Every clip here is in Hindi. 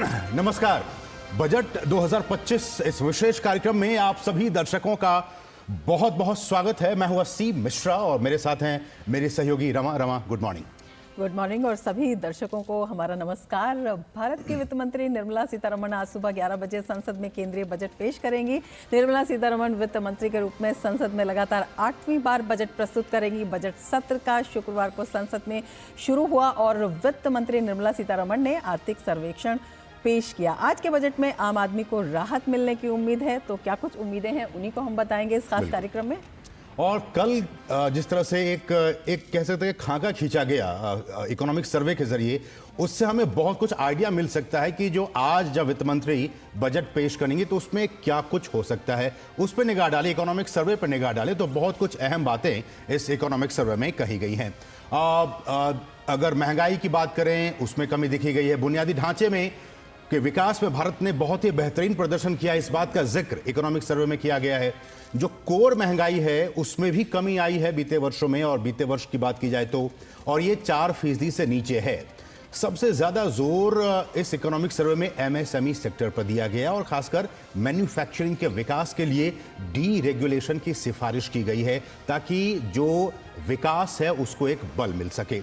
नमस्कार। बजट 2025 इस विशेष कार्यक्रम में आप सभी दर्शकों का बहुत बहुत स्वागत है। मैं हूं असीम मिश्रा और मेरे साथ हैं मेरे सहयोगी Rama. Rama, good morning. Good morning और सभी दर्शकों को हमारा नमस्कार। भारत की वित्त मंत्री निर्मला सीतारमण आज सुबह 11 बजे संसद में केंद्रीय बजट पेश करेंगी। निर्मला सीतारमण वित्त मंत्री के रूप में संसद में लगातार 8वीं बार बजट प्रस्तुत करेंगी। बजट सत्र का शुक्रवार को संसद में शुरू हुआ और वित्त मंत्री निर्मला सीतारमण ने आर्थिक सर्वेक्षण पेश किया। आज के बजट में आम आदमी को राहत मिलने की उम्मीद है, तो क्या कुछ उम्मीदें हैं उन्हीं को हम बताएंगे इस खास कार्यक्रम में। और कल जिस तरह से एक कह सकते हैं खाका खींचा गया इकोनॉमिक सर्वे के जरिए, उससे हमें बहुत कुछ आइडिया मिल सकता है कि जो आज जब वित्त मंत्री बजट पेश करेंगे तो उसमें क्या कुछ हो सकता है। उस पर निगाह डालें, इकोनॉमिक सर्वे पर निगाह डालें तो बहुत कुछ अहम बातें इस इकोनॉमिक सर्वे में कही गई हैं। अगर महंगाई की बात करें, उसमें कमी दिखी गई है। बुनियादी ढांचे में कि विकास में भारत ने बहुत ही बेहतरीन प्रदर्शन किया, इस बात का जिक्र इकोनॉमिक सर्वे में किया गया है। जो कोर महंगाई है उसमें भी कमी आई है बीते वर्षों में, और बीते वर्ष की बात की जाए तो, और ये 4% से नीचे है। सबसे ज्यादा जोर इस इकोनॉमिक सर्वे में एमएसएमई सेक्टर पर दिया गया और खासकर मैन्युफैक्चरिंग के विकास के लिए डी रेगुलेशन की सिफारिश की गई है, ताकि जो विकास है उसको एक बल मिल सके।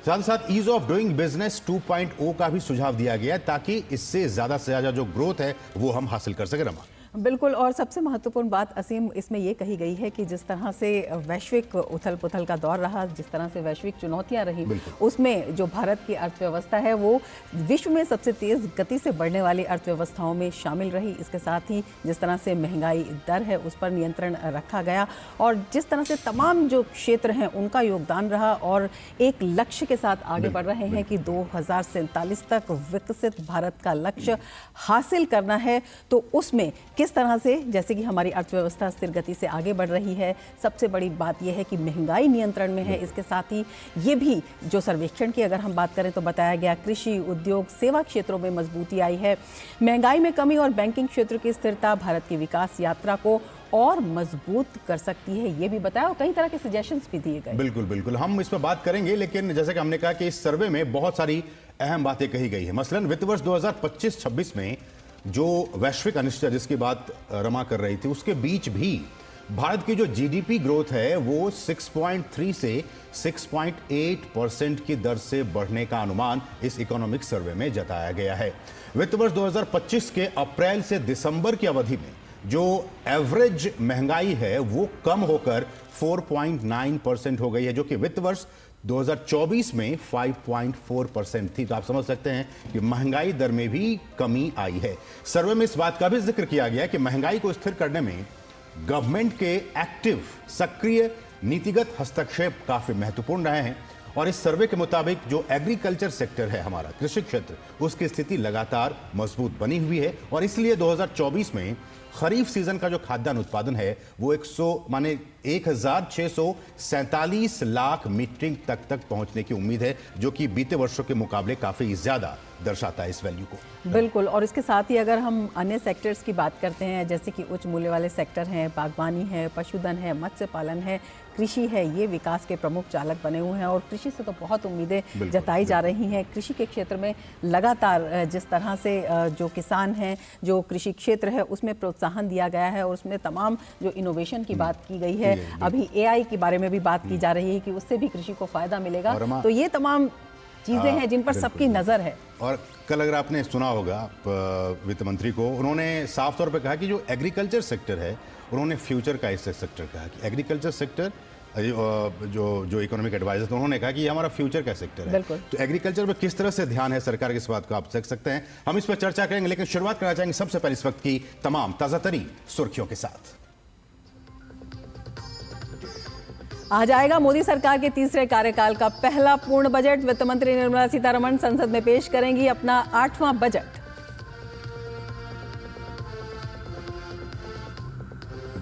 साथ ही साथ ईज ऑफ डूइंग बिजनेस 2.0 का भी सुझाव दिया गया है, ताकि इससे ज्यादा से ज्यादा जो ग्रोथ है वो हम हासिल कर सके। रमा, बिल्कुल। और सबसे महत्वपूर्ण बात असीम इसमें ये कही गई है कि जिस तरह से वैश्विक उथल पुथल का दौर रहा, जिस तरह से वैश्विक चुनौतियां रही, उसमें जो भारत की अर्थव्यवस्था है वो विश्व में सबसे तेज गति से बढ़ने वाली अर्थव्यवस्थाओं में शामिल रही। इसके साथ ही जिस तरह से महंगाई दर है उस पर नियंत्रण रखा गया और जिस तरह से तमाम जो क्षेत्र हैं उनका योगदान रहा, और एक लक्ष्य के साथ आगे बढ़ रहे हैं कि 2047 तक विकसित भारत का लक्ष्य हासिल करना है। तो उसमें किस तरह से, जैसे कि हमारी अर्थव्यवस्था स्थिर गति से आगे बढ़ रही है, सबसे बड़ी बात यह है कि महंगाई नियंत्रण में है। इसके साथ ही ये भी जो सर्वेक्षण की अगर हम बात करें तो बताया गया कृषि, उद्योग, सेवा क्षेत्रों में मजबूती आई है। महंगाई में कमी और बैंकिंग क्षेत्र की स्थिरता भारत की विकास यात्रा को और मजबूत कर सकती है, ये भी बताया और कई तरह के सजेशंस भी दिए गए। बिल्कुल बिल्कुल, हम इस पर बात करेंगे, लेकिन जैसे कि हमने कहा कि इस सर्वे में बहुत सारी अहम बातें कही गई है। मसलन वित्त वर्ष 2025-26 में जो वैश्विक अनिश्चितता जिसकी बात रमा कर रही थी, उसके बीच भी भारत की जो जीडीपी ग्रोथ है वो 6.3 से 6.8% की दर से बढ़ने का अनुमान इस इकोनॉमिक सर्वे में जताया गया है। वित्त वर्ष 2025 के अप्रैल से दिसंबर की अवधि में जो एवरेज महंगाई है वो कम होकर 4.9% हो गई है, जो कि वित्त वर्ष 2024 में 5.4% थी। तो आप समझ सकते हैं कि महंगाई दर में भी कमी आई है। सर्वे में इस बात का भी जिक्र किया गया कि महंगाई को स्थिर करने में गवर्नमेंट के एक्टिव, सक्रिय नीतिगत हस्तक्षेप काफी महत्वपूर्ण रहे हैं। और इस सर्वे के मुताबिक जो एग्रीकल्चर सेक्टर है हमारा, कृषि क्षेत्र, उसकी स्थिति लगातार मजबूत बनी हुई है और इसलिए 2024 में खरीफ सीजन का जो खाद्यान्न उत्पादन है वो 1647 लाख मीट्रिक तक पहुंचने की उम्मीद है, जो कि बीते वर्षों के मुकाबले काफी ज्यादा दर्शाता है इस वैल्यू को। बिल्कुल। और इसके साथ ही अगर हम अन्य सेक्टर्स की बात करते हैं, जैसे कि उच्च मूल्य वाले सेक्टर हैं, बागवानी है, पशुधन है, मत्स्य पालन है, कृषि है, ये विकास के प्रमुख चालक बने हुए हैं और कृषि से तो बहुत उम्मीदें जताई जा रही हैं। कृषि के क्षेत्र में लगातार जिस तरह से जो किसान हैं, जो कृषि क्षेत्र है उसमें प्रोत्साहन दिया गया है और उसमें तमाम जो इनोवेशन की बात की गई है, अभी एआई के बारे में भी बात की जा रही है कि उससे भी कृषि को फायदा मिलेगा। तो ये तमाम चीजें हैं जिन पर सबकी नजर है। और कल अगर आपने सुना होगा वित्त मंत्री को, उन्होंने साफ तौर पे कहा कि जो एग्रीकल्चर सेक्टर है, उन्होंने फ्यूचर का इस सेक्टर कहा कि एग्रीकल्चर सेक्टर, जो इकोनॉमिक एडवाइजर थे उन्होंने कहा कि ये हमारा फ्यूचर का सेक्टर है। तो एग्रीकल्चर पे किस तरह से ध्यान है सरकार की, इस बात को आप देख सकते हैं। हम इस पर चर्चा करेंगे, लेकिन शुरुआत करना चाहेंगे सबसे पहले इस वक्त की तमाम ताजा तरीन सुर्खियों के साथ। आज आएगा मोदी सरकार के तीसरे कार्यकाल का पहला पूर्ण बजट। वित्त मंत्री निर्मला सीतारमण संसद में पेश करेंगी अपना 8वां बजट।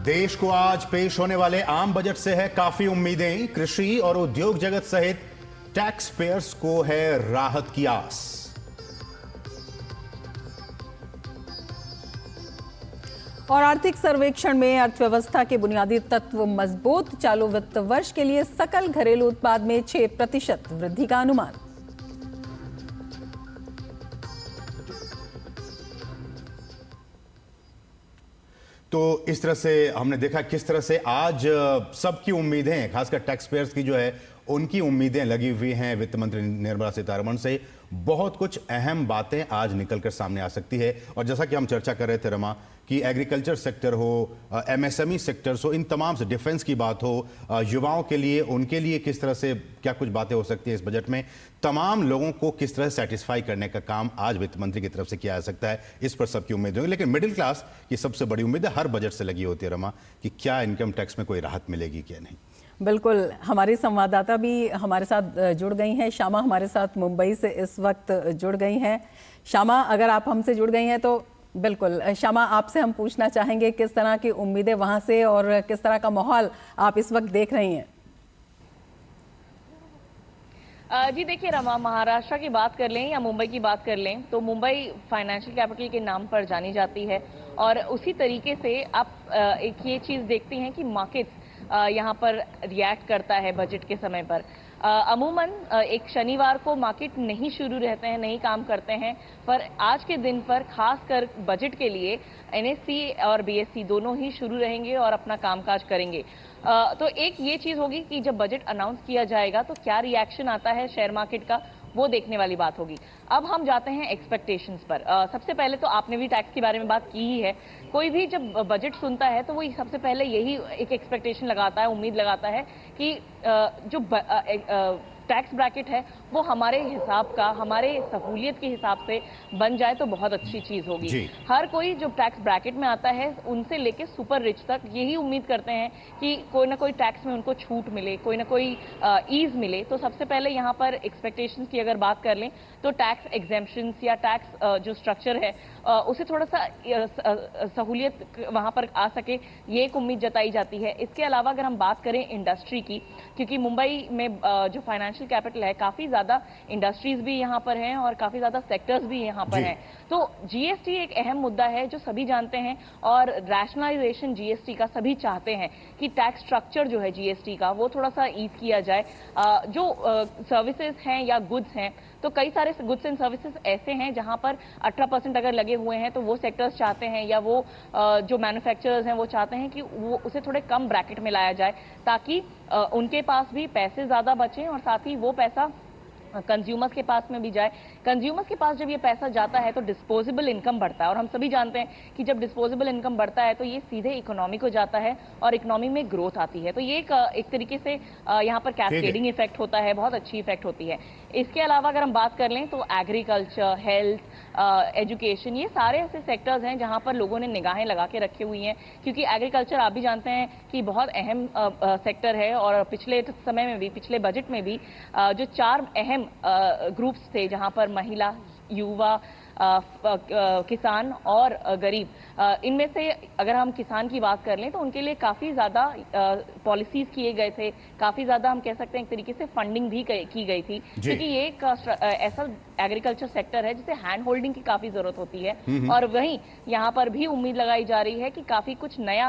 देश को आज पेश होने वाले आम बजट से है काफी उम्मीदें। कृषि और उद्योग जगत सहित टैक्स पेयर्स को है राहत की आस। और आर्थिक सर्वेक्षण में अर्थव्यवस्था के बुनियादी तत्व मजबूत। चालू वित्त वर्ष के लिए सकल घरेलू उत्पाद में 6% वृद्धि का अनुमान। तो इस तरह से हमने देखा किस तरह से आज सबकी उम्मीदें, खासकर टैक्स पेयर्स की जो है उनकी उम्मीदें लगी हुई हैं वित्त मंत्री निर्मला सीतारमण से। बहुत कुछ अहम बातें आज निकलकर सामने आ सकती है। और जैसा कि हम चर्चा कर रहे थे रमा, कि एग्रीकल्चर सेक्टर हो, एमएसएमई सेक्टर्स हो, इन तमाम से, डिफेंस की बात हो, युवाओं के लिए, उनके लिए किस तरह से क्या कुछ बातें हो सकती है इस बजट में, तमाम लोगों को किस तरह सेटिस्फाई करने का काम आज वित्त मंत्री की तरफ से किया जा सकता है, इस पर सबकी उम्मीद होगी। लेकिन मिडिल क्लास की सबसे बड़ी उम्मीद हर बजट से लगी होती है रमा, कि क्या इनकम टैक्स में कोई राहत मिलेगी क्या नहीं। बिल्कुल, हमारी संवाददाता भी हमारे साथ जुड़ गई हैं। श्यामा हमारे साथ मुंबई से इस वक्त जुड़ गई हैं। श्यामा, अगर आप हमसे जुड़ गई हैं तो बिल्कुल श्यामा, आपसे हम पूछना चाहेंगे किस तरह की उम्मीदें वहां से और किस तरह का माहौल आप इस वक्त देख रही हैं। जी देखिए रमा, महाराष्ट्र की बात कर लें या मुंबई की बात कर लें तो मुंबई फाइनेंशियल कैपिटल के नाम पर जानी जाती है। और उसी तरीके से आप एक ये चीज़ देखती हैं कि मार्केट्स यहाँ पर रिएक्ट करता है बजट के समय पर। अमूमन एक शनिवार को मार्केट नहीं शुरू रहते हैं, नहीं काम करते हैं, पर आज के दिन पर खासकर बजट के लिए एनएससी और बीएससी दोनों ही शुरू रहेंगे और अपना कामकाज करेंगे। तो एक ये चीज होगी कि जब बजट अनाउंस किया जाएगा तो क्या रिएक्शन आता है शेयर मार्केट का, वो देखने वाली बात होगी। अब हम जाते हैं एक्सपेक्टेशंस पर। सबसे पहले तो आपने भी टैक्स के बारे में बात की ही है। कोई भी जब बजट सुनता है तो वो सबसे पहले यही एक एक्सपेक्टेशन लगाता है, उम्मीद लगाता है कि जो टैक्स ब्रैकेट है वो हमारे हिसाब का, हमारे सहूलियत के हिसाब से बन जाए तो बहुत अच्छी चीज होगी। हर कोई जो टैक्स ब्रैकेट में आता है उनसे लेके सुपर रिच तक यही उम्मीद करते हैं कि कोई ना कोई टैक्स में उनको छूट मिले, कोई ना कोई ईज मिले। तो सबसे पहले यहाँ पर एक्सपेक्टेशंस की अगर बात कर लें तो टैक्स एग्जेम्पशंस या टैक्स जो स्ट्रक्चर है उसे थोड़ा सा सहूलियत वहां पर आ सके, ये एक उम्मीद जताई जाती है। इसके अलावा अगर हम बात करें इंडस्ट्री की, क्योंकि मुंबई में जो फाइनेंशियल कैपिटल है, काफी ज्यादा इंडस्ट्रीज भी यहाँ पर हैं और काफी ज्यादा सेक्टर्स भी यहाँ पर हैं। तो जीएसटी एक अहम मुद्दा है जो सभी जानते हैं, और रैशनलाइजेशन जीएसटी का सभी चाहते हैं कि टैक्स स्ट्रक्चर जो है जीएसटी का वो थोड़ा सा ईज किया जाए। जो सर्विसेज हैं या गुड्स हैं, तो कई सारे गुड्स एंड सर्विसेज ऐसे हैं जहां पर 18% अगर लगे हुए हैं तो वो सेक्टर्स चाहते हैं या वो जो मैन्युफैक्चरर्स हैं वो चाहते हैं कि वो उसे थोड़े कम ब्रैकेट में लाया जाए, ताकि उनके पास भी पैसे ज्यादा बचें और साथ ही वो पैसा कंज्यूमर्स के पास में भी जाए। कंज्यूमर्स के पास जब ये पैसा जाता है तो डिस्पोजेबल इनकम बढ़ता है, और हम सभी जानते हैं कि जब डिस्पोजेबल इनकम बढ़ता है तो ये सीधे इकोनॉमी को जाता है और इकोनॉमी में ग्रोथ आती है। तो ये एक तरीके से यहाँ पर कैस्केडिंग इफेक्ट होता है, बहुत अच्छी इफेक्ट होती है। इसके अलावा अगर हम बात कर लें तो एग्रीकल्चर, हेल्थ, एजुकेशन, ये सारे ऐसे सेक्टर्स हैं जहां पर लोगों ने निगाहें लगा के रखी हुई हैं, क्योंकि एग्रीकल्चर आप भी जानते हैं कि बहुत अहम सेक्टर है। और पिछले समय में भी, पिछले बजट में भी जो 4 अहम ग्रुप्स थे जहां पर महिला, युवा, किसान और गरीब, इनमें से अगर हम किसान की बात कर लें तो उनके लिए काफी ज्यादा पॉलिसीज किए गए थे, काफी ज्यादा हम कह सकते हैं एक तरीके से फंडिंग भी की गई थी, क्योंकि ये एक ऐसा एग्रीकल्चर सेक्टर है जिसे हैंड होल्डिंग की काफी जरूरत होती है। और वहीं यहाँ पर भी उम्मीद लगाई जा रही है कि काफी कुछ नया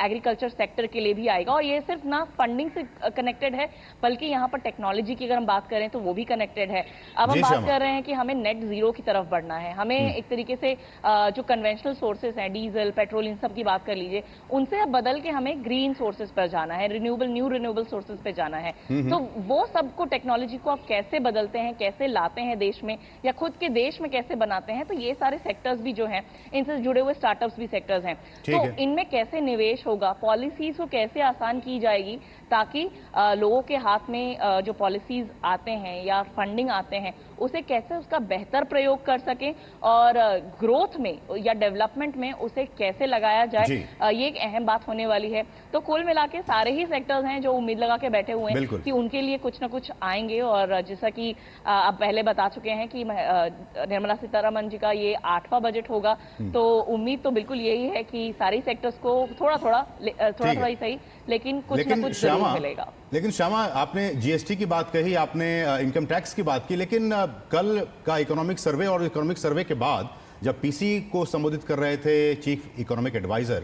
एग्रीकल्चर सेक्टर के लिए भी आएगा। और ये सिर्फ ना फंडिंग से कनेक्टेड है, बल्कि यहाँ पर टेक्नोलॉजी की अगर हम बात करें तो वो भी कनेक्टेड है। अब हम बात कर रहे हैं कि हमें नेट जीरो की तरफ बढ़ना है, हमें एक तरीके से जो कन्वेंशनल सोर्सेस हैं, डीजल, पेट्रोल, इन सब की बात कर लीजिए, उनसे अब बदल के हमें ग्रीन सोर्सेस पर जाना है, न्यू रिन्यूएबल सोर्सेस पे जाना है। तो वो सबको, टेक्नोलॉजी को आप कैसे बदलते हैं, कैसे लाते हैं देश में, या खुद के देश में कैसे बनाते हैं, तो ये सारे सेक्टर्स भी जो हैं, इनसे जुड़े हुए स्टार्टअप्स भी सेक्टर्स हैं। तो इनमें कैसे निवेश होगा, पॉलिसीज को कैसे आसान की जाएगी, ताकि लोगों के हाथ में जो पॉलिसीज आते हैं या फंडिंग आते हैं उसे कैसे उसका बेहतर प्रयोग कर सकें, और ग्रोथ में या डेवलपमेंट में उसे कैसे लगाया जाए, ये एक अहम बात होने वाली है। तो कुल मिला के सारे ही सेक्टर्स हैं जो उम्मीद लगा के बैठे हुए हैं कि उनके लिए कुछ ना कुछ आएंगे। और जैसा कि आप पहले बता चुके हैं कि निर्मला सीतारमण जी का ये 8वां बजट होगा, तो उम्मीद तो बिल्कुल यही है कि सारे सेक्टर्स को थोड़ा ही सही, लेकिन कुछ ना कुछ जरूर मिलेगा। लेकिन श्यामा, आपने जीएसटी की बात कही, आपने इनकम टैक्स की बात की, लेकिन कल का इकोनॉमिक सर्वे और इकोनॉमिक सर्वे के बाद जब पीसी को संबोधित कर रहे थे चीफ इकोनॉमिक एडवाइजर,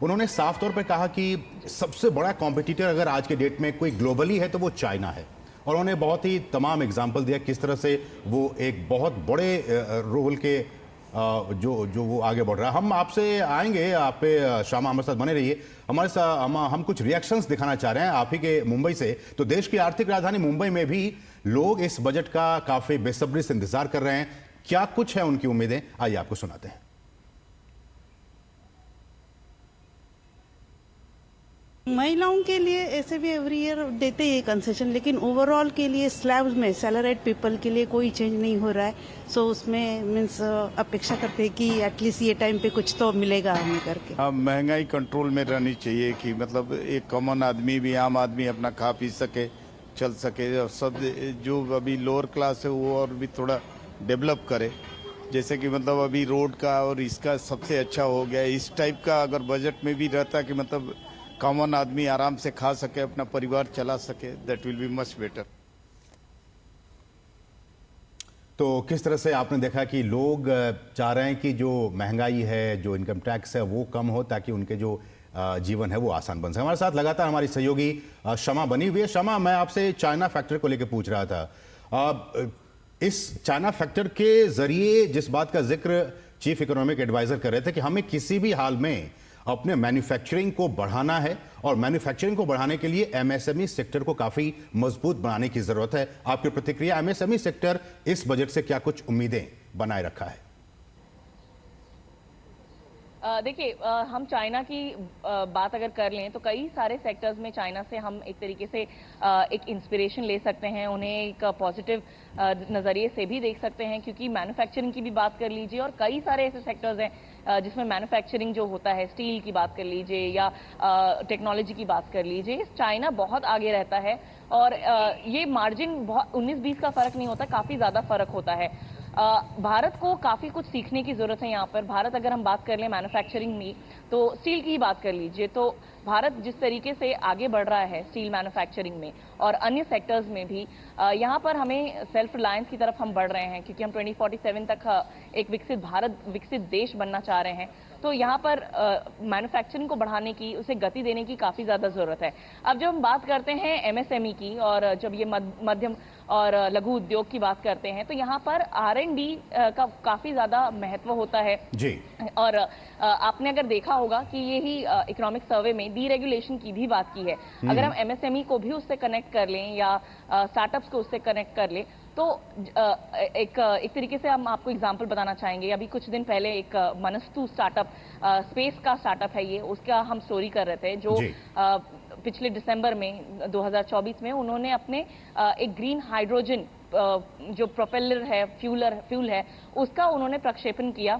उन्होंने साफ तौर पे कहा कि सबसे बड़ा कॉम्पिटिटर अगर आज के डेट में कोई ग्लोबली है तो वो चाइना है। और उन्होंने बहुत ही तमाम एग्जाम्पल दिया किस तरह से वो एक बहुत बड़े रोल के जो वो आगे बढ़ रहा है। हम आपसे आएंगे, आप पे शामा हमारे साथ बने रहिए। हमारे साथ हम कुछ रिएक्शंस दिखाना चाह रहे हैं आप ही के मुंबई से। तो देश की आर्थिक राजधानी मुंबई में भी लोग इस बजट का काफी बेसब्री से इंतजार कर रहे हैं। क्या कुछ है उनकी उम्मीदें, आइए आपको सुनाते हैं। महिलाओं के लिए ऐसे भी एवरी ईयर देते हैं कंसेशन, लेकिन ओवरऑल के लिए स्लैब्स में सैलरीड पीपल के लिए कोई चेंज नहीं हो रहा है। सो उसमें मीन्स अपेक्षा करते हैं कि एटलीस्ट ये टाइम पे कुछ तो मिलेगा हमें करके। हाँ, महंगाई कंट्रोल में रहनी चाहिए कि मतलब एक कॉमन आदमी भी, आम आदमी अपना खा पी सके, चल सके, और सब जो अभी लोअर क्लास है वो और भी थोड़ा डेवलप करे। जैसे कि मतलब अभी रोड का और इसका सबसे अच्छा हो गया। इस टाइप का अगर बजट में भी रहता कि मतलब कॉमन आदमी आराम से खा सके, अपना परिवार चला सके, that will be much better. तो किस तरह से आपने देखा कि लोग चाह रहे हैं कि जो महंगाई है, जो इनकम टैक्स है, वो कम हो ताकि उनके जो जीवन है वो आसान बन सके। हमारे साथ लगातार हमारी सहयोगी शमा बनी हुई है। शमा, मैं आपसे चाइना फैक्टर को लेकर पूछ रहा था। इस चाइना फैक्टर के जरिए जिस बात का जिक्र चीफ इकोनॉमिक एडवाइजर कर रहे थे कि हमें किसी भी हाल में अपने मैन्युफैक्चरिंग को बढ़ाना है और मैन्युफैक्चरिंग को बढ़ाने के लिए एमएसएमई सेक्टर को काफी मजबूत बनाने की जरूरत है। आपकी प्रतिक्रिया, एमएसएमई सेक्टर इस बजट से क्या कुछ उम्मीदें बनाए रखा है? देखिए, हम चाइना की बात अगर कर लें तो कई सारे सेक्टर्स में चाइना से हम एक तरीके से एक इंस्पिरेशन ले सकते हैं, उन्हें एक पॉजिटिव नज़रिए से भी देख सकते हैं, क्योंकि मैन्युफैक्चरिंग की भी बात कर लीजिए और कई सारे ऐसे सेक्टर्स हैं जिसमें मैन्युफैक्चरिंग जो होता है, स्टील की बात कर लीजिए या टेक्नोलॉजी की बात कर लीजिए, चाइना बहुत आगे रहता है और ये मार्जिन 19-20 का फर्क नहीं होता, काफ़ी ज़्यादा फर्क होता है। भारत को काफ़ी कुछ सीखने की ज़रूरत है यहाँ पर। भारत, अगर हम बात कर लें मैन्युफैक्चरिंग में, तो स्टील की ही बात कर लीजिए, तो भारत जिस तरीके से आगे बढ़ रहा है स्टील मैन्युफैक्चरिंग में और अन्य सेक्टर्स में भी, यहाँ पर हमें सेल्फ रिलायंस की तरफ हम बढ़ रहे हैं, क्योंकि हम 2047 तक एक विकसित भारत, विकसित देश बनना चाह रहे हैं। तो यहाँ पर मैन्युफैक्चरिंग को बढ़ाने की, उसे गति देने की काफ़ी ज़्यादा ज़रूरत है। अब जब हम बात करते हैं एमएसएमई की और जब ये मध्यम और लघु उद्योग की बात करते हैं, तो यहाँ पर R&D का काफ़ी ज़्यादा महत्व होता है जी। और आपने अगर देखा होगा कि यही इकोनॉमिक सर्वे में डीरेगुलेशन की भी बात की है। अगर हम एमएसएमई को भी उससे कनेक्ट कर लें या स्टार्टअप्स को उससे कनेक्ट कर लें, तो एक तरीके से हम आपको एग्जांपल बताना चाहेंगे। अभी कुछ दिन पहले एक मनस्तु स्टार्टअप, स्पेस का स्टार्टअप है ये, उसका हम स्टोरी कर रहे थे, जो पिछले दिसंबर में 2024 में उन्होंने अपने एक ग्रीन हाइड्रोजन जो प्रोपेलर है, फ्यूल है, उसका उन्होंने प्रक्षेपण किया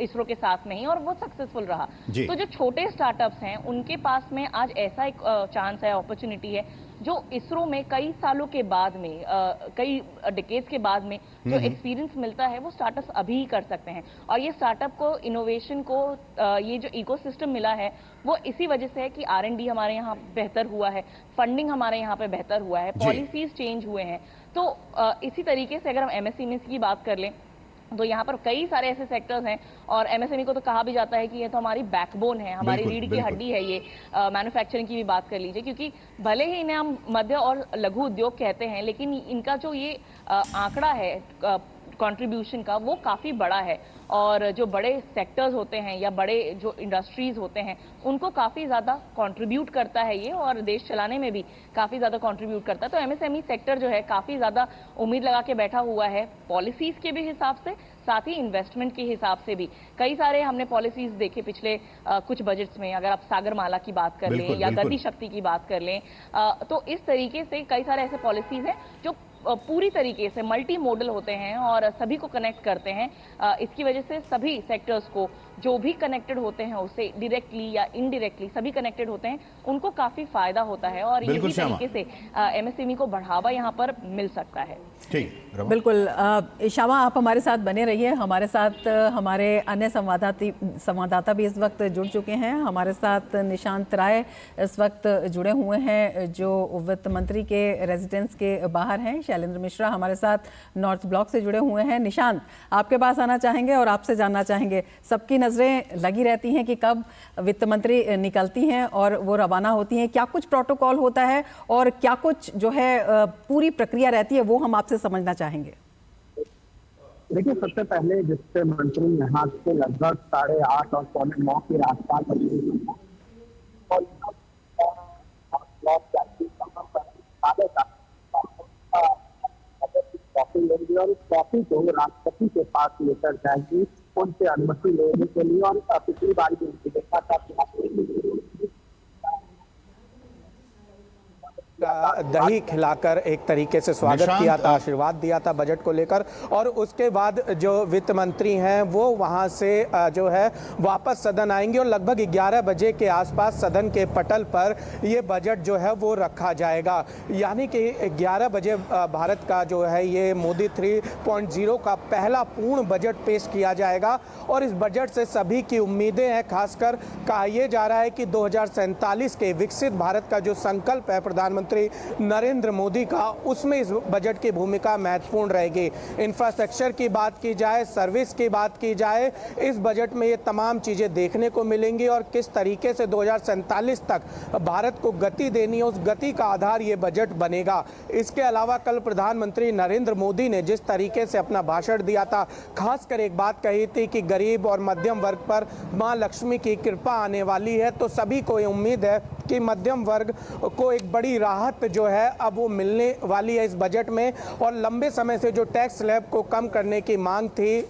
इसरो के साथ में ही, और वो सक्सेसफुल रहा। तो जो छोटे स्टार्टअप्स हैं उनके पास में आज ऐसा एक चांस है, अपॉर्चुनिटी है, जो इसरो में कई सालों के बाद में, कई डिकेड्स के बाद में जो एक्सपीरियंस मिलता है, वो स्टार्टअप्स अभी ही कर सकते हैं। और ये स्टार्टअप को, इनोवेशन को, ये जो इकोसिस्टम मिला है, वो इसी वजह से है कि R&D हमारे यहाँ बेहतर हुआ है, फंडिंग हमारे यहाँ पे बेहतर हुआ है, पॉलिसीज चेंज हुए हैं। तो इसी तरीके से अगर हम एमएसएमई की बात कर लें, तो यहाँ पर कई सारे ऐसे सेक्टर्स हैं, और एमएसएमई को तो कहा भी जाता है कि ये तो हमारी बैकबोन है, हमारी रीढ़ की हड्डी है ये। मैन्युफैक्चरिंग की भी बात कर लीजिए, क्योंकि भले ही इन्हें हम मध्य और लघु उद्योग कहते हैं, लेकिन इनका जो ये आंकड़ा है कंट्रीब्यूशन का, वो काफ़ी बड़ा है। और जो बड़े सेक्टर्स होते हैं या बड़े जो इंडस्ट्रीज होते हैं, उनको काफ़ी ज़्यादा कंट्रीब्यूट करता है ये, और देश चलाने में भी काफ़ी ज़्यादा कंट्रीब्यूट करता है। तो एमएसएमई सेक्टर जो है काफ़ी ज़्यादा उम्मीद लगा के बैठा हुआ है, पॉलिसीज़ के भी हिसाब से, साथ ही इन्वेस्टमेंट के हिसाब से भी। कई सारे हमने पॉलिसीज़ देखे पिछले कुछ बजट्स में, अगर आप सागरमाला की बात कर लें या गति शक्ति की बात कर लें, तो इस तरीके से कई सारे ऐसे पॉलिसीज़ हैं जो पूरी तरीके से मल्टी मॉडल होते हैं और सभी को कनेक्ट करते हैं। इसकी वजह से सभी सेक्टर्स को जो भी कनेक्टेड होते हैं, उससे डायरेक्टली या इनडायरेक्टली सभी कनेक्टेड होते हैं, उनको काफी फायदा होता है और इसी तरीके से एमएसएमई को बढ़ावा यहाँ पर मिल सकता है। बिल्कुल श्यामा, आप हमारे साथ बने रहिए। हमारे साथ हमारे अन्य संवाददाता भी इस वक्त जुड़ चुके हैं। हमारे साथ निशांत राय इस वक्त जुड़े हुए हैं, जो वित्त मंत्री के रेजिडेंस के बाहर हैं। शैलेंद्र मिश्रा हमारे साथ नॉर्थ ब्लॉक से जुड़े हुए हैं। निशांत, आपके पास आना चाहेंगे और आपसे जानना चाहेंगे, सबकी नजरें लगी रहती हैं कि कब वित्त मंत्री निकलती हैं और वो रवाना होती हैं, क्या कुछ प्रोटोकॉल होता है और क्या कुछ जो है पूरी प्रक्रिया रहती है, वो हम आपसे समझना चाहेंगे। देखिए, सबसे पहले वित्त मंत्री यहाँ से लगभग 8:30 और 8:45 के आसपास कॉपी लेंगे और उस कॉपी को राष्ट्रपति के पास लेकर जाएंगी उनसे अनुमति लेने के लिए। और पिछली बार भी उनकी देखा था दही खिलाकर एक तरीके से स्वागत किया था, आशीर्वाद दिया था बजट को लेकर, और उसके बाद जो वित्त मंत्री हैं वो वहां से जो है वापस सदन आएंगे और लगभग 11 बजे के आसपास सदन के पटल पर ये बजट जो है वो रखा जाएगा। यानी कि 11 बजे भारत का जो है ये मोदी 3.0 का पहला पूर्ण बजट पेश किया जाएगा। और इस बजट से सभी की उम्मीदें हैं, खासकर कहा यह जा रहा है कि 2047 के विकसित भारत का जो संकल्प है प्रधानमंत्री नरेंद्र मोदी का, उसमें इस बजट की भूमिका महत्वपूर्ण रहेगी। इंफ्रास्ट्रक्चर की बात की जाए, सर्विस की बात की जाए, इस बजट में ये तमाम चीजें देखने को मिलेंगी और किस तरीके से 2047 तक भारत को गति देनी है, उस गति का आधार ये बजट बनेगा। इसके अलावा कल प्रधानमंत्री नरेंद्र मोदी ने जिस तरीके से अपना भाषण दिया था, खासकर एक बात कही थी कि गरीब और मध्यम वर्ग पर मां लक्ष्मी की कृपा आने वाली है, तो सभी को ये उम्मीद है कि मध्यम वर्ग को एक बड़ी राहत जो है अब वो मिलने वाली है इस बजट में। और लंबे समय से जो टैक्स स्लैब को कम करने की मांग थी,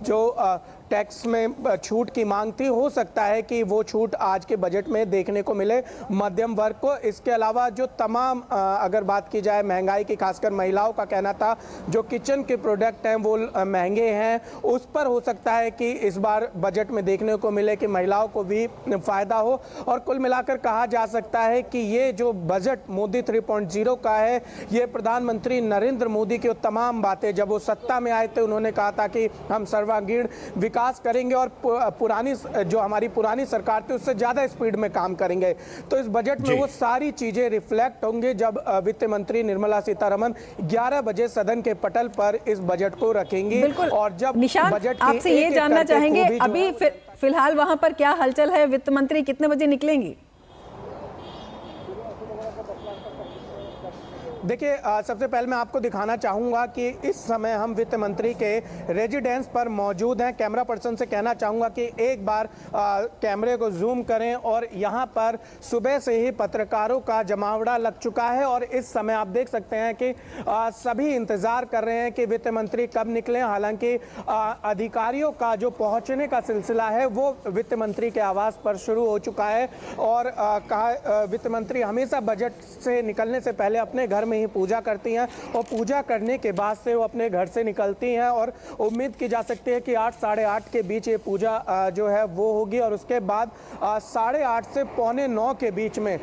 जो टैक्स में छूट की मांग थी, हो सकता है कि वो छूट आज के बजट में देखने को मिले मध्यम वर्ग को। इसके अलावा जो तमाम अगर बात की जाए महंगाई की, खासकर महिलाओं का कहना था जो किचन के प्रोडक्ट हैं वो महंगे हैं, उस पर हो सकता है कि इस बार बजट में देखने को मिले कि महिलाओं को भी फायदा हो। और कुल मिलाकर कहा जा सकता है कि ये जो बजट मोदी 3.0 का है, ये प्रधानमंत्री नरेंद्र मोदी की तमाम बातें, जब वो सत्ता में आए थे उन्होंने कहा था कि हम सर्वांगीण विकास करेंगे और पुरानी जो हमारी पुरानी सरकार थी उससे ज्यादा स्पीड में काम करेंगे। तो इस बजट में वो सारी चीजें रिफ्लेक्ट होंगे जब वित्त मंत्री निर्मला सीतारमण 11 बजे सदन के पटल पर इस बजट को रखेंगी। और जब बजट आपसे ये जानना चाहेंगे अभी फिलहाल वहां पर क्या हलचल है, वित्त मंत्री कितने बजे निकलेंगी? देखिए, सबसे पहले मैं आपको दिखाना चाहूंगा कि इस समय हम वित्त मंत्री के रेजिडेंस पर मौजूद हैं। कैमरा पर्सन से कहना चाहूंगा कि एक बार कैमरे को जूम करें और यहां पर सुबह से ही पत्रकारों का जमावड़ा लग चुका है और इस समय आप देख सकते हैं कि सभी इंतजार कर रहे हैं कि वित्त मंत्री कब निकले। हालांकि अधिकारियों का जो पहुंचने का सिलसिला है वो वित्त मंत्री के आवास पर शुरू हो चुका है। और वित्त मंत्री हमेशा बजट से निकलने से पहले अपने घर में ही पूजा करती हैं और पूजा करने के बाद से वो अपने घर से निकलती हैं और उम्मीद की जा सकती है कि 8 साढ़े 8 के बीच ये पूजा जो है वो होगी। और उसके बाद 8:30 से 8:45 के बीच में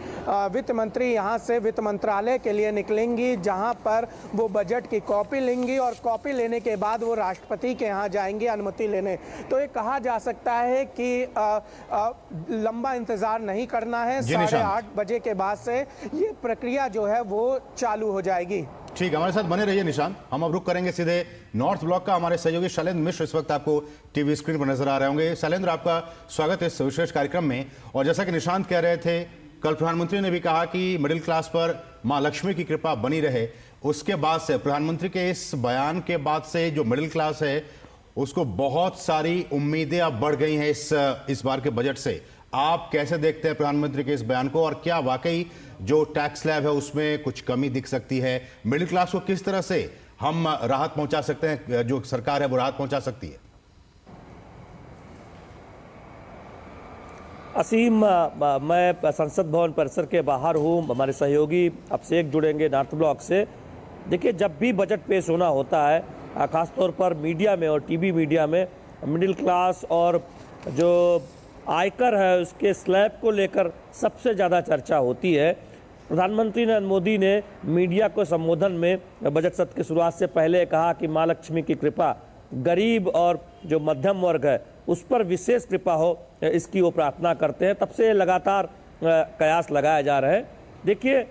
वित्त मंत्री यहाँ से वित्त मंत्रालय के लिए निकलेंगी, जहाँ पर वो बजट की कॉपी लेंगी और कॉपी लेने के बाद वो राष्ट्रपति के यहाँ जाएंगे अनुमति लेने। तो ये कहा जा सकता है कि लंबा इंतजार नहीं करना है, 8:30 बजे के बाद से ये प्रक्रिया जो है वो चालू हो जाएगी। ठीक, हमारे साथ बने रहिए निशांत। हम अब रुक करेंगे सीधे नॉर्थ ब्लॉक का। हमारे सहयोगी शैलेंद्र मिश्र इस वक्त आपको टीवी स्क्रीन पर नजर आ रहे होंगे। शैलेंद्र, आपका स्वागत है इस विशेष कार्यक्रम में। और जैसा कि निशांत कह रहे थे, कल प्रधानमंत्री ने भी कहा कि मिडिल क्लास पर मां लक्ष्मी की कृपा बनी रहे। उसके बाद से प्रधानमंत्री के इस बयान के बाद से जो मिडिल क्लास है उसको बहुत सारी उम्मीदें अब बढ़ गई हैं इस बार के बजट से। आप कैसे देखते हैं प्रधानमंत्री के इस बयान को, और क्या वाकई जो टैक्स स्लैब है उसमें कुछ कमी दिख सकती है? मिडिल क्लास को किस तरह से हम राहत पहुंचा सकते हैं, जो सरकार है वो राहत पहुंचा सकती है? असीम, मैं संसद भवन परिसर के बाहर हूँ। हमारे सहयोगी अब से एक जुड़ेंगे नॉर्थ ब्लॉक से। देखिए, जब भी बजट पेश होना होता है, खासतौर पर मीडिया में और टीवी मीडिया में, मिडिल क्लास और जो आयकर है उसके स्लैब को लेकर सबसे ज़्यादा चर्चा होती है। प्रधानमंत्री नरेंद्र मोदी ने मीडिया को संबोधन में बजट सत्र की शुरुआत से पहले कहा कि मां लक्ष्मी की कृपा गरीब और जो मध्यम वर्ग है उस पर विशेष कृपा हो, इसकी वो प्रार्थना करते हैं। तब से लगातार कयास लगाए जा रहे हैं। देखिए,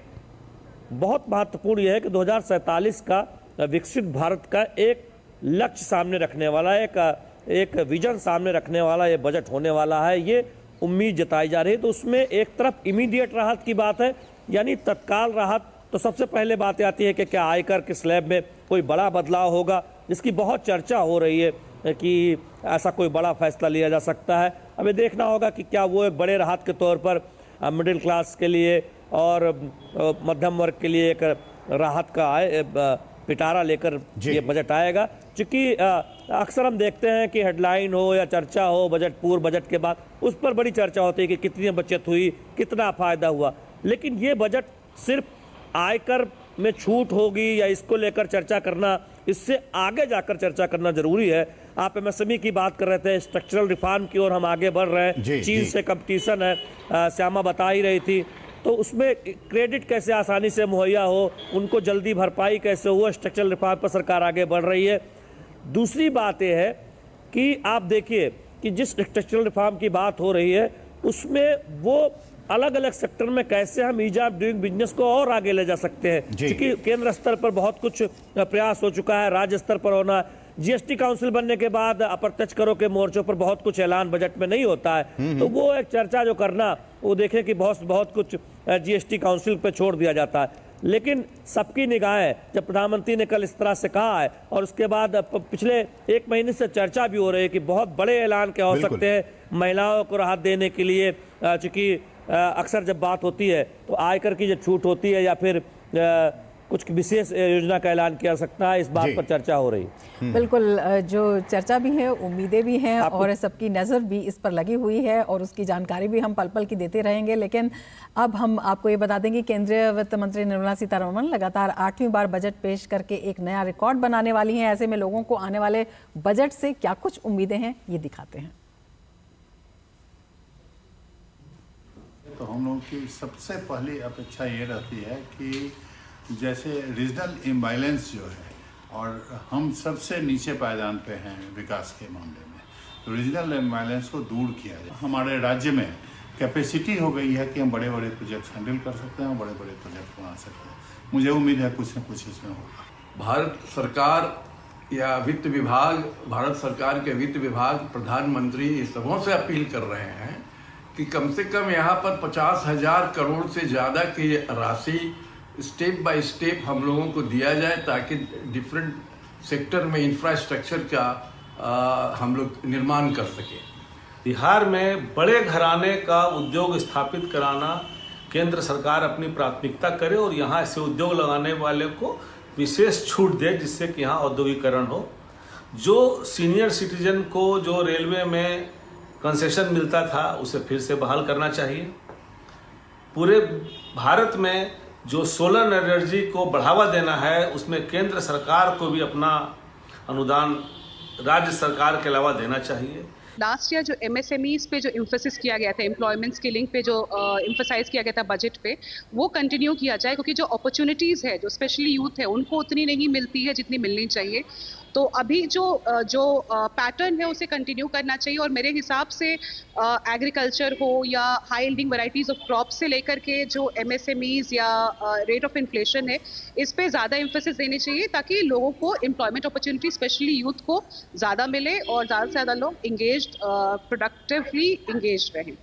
बहुत महत्वपूर्ण यह है कि 2047 का विकसित भारत का एक लक्ष्य सामने रखने वाला, एक विजन सामने रखने वाला ये बजट होने वाला है। ये उम्मीद जताई जा रही है। तो उसमें एक तरफ इमीडिएट राहत की बात है, यानी तत्काल राहत तो सबसे पहले बात आती है कि क्या आयकर के स्लैब में कोई बड़ा बदलाव होगा, जिसकी बहुत चर्चा हो रही है कि ऐसा कोई बड़ा फैसला लिया जा सकता है। हमें देखना होगा कि क्या वो एक बड़े राहत के तौर पर मिडिल क्लास के लिए और मध्यम वर्ग के लिए एक राहत का पिटारा लेकर ये बजट आएगा। क्योंकि अक्सर हम देखते हैं कि हेडलाइन हो या चर्चा हो बजट पूर्व बजट के बाद, उस पर बड़ी चर्चा होती है कि कितनी बचत हुई, कितना फायदा हुआ, लेकिन ये बजट सिर्फ आयकर में छूट होगी या इसको लेकर चर्चा करना, इससे आगे जाकर चर्चा करना जरूरी है। आप एमएसएमई की बात कर रहे थे, स्ट्रक्चरल रिफॉर्म की ओर हम आगे बढ़ रहे हैं, चीन से कंपटीशन है, श्यामा बता ही रही थी, तो उसमें क्रेडिट कैसे आसानी से मुहैया हो, उनको जल्दी भरपाई कैसे हो, स्ट्रक्चरल रिफॉर्म पर सरकार आगे बढ़ रही है। दूसरी बात यह है कि आप देखिए कि जिस स्ट्रक्चरल रिफॉर्म की बात हो रही है उसमें वो अलग अलग सेक्टर में कैसे हम ईज ऑफ डूइंग बिजनेस को और आगे ले जा सकते हैं, क्योंकि केंद्र स्तर पर बहुत कुछ प्रयास हो चुका है, राज्य स्तर पर होना। जीएसटी काउंसिल बनने के बाद अप्रत्यक्ष करों के मोर्चों पर बहुत कुछ ऐलान बजट में नहीं होता है, तो वो एक चर्चा जो करना, वो देखें कि बहुत कुछ जीएसटी काउंसिल पे छोड़ दिया जाता है। लेकिन सबकी निगाहें, जब प्रधानमंत्री ने कल इस तरह से कहा है और उसके बाद पिछले एक महीने से चर्चा भी हो रही है कि बहुत बड़े ऐलान क्या हो सकते हैं महिलाओं को राहत देने के लिए, चूंकि अक्सर जब बात होती है तो आयकर की जो छूट होती है या फिर कुछ विशेष योजना का ऐलान किया सकता है, इस बात पर चर्चा हो रही है। बिल्कुल, जो चर्चा भी है, उम्मीदें भी हैं और सबकी नज़र भी इस पर लगी हुई है और उसकी जानकारी भी हम पल पल की देते रहेंगे। लेकिन अब हम आपको ये बता देंगे, केंद्रीय वित्त मंत्री निर्मला सीतारमण लगातार 8वीं बार बजट पेश करके एक नया रिकॉर्ड बनाने वाली हैं। ऐसे में लोगों को आने वाले बजट से क्या कुछ उम्मीदें हैं, ये दिखाते हैं। तो हम लोगों की सबसे पहली अपेक्षा ये रहती है कि जैसे रीजनल इम्बैलेंस जो है, और हम सबसे नीचे पायदान पे हैं विकास के मामले में, तो रीजनल इम्बैलेंस को दूर किया जाए। हमारे राज्य में कैपेसिटी हो गई है कि हम बड़े बड़े प्रोजेक्ट्स हैंडल कर सकते हैं और बड़े बड़े प्रोजेक्ट बना सकते हैं। मुझे उम्मीद है कुछ न कुछ इसमें होगा। भारत सरकार या वित्त विभाग, भारत सरकार के वित्त विभाग, प्रधानमंत्री सबों से अपील कर रहे हैं कि कम से कम यहाँ पर 50,000 करोड़ से ज़्यादा की राशि स्टेप बाय स्टेप हम लोगों को दिया जाए, ताकि डिफरेंट सेक्टर में इंफ्रास्ट्रक्चर का हम लोग निर्माण कर सकें। बिहार में बड़े घराने का उद्योग स्थापित कराना केंद्र सरकार अपनी प्राथमिकता करे और यहाँ से उद्योग लगाने वाले को विशेष छूट दे, जिससे कि यहाँ औद्योगिकरण हो। जो सीनियर सिटीजन को जो रेलवे में कंसेशन मिलता था, उसे फिर से बहाल करना चाहिए। पूरे भारत में जो सोलर एनर्जी को बढ़ावा देना है, उसमें केंद्र सरकार को भी अपना अनुदान राज्य सरकार के अलावा देना चाहिए। लास्ट ईयर जो एमएसएमईज पे जो एम्फेसिस किया गया था, एम्प्लॉयमेंट स्किलिंग पे जो एम्फसाइज किया गया था बजट पे, वो कंटिन्यू किया जाए, क्योंकि जो अपॉर्चुनिटीज़ है, जो स्पेशली यूथ है, उनको उतनी नहीं मिलती है जितनी मिलनी चाहिए। तो अभी जो पैटर्न है उसे कंटिन्यू करना चाहिए, और मेरे हिसाब से एग्रीकल्चर हो या high yielding varieties of crop से लेकर के जो एमएसएमईज या रेट ऑफ इन्फ्लेशन है, इस पे ज़्यादा एम्फेसिस देनी चाहिए, ताकि लोगों को एम्प्लॉयमेंट अपॉर्चुनिटी स्पेशली यूथ को ज़्यादा मिले और ज़्यादा से ज़्यादा लोग इंगेज्ड, प्रोडक्टिवली इंगेज्ड रहें।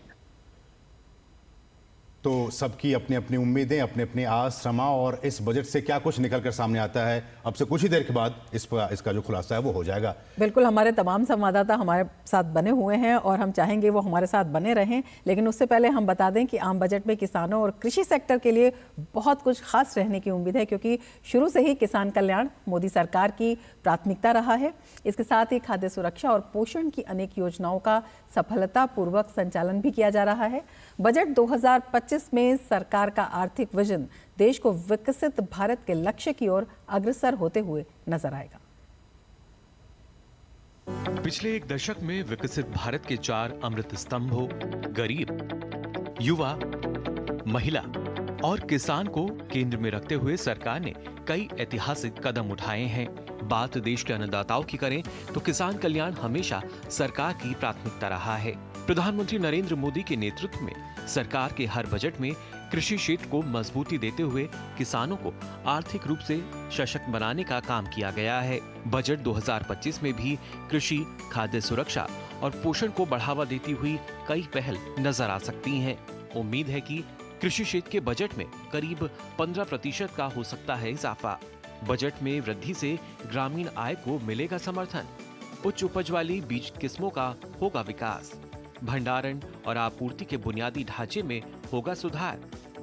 तो सबकी अपनी अपनी उम्मीदें, अपने अपने आस रमा, और इस बजट से क्या कुछ निकल कर सामने आता है, अब से कुछ ही देर के बाद इसका जो खुलासा है वो हो जाएगा। बिल्कुल, हमारे तमाम संवाददाता हमारे साथ बने हुए हैं और हम चाहेंगे वो हमारे साथ बने रहें। लेकिन उससे पहले हम बता दें कि आम बजट में किसानों और कृषि सेक्टर के लिए बहुत कुछ खास रहने की उम्मीद है, क्योंकि शुरू से ही किसान कल्याण मोदी सरकार की प्राथमिकता रहा है। इसके साथ ही खाद्य सुरक्षा और पोषण की अनेक योजनाओं का सफलतापूर्वक संचालन भी किया जा रहा है। बजट 2025 में सरकार का आर्थिक विजन देश को विकसित भारत के लक्ष्य की ओर अग्रसर होते हुए नजर आएगा। पिछले एक दशक में विकसित भारत के 4 अमृत स्तंभों, गरीब, युवा, महिला और किसान को केंद्र में रखते हुए सरकार ने कई ऐतिहासिक कदम उठाए हैं। बात देश के अन्नदाताओं की करें तो किसान कल्याण हमेशा सरकार की प्राथमिकता रहा है। प्रधानमंत्री नरेंद्र मोदी के नेतृत्व में सरकार के हर बजट में कृषि क्षेत्र को मजबूती देते हुए किसानों को आर्थिक रूप से सशक्त बनाने का काम किया गया है। बजट 2025 में भी कृषि, खाद्य सुरक्षा और पोषण को बढ़ावा देती हुई कई पहल नजर आ सकती हैं। उम्मीद है कि कृषि क्षेत्र के बजट में करीब 15% का हो सकता है इजाफा। बजट में वृद्धि से ग्रामीण आय को मिलेगा समर्थन। उच्च उपज वाली बीज किस्मों का होगा विकास। भंडारण और आपूर्ति के बुनियादी ढांचे में होगा सुधार।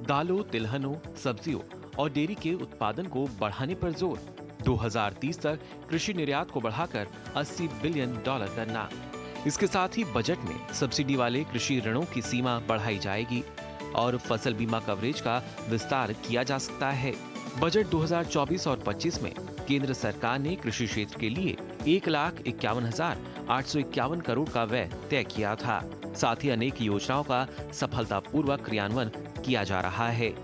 दालों, तिलहनों, सब्जियों और डेयरी के उत्पादन को बढ़ाने पर जोर। 2030 तक कृषि निर्यात को बढ़ाकर $80 बिलियन करना। इसके साथ ही बजट में सब्सिडी वाले कृषि ऋणों की सीमा बढ़ाई जाएगी और फसल बीमा कवरेज का विस्तार किया जा सकता है। बजट 2024 और 25 में केंद्र सरकार ने कृषि क्षेत्र के लिए 1,51,851 करोड़ का व्यय तय किया था। साथ ही अनेक योजनाओं का सफलतापूर्वक क्रियान्वयन किया जा रहा है।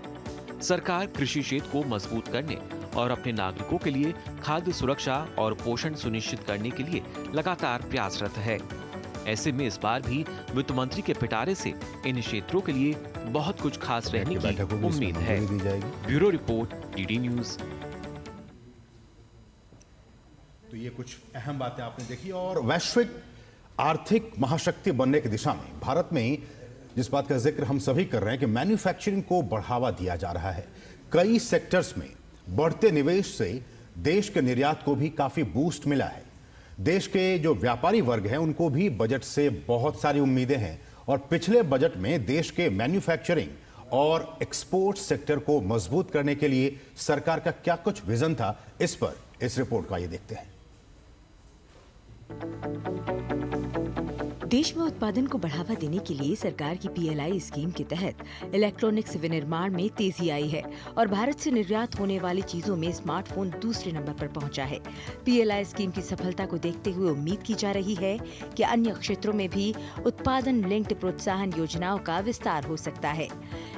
सरकार कृषि क्षेत्र को मजबूत करने और अपने नागरिकों के लिए खाद्य सुरक्षा और पोषण सुनिश्चित करने के लिए लगातार प्रयासरत है। ऐसे में इस बार भी वित्त मंत्री के पिटारे से इन क्षेत्रों के लिए बहुत कुछ खास रहने की उम्मीद है। Bureau report, DD news. तो ये कुछ अहम बातें आपने देखी। और वैश्विक आर्थिक महाशक्ति बनने की दिशा में भारत में जिस बात का जिक्र हम सभी कर रहे हैं कि मैन्युफैक्चरिंग को बढ़ावा दिया जा रहा है। कई सेक्टर्स में बढ़ते निवेश से देश के निर्यात को भी काफी बूस्ट मिला है। देश के जो व्यापारी वर्ग हैं उनको भी बजट से बहुत सारी उम्मीदें हैं और पिछले बजट में देश के मैन्युफैक्चरिंग और एक्सपोर्ट सेक्टर को मजबूत करने के लिए सरकार का क्या कुछ विजन था, इस पर इस रिपोर्ट का ये देखते हैं। देश में उत्पादन को बढ़ावा देने के लिए सरकार की PLI स्कीम के तहत इलेक्ट्रॉनिक्स विनिर्माण में तेजी आई है और भारत से निर्यात होने वाली चीजों में स्मार्टफोन दूसरे नंबर पर पहुंचा है। PLI स्कीम की सफलता को देखते हुए उम्मीद की जा रही है कि अन्य क्षेत्रों में भी उत्पादन लिंक्ड प्रोत्साहन योजनाओं का विस्तार हो सकता है।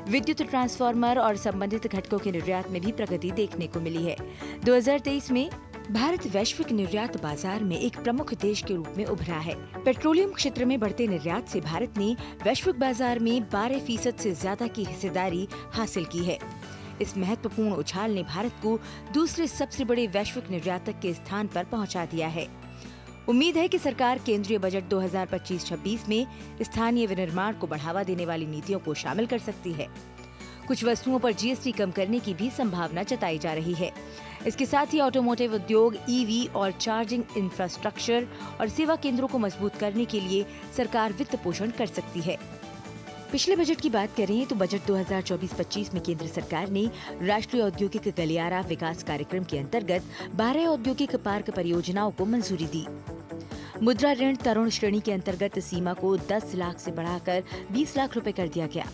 विद्युत ट्रांसफार्मर और संबंधित घटकों के निर्यात में भी प्रगति देखने को मिली है। 2023 में भारत वैश्विक निर्यात बाजार में एक प्रमुख देश के रूप में उभरा है। पेट्रोलियम क्षेत्र में बढ़ते निर्यात से भारत ने वैश्विक बाजार में 12% से ज्यादा की हिस्सेदारी हासिल की है। इस महत्वपूर्ण उछाल ने भारत को दूसरे सबसे बड़े वैश्विक निर्यातक के स्थान पर पहुंचा दिया है। उम्मीद है कि सरकार केंद्रीय बजट 2025-26 में स्थानीय विनिर्माण को बढ़ावा देने वाली नीतियों को शामिल कर सकती है। कुछ वस्तुओं पर GST कम करने की भी संभावना जताई जा रही है। इसके साथ ही ऑटोमोटिव उद्योग, EV और चार्जिंग इंफ्रास्ट्रक्चर और सेवा केंद्रों को मजबूत करने के लिए सरकार वित्त पोषण कर सकती है। पिछले बजट की बात करें तो बजट 2024-25 में केंद्र सरकार ने राष्ट्रीय औद्योगिक गलियारा विकास कार्यक्रम के अंतर्गत 12 औद्योगिक पार्क परियोजनाओं को मंजूरी दी। मुद्रा ऋण तरुण श्रेणी के अंतर्गत सीमा को 10 लाख से बढ़ाकर 20 लाख रुपए कर दिया गया।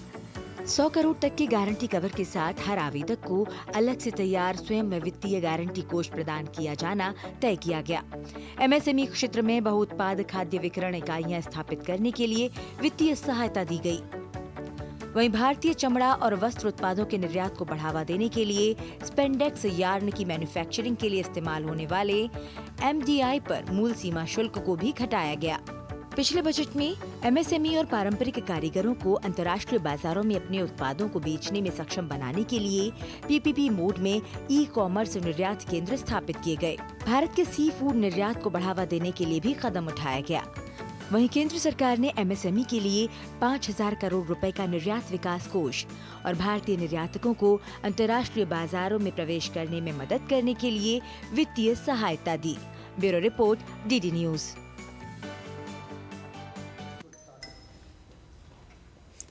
100 करोड़ तक के गारंटी कवर के साथ हर आवेदक को अलग से तैयार स्वयं वित्तीय गारंटी कोष प्रदान किया जाना तय किया गया। MSME क्षेत्र में बहुउत्पाद खाद्य वितरण इकाइयां स्थापित करने के लिए वित्तीय सहायता दी गई। वहीं भारतीय चमड़ा और वस्त्र उत्पादों के निर्यात को बढ़ावा देने के लिए स्पेंडेक्स यार्न की मैन्युफैक्चरिंग के लिए इस्तेमाल होने वाले MDI पर मूल सीमा शुल्क को भी घटाया गया। पिछले बजट में MSME और पारंपरिक कारीगरों को अंतर्राष्ट्रीय बाजारों में अपने उत्पादों को बेचने में सक्षम बनाने के लिए PPP मोड में ई-कॉमर्स निर्यात केंद्र स्थापित किए गए। भारत के सी फूड निर्यात को बढ़ावा देने के लिए भी कदम उठाया गया। वहीं केंद्र सरकार ने MSME के लिए 5,000 करोड़ रुपए का निर्यात विकास कोष और भारतीय निर्यातकों को अंतर्राष्ट्रीय बाजारों में प्रवेश करने में मदद करने के लिए वित्तीय सहायता दी। Bureau report, DD news.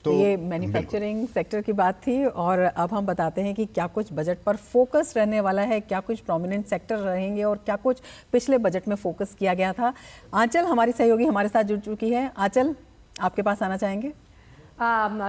तो ये मैन्युफैक्चरिंग सेक्टर की बात थी और अब हम बताते हैं कि क्या कुछ बजट पर फोकस रहने वाला है, क्या कुछ प्रोमिनेंट सेक्टर रहेंगे और क्या कुछ पिछले बजट में फोकस किया गया था। आंचल हमारी सहयोगी हमारे साथ जुड़ चुकी है। आंचल, आपके पास आना चाहेंगे।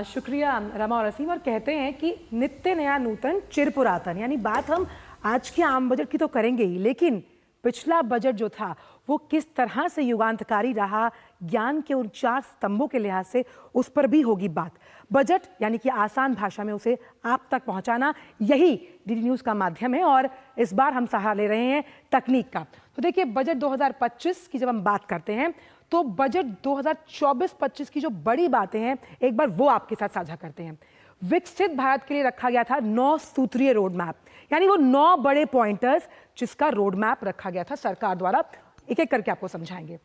शुक्रिया रमा और असीम। और कहते हैं कि नित्य नया नूतन चिर पुरातन, यानी बात हम आज के आम बजट की तो करेंगे ही, लेकिन पिछला बजट जो था वो किस तरह से युगांतकारी रहा, ज्ञान के उन 4 स्तंभों के लिहाज से, उस पर भी होगी बात। बजट यानी कि आसान भाषा में उसे आप तक पहुंचाना, यही DD न्यूज़ का माध्यम है और इस बार हम सहारा ले रहे हैं तकनीक का। तो देखिए, बजट 2025 की जब हम बात करते हैं तो बजट 2024-25 की जो बड़ी बातें हैं एक बार वो आपके साथ साझा करते हैं। विकसित भारत के लिए रखा गया था 9 सूत्रीय रोड मैप, यानी वो 9 बड़े पॉइंटर्स जिसका रोड मैप रखा गया था सरकार द्वारा। एक एक करके आपको समझाएंगे।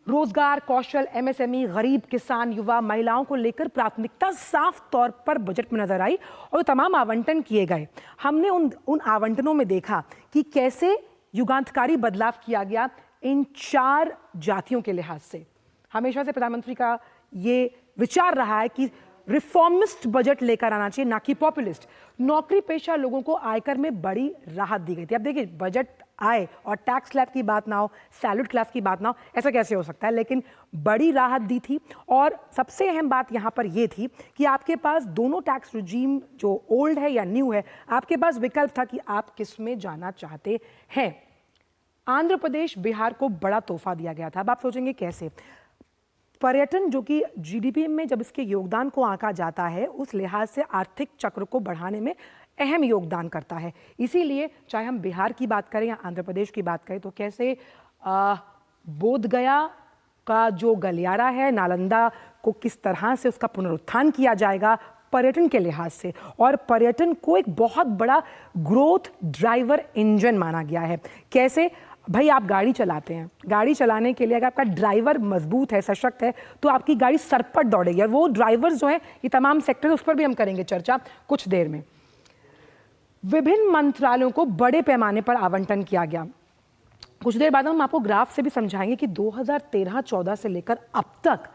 रोजगार, कौशल, एमएसएमई, गरीब, किसान, युवा, महिलाओं को लेकर प्राथमिकता साफ तौर पर बजट में नजर आई और तमाम आवंटन किए गए। हमने उन आवंटनों में देखा कि कैसे युगांतकारी बदलाव किया गया इन 4 जातियों के लिहाज से। हमेशा से प्रधानमंत्री का ये विचार रहा है कि रिफॉर्मिस्ट बजट लेकर आना चाहिए, ना कि पॉपुलिस्ट। नौकरी पेशा लोगों को आयकर में बड़ी राहत दी गई थी। अब देखिए, बजट आए और टैक्स स्लैब की बात ना हो, सैलरीड क्लास की बात ना हो, ऐसा कैसे हो सकता है? लेकिन बड़ी राहत दी थी। और सबसे अहम बात यहाँ पर यह थी कि आपके पास दोनों टैक्स रिजीम, जो ओल्ड है या न्यू है, आपके पास विकल्प था कि आप किस में जाना चाहते हैं। आंध्र प्रदेश, बिहार को बड़ा तोहफा दिया गया था। अब आप सोचेंगे कैसे? पर्यटन, जो कि जीडीपी में जब इसके योगदान को आंका जाता है, उस लिहाज से आर्थिक चक्र को बढ़ाने में अहम योगदान करता है। इसीलिए चाहे हम बिहार की बात करें या आंध्र प्रदेश की बात करें, तो कैसे बोधगया का जो गलियारा है, नालंदा को किस तरह से उसका पुनरुत्थान किया जाएगा पर्यटन के लिहाज से, और पर्यटन को एक बहुत बड़ा ग्रोथ ड्राइवर इंजन माना गया है। कैसे? भाई, आप गाड़ी चलाते हैं, गाड़ी चलाने के लिए अगर आपका ड्राइवर मजबूत है, सशक्त है, तो आपकी गाड़ी सरपट दौड़ेगी। और वो ड्राइवर्स जो हैं, ये तमाम सेक्टर, उस पर भी हम करेंगे चर्चा कुछ देर में। विभिन्न मंत्रालयों को बड़े पैमाने पर आवंटन किया गया। कुछ देर बाद हम आपको ग्राफ से भी समझाएंगे कि 2013-14 से लेकर अब तक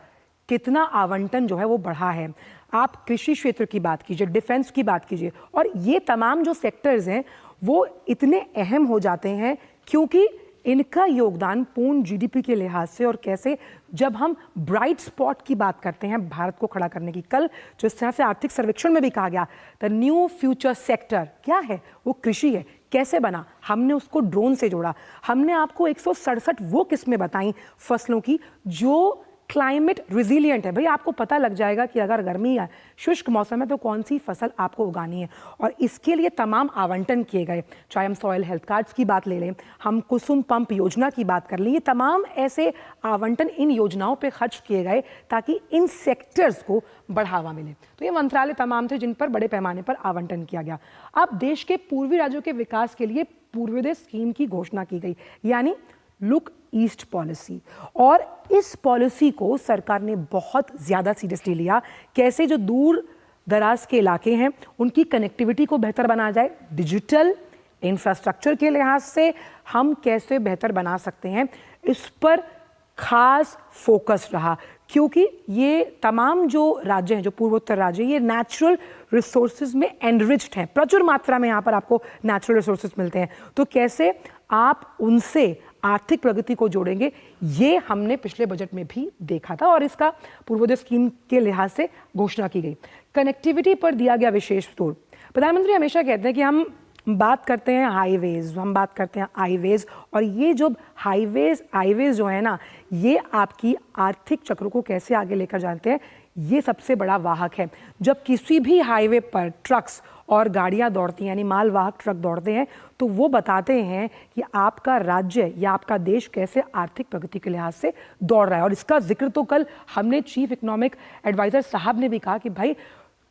कितना आवंटन जो है वो बढ़ा है। आप कृषि क्षेत्र की बात कीजिए, डिफेंस की बात कीजिए, और ये तमाम जो सेक्टर्स हैं वो इतने अहम हो जाते हैं क्योंकि इनका योगदान पूर्ण जीडीपी के लिहाज से, और कैसे जब हम ब्राइट स्पॉट की बात करते हैं भारत को खड़ा करने की, कल जिस तरह से आर्थिक सर्वेक्षण में भी कहा गया, द न्यू फ्यूचर सेक्टर क्या है? वो कृषि है। कैसे बना? हमने उसको ड्रोन से जोड़ा। हमने आपको 167 वो किस्में बताई फसलों की जो क्लाइमेट रिजिलियंट है। भाई, आपको पता लग जाएगा कि अगर गर्मी है, शुष्क मौसम है, तो कौन सी फसल आपको उगानी है, और इसके लिए तमाम आवंटन किए गए। चाहे हम सॉइल हेल्थ कार्ड्स की बात ले लें, हम कुसुम पंप योजना की बात कर लें, ये तमाम ऐसे आवंटन इन योजनाओं पे खर्च किए गए ताकि इन सेक्टर्स को बढ़ावा मिले। तो ये मंत्रालय तमाम थे जिन पर बड़े पैमाने पर आवंटन किया गया। अब देश के पूर्वी राज्यों के विकास के लिए पूर्वोदय स्कीम की घोषणा की गई, यानी लुक ईस्ट पॉलिसी। और इस पॉलिसी को सरकार ने बहुत ज़्यादा सीरियसली लिया। कैसे जो दूर दराज के इलाके हैं उनकी कनेक्टिविटी को बेहतर बनाया जाए, डिजिटल इंफ्रास्ट्रक्चर के लिहाज से हम कैसे बेहतर बना सकते हैं, इस पर खास फोकस रहा। क्योंकि ये तमाम जो राज्य हैं, जो पूर्वोत्तर राज्य, ये नेचुरल रिसोर्सेज में एनरिच्ड हैं, प्रचुर मात्रा में यहाँ पर आपको नेचुरल रिसोर्सेज मिलते हैं। तो कैसे आप उनसे आर्थिक प्रगति को जोड़ेंगे, ये हमने पिछले बजट में भी देखा था और इसका पूर्वोदय स्कीम के लिहाज से घोषणा की गई। कनेक्टिविटी पर दिया गया विशेष जोर। प्रधानमंत्री हमेशा कहते हैं कि हम बात करते हैं हाईवेज, हम बात करते हैं हाईवेज, और ये जो हाईवेज जो है ना, ये आपकी आर्थिक चक्र को कैसे आगे लेकर जाते हैं, ये सबसे बड़ा वाहक है। जब किसी भी हाईवे पर ट्रक्स और गाड़ियां दौड़ती हैं, यानी मालवाहक ट्रक दौड़ते हैं, तो वो बताते हैं कि आपका राज्य या आपका देश कैसे आर्थिक प्रगति के लिहाज से दौड़ रहा है। और इसका जिक्र तो कल हमने चीफ इकोनॉमिक एडवाइजर साहब ने भी कहा कि भाई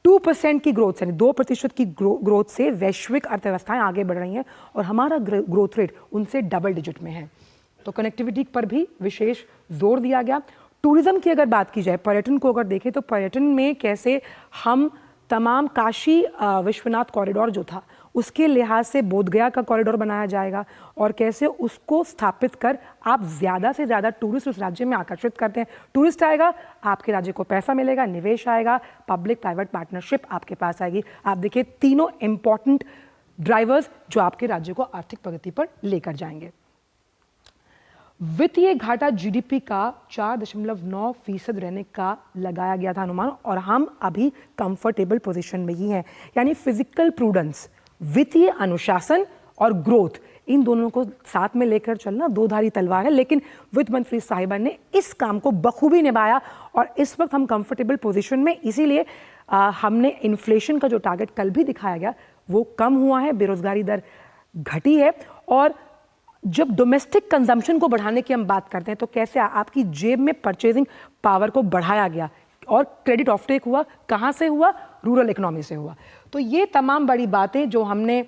2% की ग्रोथ, यानी 2% की ग्रोथ से वैश्विक अर्थव्यवस्थाएं आगे बढ़ रही हैं और हमारा ग्रोथ रेट उनसे डबल डिजिट में है। तो कनेक्टिविटी पर भी विशेष जोर दिया गया। टूरिज्म की अगर बात की जाए, पर्यटन को अगर देखें, तो पर्यटन में कैसे हम तमाम काशी विश्वनाथ कॉरिडोर जो था उसके लिहाज से बोधगया का कॉरिडोर बनाया जाएगा, और कैसे उसको स्थापित कर आप ज़्यादा से ज़्यादा टूरिस्ट उस राज्य में आकर्षित करते हैं। टूरिस्ट आएगा, आपके राज्य को पैसा मिलेगा, निवेश आएगा, पब्लिक प्राइवेट पार्टनरशिप आपके पास आएगी। आप देखिए, तीनों इंपॉर्टेंट ड्राइवर्स जो आपके राज्य को आर्थिक प्रगति पर लेकर जाएंगे। वित्तीय घाटा जीडीपी का 4.9% रहने का लगाया गया था अनुमान, और हम अभी कंफर्टेबल पोजीशन में ही हैं। यानी फिजिकल प्रूडेंस, वित्तीय अनुशासन और ग्रोथ, इन दोनों को साथ में लेकर चलना दो-धारी तलवार है, लेकिन वित्त मंत्री साहिबा ने इस काम को बखूबी निभाया और इस वक्त हम कंफर्टेबल पोजीशन में। इसीलिए हमने इन्फ्लेशन का जो टारगेट कल भी दिखाया गया वो कम हुआ है, बेरोजगारी दर घटी है, और जब डोमेस्टिक कंजम्पशन को बढ़ाने की हम बात करते हैं तो कैसे आपकी जेब में परचेजिंग पावर को बढ़ाया गया और क्रेडिट ऑफटेक हुआ। कहाँ से हुआ? रूरल इकोनॉमी से हुआ। तो ये तमाम बड़ी बातें जो हमने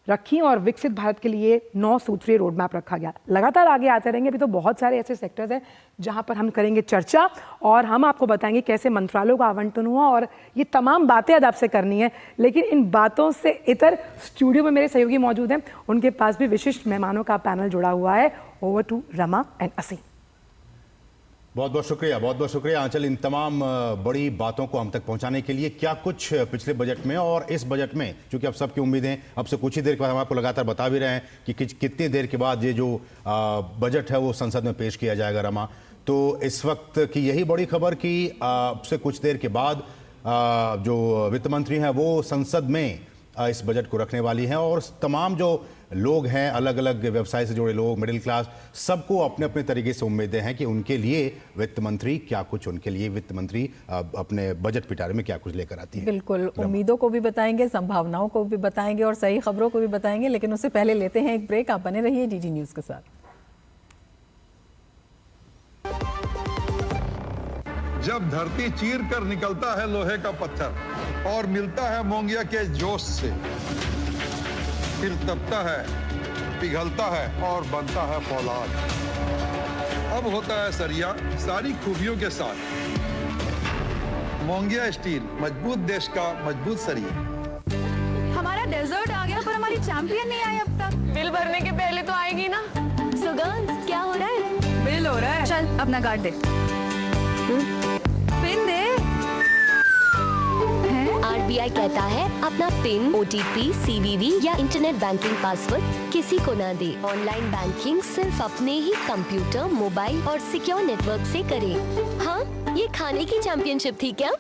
रखी और विकसित भारत के लिए 9 सूत्रीय रोड मैप रखा गया। लगातार आगे आते रहेंगे। अभी तो बहुत सारे ऐसे सेक्टर्स हैं जहां पर हम करेंगे चर्चा और हम आपको बताएंगे कैसे मंत्रालयों का आवंटन हुआ और ये तमाम बातें आज आपसे करनी है। लेकिन इन बातों से इतर स्टूडियो में मेरे सहयोगी मौजूद हैं, उनके पास भी विशिष्ट मेहमानों का पैनल जुड़ा हुआ है। ओवर टू रमा एंड असीम। बहुत बहुत शुक्रिया आंचल, इन तमाम बड़ी बातों को हम तक पहुंचाने के लिए। क्या कुछ पिछले बजट में और इस बजट में, क्योंकि अब सबकी उम्मीदें अब से कुछ ही देर के बाद हम आपको लगातार बता भी रहे हैं कि कितनी देर के बाद ये जो बजट है वो संसद में पेश किया जाएगा रमा। तो इस वक्त की यही बड़ी खबर कि अब से कुछ देर के बाद जो वित्त मंत्री हैं वो संसद में इस बजट को रखने वाली हैं और तमाम जो लोग हैं, अलग अलग व्यवसाय से जुड़े लोग, मिडिल क्लास, सबको अपने अपने तरीके से उम्मीदें हैं कि उनके लिए वित्त मंत्री क्या कुछ, उनके लिए वित्त मंत्री अपने बजट पिटारे में क्या कुछ लेकर आती है। बिल्कुल, उम्मीदों को भी बताएंगे, संभावनाओं को भी बताएंगे और सही खबरों को भी बताएंगे। लेकिन उससे पहले लेते हैं एक ब्रेक। आप बने रहिए डीडी न्यूज के साथ। जब धरती चीर कर निकलता है लोहे का पत्थर और मिलता है मोंगिया के जोश से, फिर तपता है, पिघलता है और बनता है फौलाद। अब होता है सरिया सारी खूबियों के साथ। मोंगिया स्टील, मजबूत देश का मजबूत सरिया। हमारा डेजर्ट आ गया पर हमारी चैंपियन नहीं आई अब तक। बिल भरने के पहले तो आएगी ना। सुगंध, क्या हो रहा है? बिल हो रहा है। चल अपना कार्ड दे। पिन दे। आरबीआई कहता है अपना पिन, ओटीपी, सीवीवी या इंटरनेट बैंकिंग पासवर्ड किसी को ना दे। ऑनलाइन बैंकिंग सिर्फ अपने ही कंप्यूटर, मोबाइल और सिक्योर नेटवर्क से करें। हाँ, ये खाने की चैंपियनशिप थी क्या?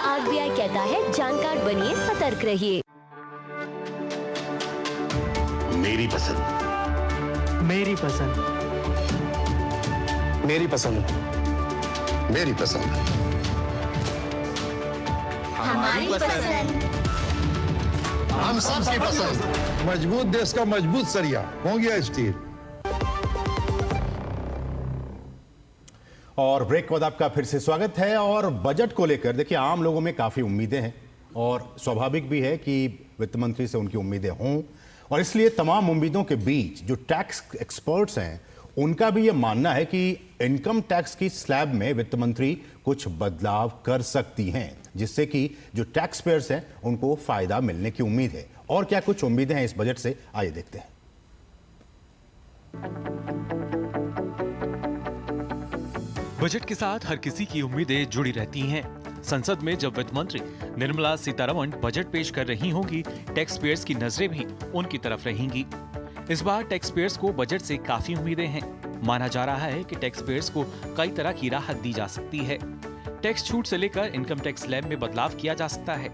आरबीआई कहता है जानकार बनिए, सतर्क रहिए। मेरी पसंद, मेरी पसंद, मेरी पसंद, मेरी पसंद, हमारी पसंद, हम सबकी पसंद। मजबूत देश का मजबूत सरिया, मोंगिया स्टील। और ब्रेक के बाद आपका फिर से स्वागत है। और बजट को लेकर देखिए, आम लोगों में काफी उम्मीदें हैं और स्वाभाविक भी है कि वित्त मंत्री से उनकी उम्मीदें हों। और इसलिए तमाम उम्मीदों के बीच जो टैक्स एक्सपर्ट्स हैं उनका भी ये मानना है कि इनकम टैक्स की स्लैब में वित्त मंत्री कुछ बदलाव कर सकती हैं, जिससे कि जो टैक्स पेयर्स हैं उनको फायदा मिलने की उम्मीद है। और क्या कुछ उम्मीदें हैं इस बजट से, आइए देखते हैं। बजट के साथ हर किसी की उम्मीदें जुड़ी रहती हैं। संसद में जब वित्त मंत्री निर्मला सीतारमण बजट पेश कर रही होंगी, टैक्स पेयर्स की नजरें भी उनकी तरफ रहेंगी। इस बार टैक्स पेयर्स को बजट से काफी उम्मीदें हैं। माना जा रहा है कि टैक्स पेयर्स को कई तरह की राहत दी जा सकती है। टैक्स छूट से लेकर इनकम टैक्स स्लैब में बदलाव किया जा सकता है।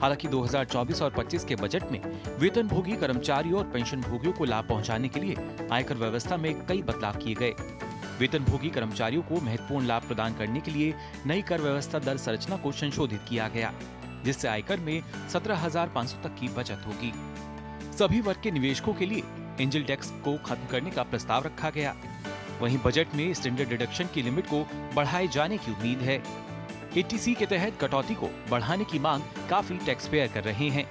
हालांकि 2024 और 25 के बजट में वेतनभोगी कर्मचारियों और पेंशन भोगियों को लाभ पहुंचाने के लिए आयकर व्यवस्था में कई बदलाव किए गए। वेतनभोगी कर्मचारियों को महत्वपूर्ण लाभ प्रदान करने के लिए नई कर व्यवस्था दर संरचना को संशोधित किया गया, जिससे आयकर में 17,500 तक की बचत होगी। सभी वर्ग के निवेशकों के लिए एंजल टैक्स को खत्म करने का प्रस्ताव रखा गया। वहीं बजट में स्टैंडर्ड डिडक्शन की लिमिट को बढ़ाए जाने की उम्मीद है। एटीसी के तहत कटौती को बढ़ाने की मांग काफी टैक्स पेयर कर रहे हैं,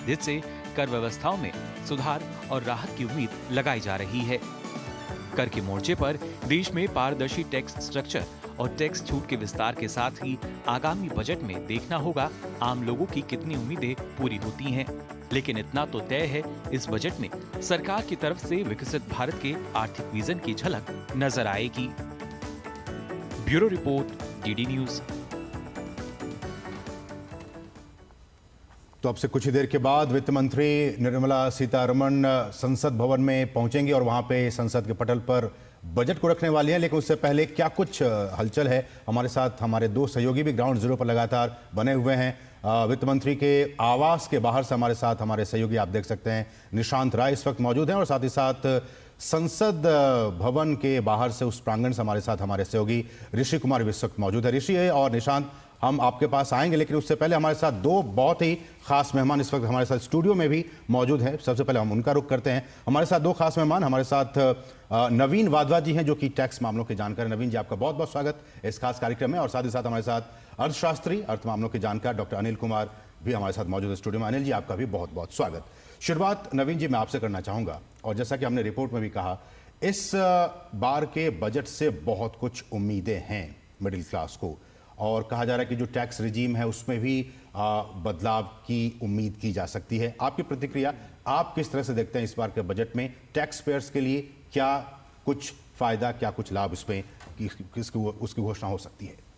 जिससे कर व्यवस्थाओं में सुधार और राहत की उम्मीद लगाई जा रही है। कर के मोर्चे पर देश में पारदर्शी टैक्स स्ट्रक्चर और टैक्स छूट के विस्तार के साथ ही आगामी बजट में देखना होगा आम लोगों की कितनी उम्मीदें पूरी होती हैं। लेकिन इतना तो तय है, इस बजट में सरकार की तरफ से विकसित भारत के आर्थिक विजन की झलक नजर आएगी। Bureau report, DD news. तो अब से कुछ ही देर के बाद वित्त मंत्री निर्मला सीतारमण संसद भवन में पहुंचेंगी और वहां पे संसद के पटल पर बजट को रखने वाली हैं। लेकिन उससे पहले क्या कुछ हलचल है, हमारे साथ हमारे दो सहयोगी भी ग्राउंड जीरो पर लगातार बने हुए हैं। वित्त मंत्री के आवास के बाहर से हमारे साथ हमारे सहयोगी आप देख सकते हैं निशांत राय इस वक्त मौजूद हैं, और साथ ही साथ संसद भवन के बाहर से उस प्रांगण से हमारे साथ हमारे सहयोगी ऋषि कुमार भी इस वक्त मौजूद है। ऋषि और निशांत, हम आपके पास आएंगे, लेकिन उससे पहले हमारे साथ दो बहुत ही खास मेहमान इस वक्त हमारे साथ स्टूडियो में भी मौजूद हैं। सबसे पहले हम उनका रुख करते हैं। हमारे साथ दो खास मेहमान, हमारे साथ नवीन वाधवा जी हैं जो कि टैक्स मामलों के जानकार हैं। नवीन जी, आपका बहुत बहुत स्वागत इस खास कार्यक्रम में। और साथ ही साथ हमारे साथ अर्थशास्त्री, अर्थ मामलों के जानकार डॉक्टर अनिल कुमार भी हमारे साथ मौजूद है स्टूडियो में। अनिल जी, आपका भी बहुत बहुत स्वागत। शुरुआत नवीन जी मैं आपसे करना चाहूंगा, और जैसा कि हमने रिपोर्ट में भी कहा, इस बार के बजट से बहुत कुछ उम्मीदें हैं मिडिल क्लास को, और कहा जा रहा है कि जो टैक्स रिजीम है उसमें भी बदलाव की उम्मीद की जा सकती है। आपकी प्रतिक्रिया, आप किस तरह से देखते हैं इस बार के बजट में टैक्स पेयर्स के लिए क्या कुछ फायदा, क्या कुछ लाभ इसमें उसकी घोषणा हो सकती है?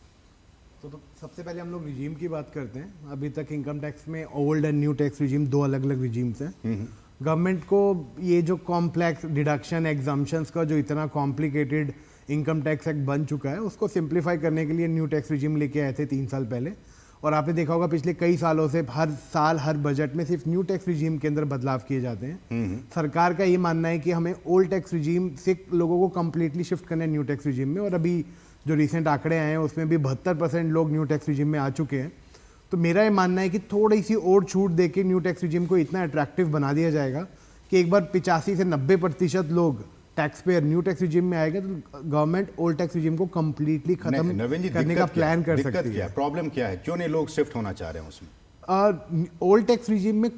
तो सबसे पहले हम लोग रिजीम की बात करते हैं। अभी तक इनकम टैक्स में old and new tax regime, दो अलग अलग रिजीम्स हैं। गवर्नमेंट को ये जो कॉम्प्लेक्स डिडक्शन एग्जाम्पशंस का जो इतना कॉम्प्लिकेटेड इनकम टैक्स एक्ट बन चुका है, उसको सिंप्लीफाई करने के लिए न्यू टैक्स रिजीम लेके आए थे 3 साल पहले। और आपने देखा होगा पिछले कई सालों से हर साल हर बजट में सिर्फ न्यू टैक्स रिजीम के अंदर बदलाव किए जाते हैं। सरकार का ये मानना है कि हमें ओल्ड टैक्स रिजीम से लोगों को कंप्लीटली शिफ्ट करना है न्यू टैक्स रिजीम में, और अभी जो रिसेंट आंकड़े आए हैं उसमें भी 72% लोग न्यू टैक्स रिजीम में आ चुके हैं। तो मेरा ये मानना है कि थोड़ी सी और छूट देके न्यू टैक्स रिजीम को इतना अट्रैक्टिव बना दिया जाएगा कि एक बार 85 से 90% लोग tax payer new tax regime में आएगा, तो गवर्नमेंट ओल्ड टैक्स रिजीम को कंप्लीटली खत्म करने का प्लान कर सकती है। प्रॉब्लम क्या है, क्यों नहीं लोग शिफ्ट होना चाह रहे हैं उसमें? ओल्ड टैक्स रिजीम में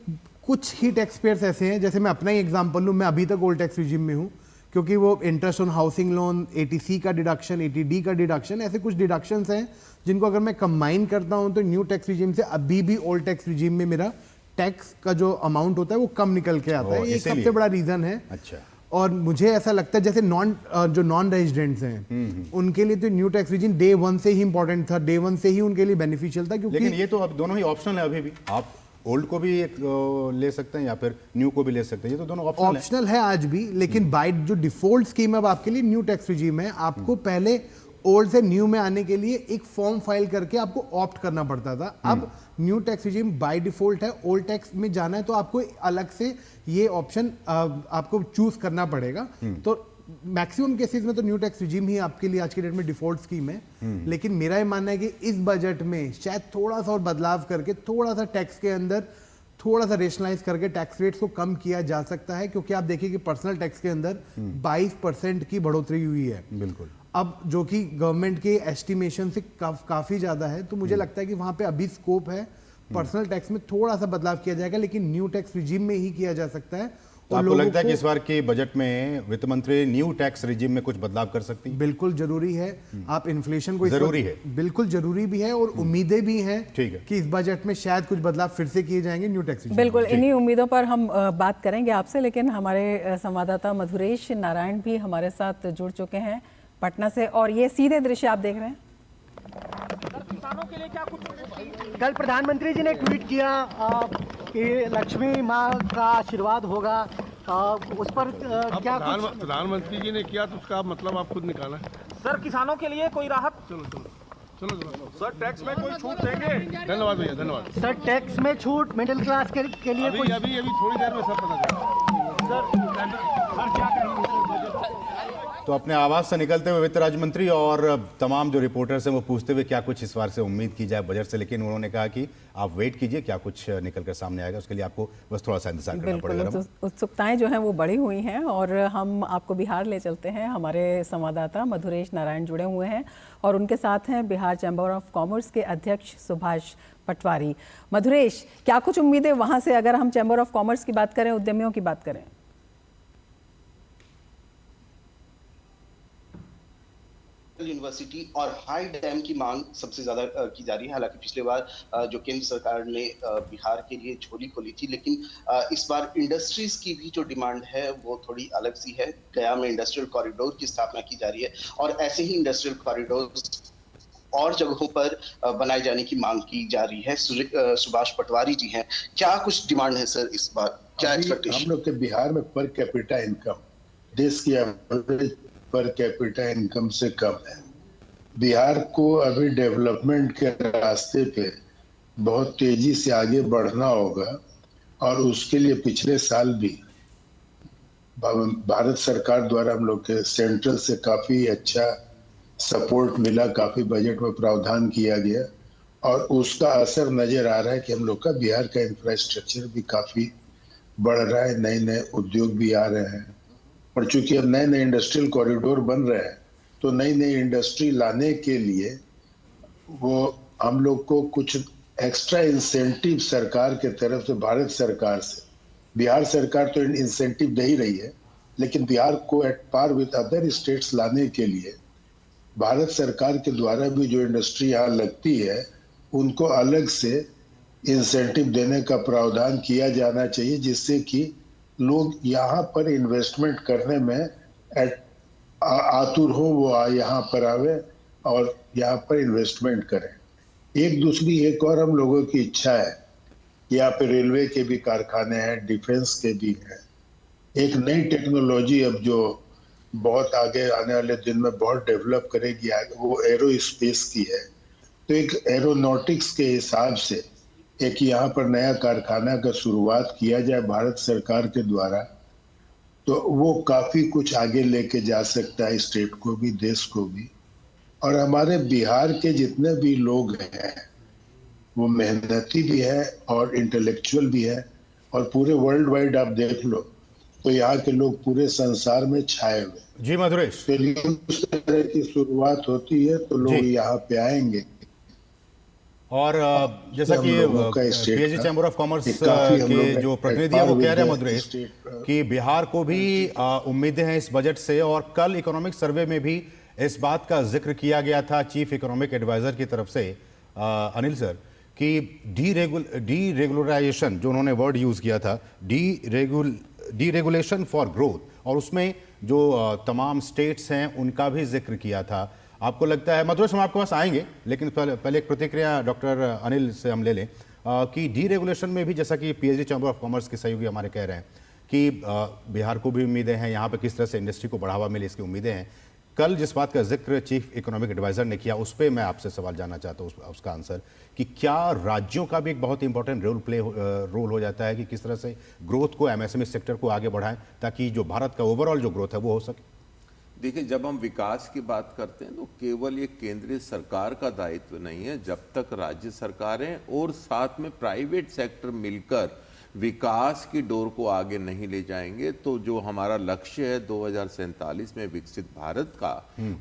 कुछ ही टैक्स पेयर्स ऐसे हैं, जैसे मैं अपना ही एग्जांपल लूँ, मैं अभी तक ओल्ड टैक्स रिजीम में हूँ, क्योंकि वो interest on housing loan, ATC का डिडक्शन, ATD का डिडक्शन, ऐसे कुछ डिडक्शंस हैं जिनको अगर मैं कंबाइन करता हूँ तो न्यू टैक्स रिजीम से अभी भी ओल्ड टैक्स रिजीम में मेरा टैक्स का जो अमाउंट होता है वो कम निकल के आता है। ये सबसे बड़ा रीजन है। अच्छा। और मुझे ऐसा लगता है जैसे जो नॉन रेजिडेंट्स हैं उनके लिए तो न्यू टैक्स रिजीम डे 1 से ही इंपॉर्टेंट था, डे 1 से ही उनके लिए बेनिफिशियल था, क्योंकि लेकिन ये तो अब दोनों ही ऑप्शनल है। अभी भी आप ओल्ड को भी ले सकते हैं या फिर न्यू को भी ले सकते हैं, ये तो दोनों ऑप्शनल है आज भी। लेकिन बाय जो डिफॉल्ट स्कीम अब आपके लिए न्यू टैक्स रिजीम है, आपको पहले ओल्ड से न्यू में आने के लिए एक फॉर्म फाइल करके आपको ऑप्ट करना पड़ता था। अब new tax regime by default है, ओल्ड टैक्स में जाना है तो आपको अलग से ये ऑप्शन आपको चूज करना पड़ेगा। तो मैक्सिमम केसेस में तो न्यू टैक्स रिजीम ही आपके लिए आज के डेट में डिफॉल्ट स्कीम है। लेकिन मेरा ये मानना है कि इस बजट में शायद थोड़ा सा और बदलाव करके थोड़ा सा टैक्स के अंदर थोड़ा सा रेशनलाइज करके टैक्स रेट्स को कम किया जा सकता है, क्योंकि आप देखिए कि पर्सनल टैक्स के अंदर 22% की बढ़ोतरी हुई है। बिल्कुल। अब जो कि गवर्नमेंट के एस्टिमेशन से काफी ज्यादा है, तो मुझे लगता है कि वहां पे अभी स्कोप है। पर्सनल टैक्स में थोड़ा सा बदलाव किया जाएगा, लेकिन न्यू टैक्स रिजीम में ही किया जा सकता है। तो आपको लगता है कि इस बार के बजट में वित्त मंत्री न्यू टैक्स रिजीम में कुछ बदलाव कर सकती है? बिल्कुल जरूरी है। आप इन्फ्लेशन को जरूरी है, बिल्कुल जरूरी भी है, और उम्मीदें भी हैं कि इस बजट में शायद कुछ बदलाव फिर से किए जाएंगे न्यू टैक्स रिजीम। बिल्कुल, इन्हीं उम्मीदों पर हम बात करेंगे आपसे, लेकिन हमारे संवाददाता मधुरेश नारायण भी हमारे साथ जुड़ चुके हैं पटना से, और ये सीधे दृश्य आप देख रहे हैं। किसानों के लिए क्या कुछ? कल प्रधानमंत्री जी ने ट्वीट किया कि लक्ष्मी माँ का आशीर्वाद होगा, उस पर क्या प्रधानमंत्री जी ने किया तो उसका मतलब आप खुद निकाला। सर, किसानों के लिए कोई राहत? चलो सर, टैक्स में कोई छूट देंगे? धन्यवाद भैया, धन्यवाद सर। टैक्स में छूट मिडिल क्लास के लिए अभी थोड़ी देर में सब पता चलेगा। सर क्या करेंगे? तो अपने आवास से निकलते हुए वित्त राज्य मंत्री और तमाम जो रिपोर्टर्स हैं वो पूछते हुए क्या कुछ इस बार से उम्मीद की जाए बजट से, लेकिन उन्होंने कहा कि आप वेट कीजिए, क्या कुछ निकल कर सामने आएगा उसके लिए आपको बस थोड़ा सा इंतजार करना पड़ेगा। उत्सुकताएं जो हैं वो बढ़ी हुई हैं, और हम आपको बिहार ले चलते हैं। हमारे संवाददाता मधुरेश नारायण जुड़े हुए हैं और उनके साथ हैं बिहार चैम्बर ऑफ कॉमर्स के अध्यक्ष सुभाष पटवारी। मधुरेश, क्या कुछ उम्मीदें वहां से, अगर हम चैम्बर ऑफ कॉमर्स की बात करें, उद्यमियों की बात करें? यूनिवर्सिटी और हाई डैम की मांग सबसे ज्यादा की जा रही है। हालांकि पिछले बार जो केंद्र सरकार ने बिहार के लिए झोली खोली थी, लेकिन इस बार इंडस्ट्रीज की भी जो डिमांड है वो थोड़ी अलग सी है। गया में इंडस्ट्रियल कॉरिडोर की स्थापना की जा रही है, और ऐसे ही इंडस्ट्रियल कॉरिडोर और जगहों पर बनाए जाने की मांग की जा रही है। सुभाष पटवारी जी हैं, क्या कुछ डिमांड है सर इस बार, क्या एक्सपेक्टेशन? हम लोग के बिहार में पर कैपिटा इनकम देश की एवरेज पर कैपिटा इनकम से कम है। बिहार को अभी डेवलपमेंट के रास्ते पे बहुत तेजी से आगे बढ़ना होगा, और उसके लिए पिछले साल भी भारत सरकार द्वारा हम लोग के सेंट्रल से काफी अच्छा सपोर्ट मिला, काफी बजट में प्रावधान किया गया, और उसका असर नजर आ रहा है कि हम लोग का बिहार का इंफ्रास्ट्रक्चर भी काफी बढ़ रहा है, नए नए उद्योग भी आ रहे हैं। और चूंकि अब नए नए इंडस्ट्रियल कॉरिडोर बन रहे हैं, तो नई नई इंडस्ट्री लाने के लिए वो हम लोग को कुछ एक्स्ट्रा इंसेंटिव सरकार के तरफ से, भारत सरकार से बिहार सरकार तो इंसेंटिव दे ही रही है, लेकिन बिहार को at par with other states लाने के लिए भारत सरकार के द्वारा भी जो इंडस्ट्री यहाँ लगती है उनको अलग से इंसेंटिव देने का प्रावधान किया जाना चाहिए, जिससे कि लोग यहाँ पर इन्वेस्टमेंट करने में आतुर हो, वो यहाँ पर आवे और यहाँ पर इन्वेस्टमेंट करें। एक और हम लोगों की इच्छा है कि यहाँ पे रेलवे के भी कारखाने हैं, डिफेंस के भी हैं। एक नई टेक्नोलॉजी अब जो बहुत आगे आने वाले दिन में बहुत डेवलप करेगी वो एरो स्पेस की है। तो एक एरोनॉटिक्स के हिसाब से एक यहाँ पर नया कारखाना का शुरुआत किया जाए भारत सरकार के द्वारा, तो वो काफी कुछ आगे लेके जा सकता है स्टेट को भी, देश को भी। और हमारे बिहार के जितने भी लोग हैं वो मेहनती भी है और इंटेलेक्चुअल भी है, और पूरे वर्ल्ड वाइड आप देख लो तो यहाँ के लोग पूरे संसार में छाए हुए। जी मधुरेश, उस तरह की शुरुआत होती है तो लोग यहाँ पे आएंगे। और जैसा कि पीएचडी चैम्बर ऑफ कॉमर्स के जो प्रतिनिधि है वो कह रहे हैं मधुरेश कि बिहार को भी उम्मीदें हैं इस बजट से, और कल इकोनॉमिक सर्वे में भी इस बात का जिक्र किया गया था चीफ इकोनॉमिक एडवाइजर की तरफ से अनिल सर कि डीरेगुलराइजेशन, जो उन्होंने वर्ड यूज किया था, डीरेगुलेशन फॉर ग्रोथ, और उसमें जो तमाम स्टेट्स हैं उनका भी जिक्र किया था। आपको लगता है, मधुरेश हम आपके पास आएंगे, लेकिन पहले एक प्रतिक्रिया डॉक्टर अनिल से हम ले लें कि डीरेगुलेशन में भी जैसा कि पीएचडी चैम्बर ऑफ कॉमर्स के सहयोगी हमारे कह रहे हैं कि बिहार को भी उम्मीदें हैं, यहाँ पे किस तरह से इंडस्ट्री को बढ़ावा मिले इसकी उम्मीदें हैं। कल जिस बात का जिक्र चीफ इकोनॉमिक एडवाइजर ने किया उस पर मैं आपसे सवाल जानना चाहता हूँ, उसका आंसर कि क्या राज्यों का भी एक बहुत इंपॉर्टेंट रोल हो जाता है कि किस तरह से ग्रोथ को, एमएसएमई सेक्टर को आगे बढ़ाएं ताकि जो भारत का ओवरऑल जो ग्रोथ है वो हो सके। देखिए, जब हम विकास की बात करते हैं तो केवल ये केंद्रीय सरकार का दायित्व नहीं है, जब तक राज्य सरकारें और साथ में प्राइवेट सेक्टर मिलकर विकास की डोर को आगे नहीं ले जाएंगे तो जो हमारा लक्ष्य है 2047 में विकसित भारत का,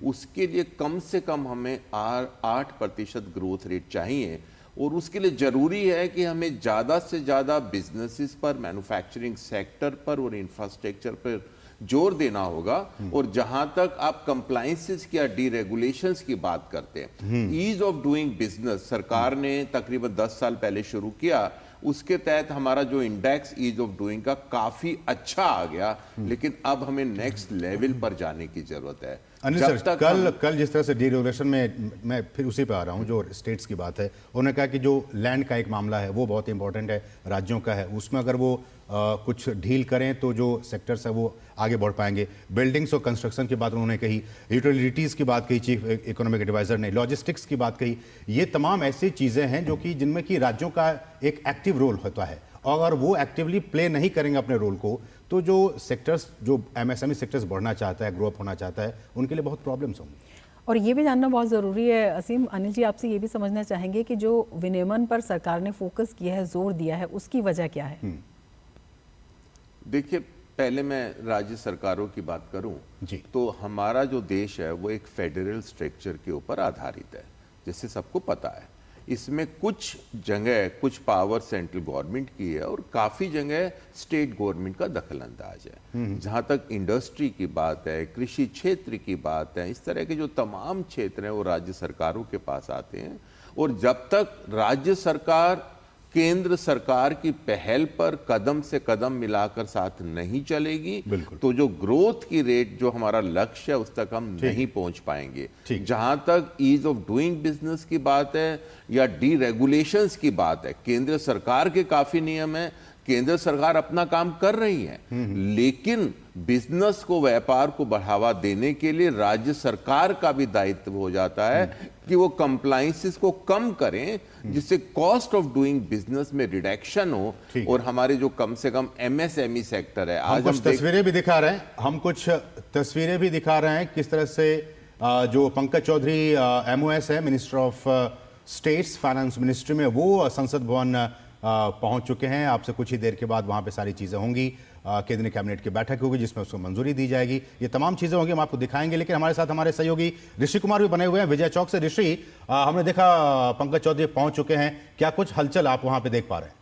उसके लिए कम से कम हमें 8% ग्रोथ रेट चाहिए। और उसके लिए जरूरी है कि हमें ज़्यादा से ज़्यादा बिजनेसेस पर, मैन्युफैक्चरिंग सेक्टर पर और इंफ्रास्ट्रक्चर पर जोर देना होगा। और जहां तक आप कंप्लायंसेस की या डीरेगुलेशंस की बात करते हैं, ईज ऑफ डूइंग बिजनेस सरकार ने तकरीबन 10 साल पहले शुरू किया, उसके तहत हमारा जो इंडेक्स ईज ऑफ डूइंग का काफी अच्छा आ गया, लेकिन अब हमें नेक्स्ट लेवल पर जाने की जरूरत है। अनिल सर, कल जिस तरह से डीरेगुलेशन में, मैं फिर उसी पे आ रहा हूँ, जो स्टेट्स की बात है, उन्होंने कहा कि जो लैंड का एक मामला है वो बहुत इंपॉर्टेंट है, राज्यों का है, उसमें अगर वो कुछ ढील करें तो जो सेक्टर्स है वो आगे बढ़ पाएंगे। बिल्डिंग्स और कंस्ट्रक्शन की बात उन्होंने कही, यूटिलिटीज़ की बात कही चीफ इकोनॉमिक एडवाइजर ने, लॉजिस्टिक्स की बात कही। ये तमाम ऐसी चीज़ें हैं जो कि जिनमें कि राज्यों का एक एक्टिव रोल होता है, और अगर वो एक्टिवली प्ले नहीं करेंगे अपने रोल को तो जो सेक्टर्स, जो एमएसएमई सेक्टर्स बढ़ना चाहता है, ग्रो अप होना चाहता है, उनके लिए बहुत प्रॉब्लम्स होंगी। और ये भी जानना बहुत ज़रूरी है असीम, अनिल जी आपसे ये भी समझना चाहेंगे कि जो विनियमन पर सरकार ने फोकस किया है, जोर दिया है, उसकी वजह क्या है? देखिए, पहले मैं राज्य सरकारों की बात करूं तो हमारा जो देश है वो एक फेडरल स्ट्रक्चर के ऊपर आधारित है, जैसे सबको पता है। इसमें कुछ जगह कुछ पावर सेंट्रल गवर्नमेंट की है और काफ़ी जगह स्टेट गवर्नमेंट का दखल अंदाज है। जहाँ तक इंडस्ट्री की बात है, कृषि क्षेत्र की बात है, इस तरह के जो तमाम क्षेत्र हैं वो राज्य सरकारों के पास आते हैं। और जब तक राज्य सरकार केंद्र सरकार की पहल पर कदम से कदम मिलाकर साथ नहीं चलेगी तो जो ग्रोथ की रेट, जो हमारा लक्ष्य है, उस तक हम नहीं पहुंच पाएंगे। जहां तक ईज ऑफ डूइंग बिजनेस की बात है या डीरेगुलेशंस की बात है, केंद्र सरकार के काफी नियम है, केंद्र सरकार अपना काम कर रही है, लेकिन बिजनेस को, व्यापार को बढ़ावा देने के लिए राज्य सरकार का भी दायित्व हो जाता है कि वो कंप्लायंसेस को कम करें, जिससे कॉस्ट ऑफ डूइंग बिजनेस में रिडक्शन हो और हमारे जो कम से कम एमएसएमई सेक्टर है। आज हम तस्वीरें भी दिखा रहे हैं, किस तरह से जो पंकज चौधरी एमओएस है, minister of states finance ministry में, वो संसद भवन पहुंच चुके हैं। आपसे कुछ ही देर के बाद वहां पे सारी चीजें होंगी, केंद्रीय कैबिनेट की बैठक होगी जिसमें उसको मंजूरी दी जाएगी। ये तमाम चीजें होंगी, हम आपको दिखाएंगे। लेकिन हमारे साथ हमारे सहयोगी ऋषि कुमार भी बने हुए हैं विजय चौक से। ऋषि, हमने देखा पंकज चौधरी पहुंच चुके हैं, क्या कुछ हलचल आप वहां पे देख पा रहे हैं?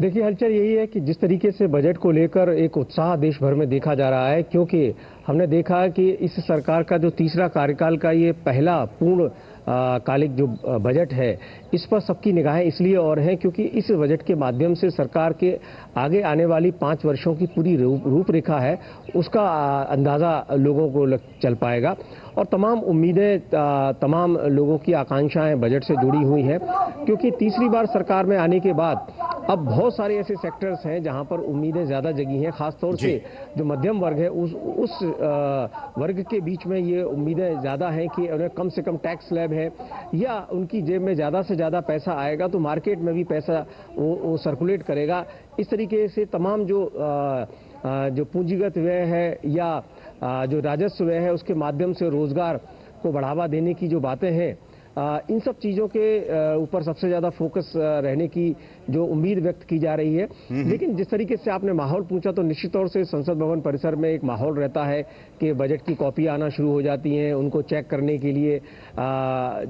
देखिए हलचल यही है कि जिस तरीके से बजट को लेकर एक उत्साह देश भर में देखा जा रहा है, क्योंकि हमने देखा कि इस सरकार का जो तीसरा कार्यकाल का ये पहला पूर्ण कालिक जो बजट है, इस पर सबकी निगाहें इसलिए और हैं क्योंकि इस बजट के माध्यम से सरकार के आगे आने वाली 5 वर्षों की पूरी रूपरेखा है, उसका अंदाज़ा लोगों को चल पाएगा। और तमाम उम्मीदें, तमाम लोगों की आकांक्षाएं बजट से जुड़ी हुई हैं, क्योंकि तीसरी बार सरकार में आने के बाद अब बहुत सारे ऐसे सेक्टर्स हैं जहां पर उम्मीदें ज़्यादा जगी हैं। खासतौर से जो मध्यम वर्ग है उस वर्ग के बीच में ये उम्मीदें ज़्यादा हैं कि उन्हें कम से कम टैक्स स्लैब है या उनकी जेब में ज़्यादा से ज़्यादा पैसा आएगा तो मार्केट में भी पैसा वो सर्कुलेट करेगा। इस तरीके से तमाम जो पूंजीगत व्यय है या जो राजस्व व्यय है उसके माध्यम से रोजगार को बढ़ावा देने की जो बातें हैं, इन सब चीज़ों के ऊपर सबसे ज़्यादा फोकस रहने की जो उम्मीद व्यक्त की जा रही है। लेकिन जिस तरीके से आपने माहौल पूछा तो निश्चित तौर से संसद भवन परिसर में एक माहौल रहता है कि बजट की कॉपी आना शुरू हो जाती हैं। उनको चेक करने के लिए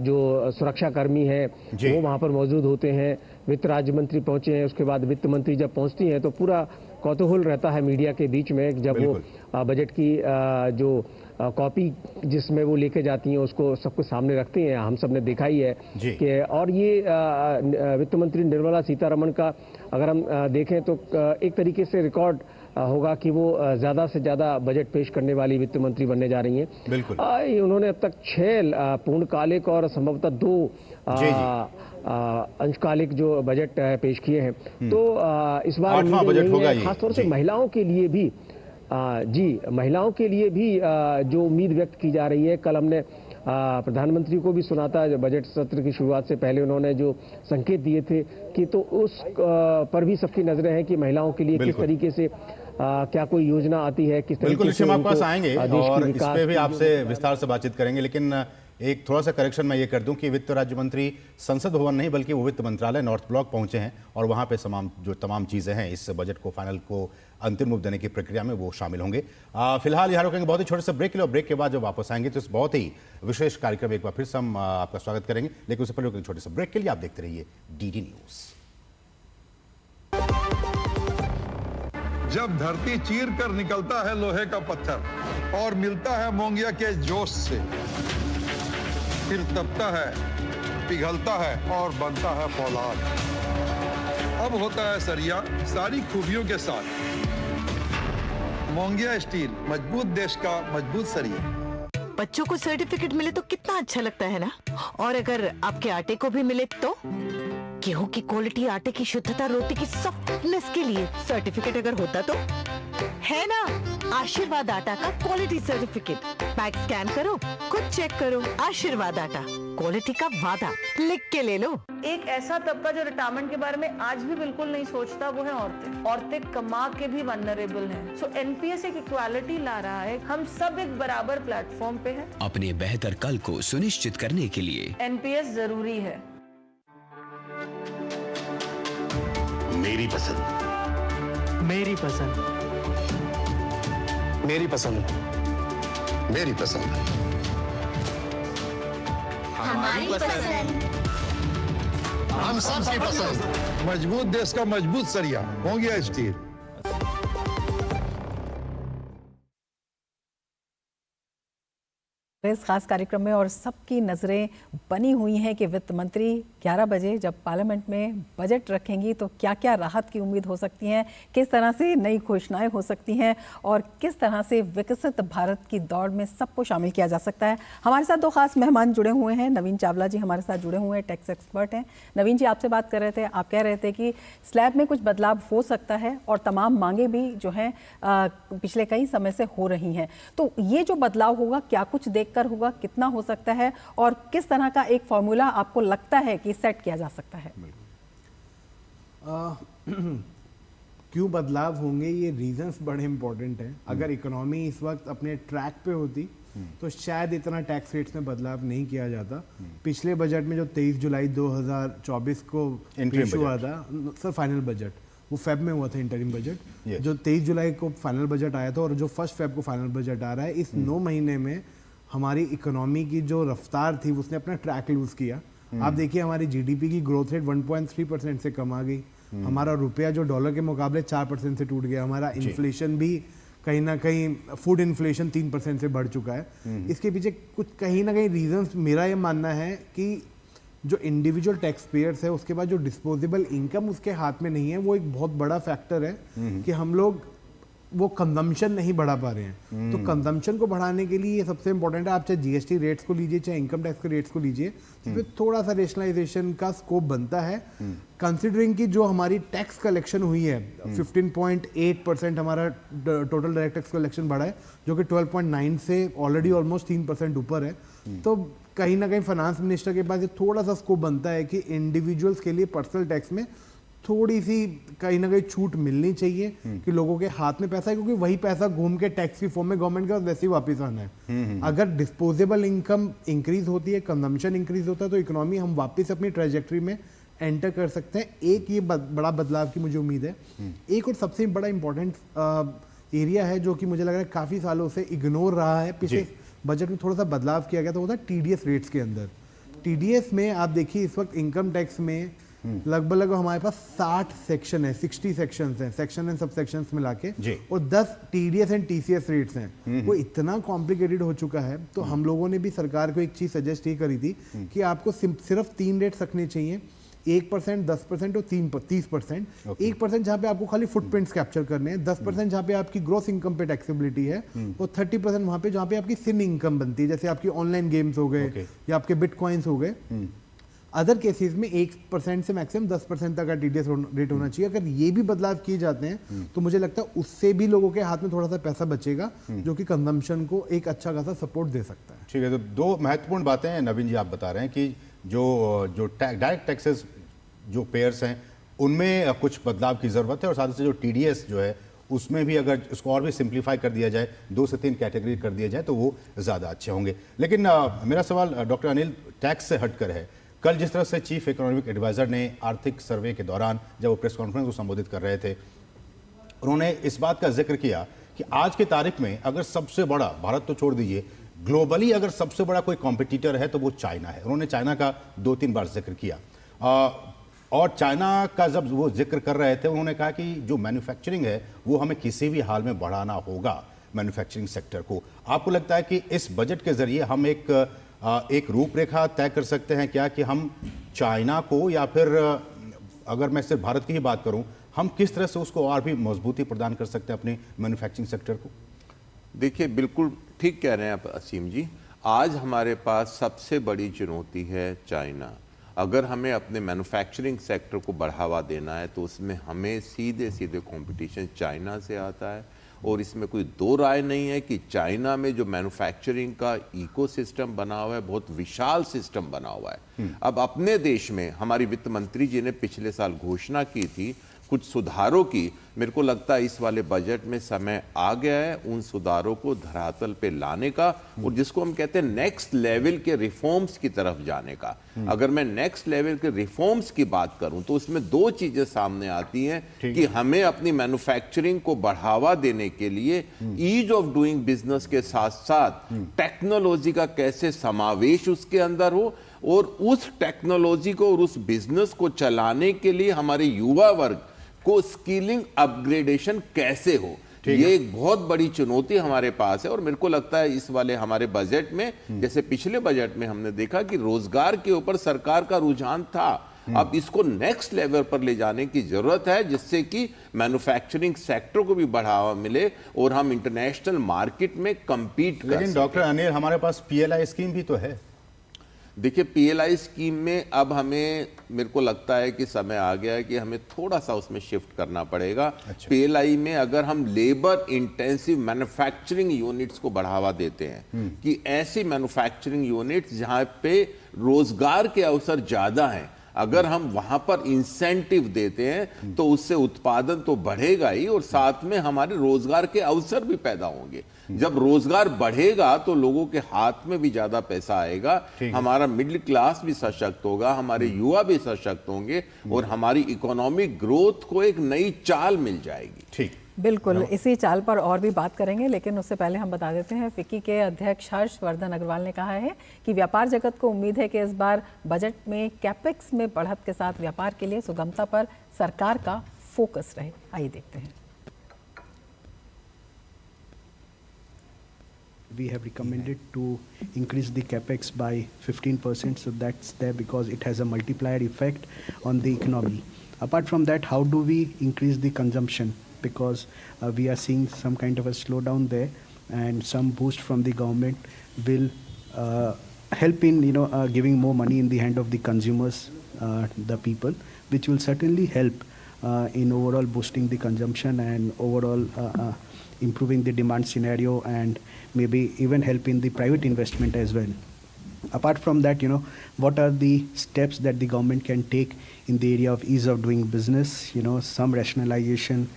जो सुरक्षा कर्मी हैं वो वहाँ पर मौजूद होते हैं। वित्त राज्य मंत्री पहुंचे हैं, उसके बाद वित्त मंत्री जब पहुंचती हैं तो पूरा कौतूहल रहता है मीडिया के बीच में जब वो बजट की जो कॉपी जिसमें वो लेके जाती हैं उसको सबको सामने रखती हैं। हम सब ने देखा ही है कि और ये वित्त मंत्री निर्मला सीतारमण का अगर हम देखें तो एक तरीके से रिकॉर्ड होगा कि वो ज़्यादा से ज़्यादा बजट पेश करने वाली वित्त मंत्री बनने जा रही हैं। बिल्कुल उन्होंने अब तक 6 पूर्णकालिक और संभवतः 2 अंशकालिक जो बजट पेश किए हैं। तो इस बार खासतौर से महिलाओं के लिए भी महिलाओं के लिए भी जो उम्मीद व्यक्त की जा रही है। कल हमने प्रधानमंत्री को भी सुना था बजट सत्र की शुरुआत से पहले उन्होंने जो संकेत दिए थे कि तो उस पर भी सबकी नजरें हैं कि महिलाओं के लिए किस तरीके से क्या कोई योजना आती है, किस तरीके से आपके पास आएंगे और इस पे भी आपसे विस्तार से बातचीत करेंगे। लेकिन एक थोड़ा सा करेक्शन मैं ये कर दूं कि वित्त राज्य मंत्री संसद भवन नहीं बल्कि वो वित्त मंत्रालय नॉर्थ ब्लॉक पहुंचे हैं और वहां पे तमाम चीजें हैं इस बजट को फाइनल को अंतिम रूप देने की प्रक्रिया में वो शामिल होंगे। फिलहाल यहाँ रुकेंगे बहुत ही छोटे से ब्रेक के लिए और ब्रेक के बाद जब वापस आएंगे तो इस बहुत ही विशेष कार्यक्रम एक बार फिर से हम आपका स्वागत करेंगे। लेकिन उससे पहले रुकेंगे छोटे से ब्रेक के लिए। आप देखते रहिए डीडी न्यूज। जब धरती चीर कर निकलता है लोहे का पत्थर और मिलता है मोंगिया के जोश से, फिर तपता है, पिघलता है और बनता है फौलाद। अब होता है सरिया सारी खूबियों के साथ। मोंगिया स्टील, मजबूत देश का मजबूत सरिया। बच्चों को सर्टिफिकेट मिले तो कितना अच्छा लगता है ना। और अगर आपके आटे को भी मिले तो गेहूं की क्वालिटी, आटे की शुद्धता, रोटी की सॉफ्टनेस के लिए सर्टिफिकेट अगर होता तो है ना। आशीर्वाद आटा का क्वालिटी सर्टिफिकेट, पैक स्कैन करो, खुद चेक करो। आशीर्वाद आटा, क्वालिटी का वादा, लिख के ले लो। एक ऐसा तबका जो रिटायरमेंट के बारे में आज भी बिल्कुल नहीं सोचता वो है औरतें। औरतें कमा के भी वनरेबल हैं। सो एनपीएस एक इक्वालिटी ला रहा है। हम सब एक बराबर प्लेटफॉर्म पे हैं। अपने बेहतर कल को सुनिश्चित करने के लिए एनपीएस जरूरी है। मेरी पसंद, मेरी पसंद, मेरी पसंद, मेरी पसंद, हमारी पसंद, हम सबकी पसंद। मजबूत देश का मजबूत सरिया, मोंगिया स्टील। इस खास कार्यक्रम में और सबकी नज़रें बनी हुई हैं कि वित्त मंत्री 11 बजे जब पार्लियामेंट में बजट रखेंगी तो क्या क्या राहत की उम्मीद हो सकती है, किस तरह से नई घोषणाएं हो सकती हैं और किस तरह से विकसित भारत की दौड़ में सबको शामिल किया जा सकता है। हमारे साथ 2 खास मेहमान जुड़े हुए हैं। नवीन चावला जी हमारे साथ जुड़े हुए हैं, टैक्स एक्सपर्ट हैं। नवीन जी, आपसे बात कर रहे थे, आप कह रहे थे कि स्लैब में कुछ बदलाव हो सकता है और तमाम मांगे भी जो हैं पिछले कई समय से हो रही हैं। तो ये जो बदलाव होगा क्या कुछ कर होगा, कितना हो सकता है और किस तरह का एक फॉर्मूला आपको लगता है कि सेट किया जा सकता है? क्यों बदलाव होंगे, ये रीजंस बड़े इंपॉर्टेंट हैं। अगर इकोनॉमी इस वक्त अपने ट्रैक पे होती तो शायद इतना टैक्स रेट्स में बदलाव नहीं किया जाता। पिछले बजट में जो 23 जुलाई 2024 को पेश हुआ था सर, फाइनल बजट वो फेब में हुआ था, इंटरिम बजट जो 23 जुलाई को फाइनल बजट आया था और जो 1 फेब को फाइनल बजट आ रहा है, इस 9 महीने में हमारी इकोनॉमी की जो रफ्तार थी उसने अपना ट्रैक लूज किया। आप देखिए हमारी जीडीपी की ग्रोथ रेट 1.3% से कम आ गई। हमारा रुपया जो डॉलर के मुकाबले 4% से टूट गया, हमारा इन्फ्लेशन भी कहीं ना कहीं फूड इन्फ्लेशन 3% से बढ़ चुका है। इसके पीछे कुछ कहीं ना कहीं रीजंस मेरा ये मानना है कि जो इंडिविजुअल टैक्स पेयर्स है उसके बाद जो डिस्पोजेबल इनकम उसके हाथ में नहीं है, वो एक बहुत बड़ा फैक्टर है कि हम लोग वो कंजम्पशन नहीं बढ़ा पा रहे हैं। तो कंजम्पशन को बढ़ाने के लिए ये सबसे इंपॉर्टेंट है। आप चाहे जीएसटी रेट्स को लीजिए चाहे इनकम टैक्स के रेट्स को लीजिए, इसमें थोड़ा सा रेशनलाइजेशन का स्कोप बनता है, कंसिडरिंग कि जो हमारी टैक्स कलेक्शन हुई है 15.8% हमारा टोटल डायरेक्ट टैक्स कलेक्शन बढ़ा है, जो कि 12.9 से ऑलरेडी ऑलमोस्ट 3% ऊपर है। तो कहीं ना कहीं फाइनेंस मिनिस्टर के पास ये थोड़ा सा स्कोप बनता है कि इंडिविजुअल्स के लिए पर्सनल टैक्स में थोड़ी सी कहीं ना कहीं छूट मिलनी चाहिए कि लोगों के हाथ में पैसा है, क्योंकि वही पैसा घूम के टैक्स की फॉर्म में गवर्नमेंट के पास वैसे ही वापस आना है। अगर डिस्पोजेबल इनकम इंक्रीज होती है, कंजम्पशन इंक्रीज होता है, तो इकोनॉमी हम वापस अपनी ट्रेजेक्टरी में एंटर कर सकते हैं। एक ये बड़ा बदलाव की मुझे उम्मीद है। एक और सबसे बड़ा इंपॉर्टेंट एरिया है जो कि मुझे लग रहा है काफी सालों से इग्नोर रहा है, पिछले बजट में थोड़ा सा बदलाव किया गया, तो वो था टीडीएस रेट्स के अंदर। टीडीएस में आप देखिए इस वक्त इनकम टैक्स में लगभग हमारे पास 60 सेक्शन है, 60 सेक्शंस हैं, सेक्शन एंड सब सेक्शंस मिला के, और 10 टीडीएस एंड टीसीएस रेट्स हैं। वो इतना कॉम्प्लिकेटेड हो चुका है, तो हम लोगों ने भी सरकार को एक चीज सजेस्ट ये करी थी कि आपको सिर्फ 3 रेट्स रखने चाहिए, 1%, 10% और 30%। 1% जहाँ पे आपको खाली फुटप्रिंट्स कैप्चर करने हैं, 10% जहाँ पे आपकी ग्रॉस इनकम पे टैक्सेबिलिटी है, और 30% वहाँ पे जहाँ पे आपकी सिन इनकम बनती है, जैसे आपकी ऑनलाइन गेम्स हो गए या आपके बिटकॉइंस हो गए। अदर केसेस में 1% से मैक्सिमम 10% तक का टीडीएस रेट होना चाहिए। अगर ये भी बदलाव किए जाते हैं तो मुझे लगता है उससे भी लोगों के हाथ में थोड़ा सा पैसा बचेगा, जो कि कंजम्पशन को एक अच्छा खासा सपोर्ट दे सकता है। ठीक है, तो 2 महत्वपूर्ण बातें हैं नवीन जी आप बता रहे हैं कि जो डायरेक्ट टैक्सेस जो पेयर्स हैं उनमें कुछ बदलाव की ज़रूरत है, और साथ ही जो टीडीएस जो है उसमें भी अगर इसको और भी सिंप्लीफाई कर दिया जाए, 2 से 3 कैटेगरी कर दिया जाए तो वो ज़्यादा अच्छे होंगे। लेकिन मेरा सवाल डॉक्टर अनिल टैक्स से हटकर है। कल जिस तरह से चीफ इकोनॉमिक एडवाइजर ने आर्थिक सर्वे के दौरान जब वो प्रेस कॉन्फ्रेंस को संबोधित कर रहे थे, उन्होंने इस बात का जिक्र किया कि आज की तारीख में अगर सबसे बड़ा, भारत तो छोड़ दीजिए, ग्लोबली अगर सबसे बड़ा कोई कॉम्पिटिटर है तो वो चाइना है। उन्होंने चाइना का 2-3 बार जिक्र किया, और चाइना का जब वो जिक्र कर रहे थे उन्होंने कहा कि जो मैन्युफैक्चरिंग है वो हमें किसी भी हाल में बढ़ाना होगा, मैन्युफैक्चरिंग सेक्टर को। आपको लगता है कि इस बजट के जरिए हम एक रूपरेखा तय कर सकते हैं क्या कि हम चाइना को, या फिर अगर मैं सिर्फ भारत की ही बात करूं, हम किस तरह से उसको और भी मजबूती प्रदान कर सकते हैं अपने मैन्युफैक्चरिंग सेक्टर को? देखिए, बिल्कुल ठीक कह रहे हैं आप असीम जी। आज हमारे पास सबसे बड़ी चुनौती है चाइना। अगर हमें अपने मैन्युफैक्चरिंग सेक्टर को बढ़ावा देना है तो उसमें हमें सीधे सीधे कंपटीशन चाइना से आता है, और इसमें कोई 2 राय नहीं है कि चाइना में जो मैन्युफैक्चरिंग का इकोसिस्टम बना हुआ है, बहुत विशाल सिस्टम बना हुआ है। अब अपने देश में हमारी वित्त मंत्री जी ने पिछले साल घोषणा की थी कुछ सुधारों की। मेरे को लगता है इस वाले बजट में समय आ गया है उन सुधारों को धरातल पे लाने का, और जिसको हम कहते हैं नेक्स्ट लेवल के रिफॉर्म्स की तरफ जाने का। अगर मैं नेक्स्ट लेवल के रिफॉर्म्स की बात करूं तो उसमें 2 चीजें सामने आती हैं कि हमें अपनी मैन्युफैक्चरिंग को बढ़ावा देने के लिए ईज ऑफ डूइंग बिजनेस के साथ साथ टेक्नोलॉजी का कैसे समावेश उसके अंदर हो, और उस टेक्नोलॉजी को और उस बिजनेस को चलाने के लिए हमारे युवा वर्ग को स्किलिंग अपग्रेडेशन कैसे हो, ये एक बहुत बड़ी चुनौती हमारे पास है। और मेरे को लगता है इस वाले हमारे बजट में, जैसे पिछले बजट में हमने देखा कि रोजगार के ऊपर सरकार का रुझान था, अब इसको नेक्स्ट लेवल पर ले जाने की जरूरत है, जिससे कि मैन्युफैक्चरिंग सेक्टर को भी बढ़ावा मिले और हम इंटरनेशनल मार्केट में compete कर। लेकिन डॉक्टर अनिल, हमारे पास PLI स्कीम भी तो है। देखिए, PLI स्कीम में अब हमें, मेरे को लगता है कि समय आ गया है कि हमें थोड़ा सा उसमें शिफ्ट करना पड़ेगा। PLI में अगर हम लेबर इंटेंसिव मैन्युफैक्चरिंग यूनिट्स को बढ़ावा देते हैं कि ऐसी मैन्युफैक्चरिंग यूनिट्स जहां पे रोजगार के अवसर ज्यादा हैं, अगर हम वहां पर इंसेंटिव देते हैं तो उससे उत्पादन तो बढ़ेगा ही, और साथ में हमारे रोजगार के अवसर भी पैदा होंगे। जब रोजगार बढ़ेगा तो लोगों के हाथ में भी ज्यादा पैसा आएगा, हमारा मिडिल क्लास भी सशक्त होगा, हमारे युवा भी सशक्त होंगे, और हमारी इकोनॉमिक ग्रोथ को एक नई चाल मिल जाएगी। ठीक, बिल्कुल, इसी चाल पर और भी बात करेंगे, लेकिन उससे पहले हम बता देते हैं फिक्की के अध्यक्ष हर्षवर्धन अग्रवाल ने कहा है कि व्यापार जगत को उम्मीद है कि इस बार बजट में कैपेक्स में बढ़त के साथ व्यापार के लिए सुगमता पर सरकार का फोकस रहे। आइए देखते हैं। We have recommended to increase the capex by 15%, so that's there because it has a multiplier effect on the economy. Apart from that, how do we increase the consumption? Because we are seeing some kind of a slowdown there, and some boost from the government will help in giving more money in the hand of the consumers, the people, which will certainly help in overall boosting the consumption and overall improving the demand scenario, and maybe even help in the private investment as well. Apart from that, what are the steps that the government can take in the area of ease of doing business? Some rationalization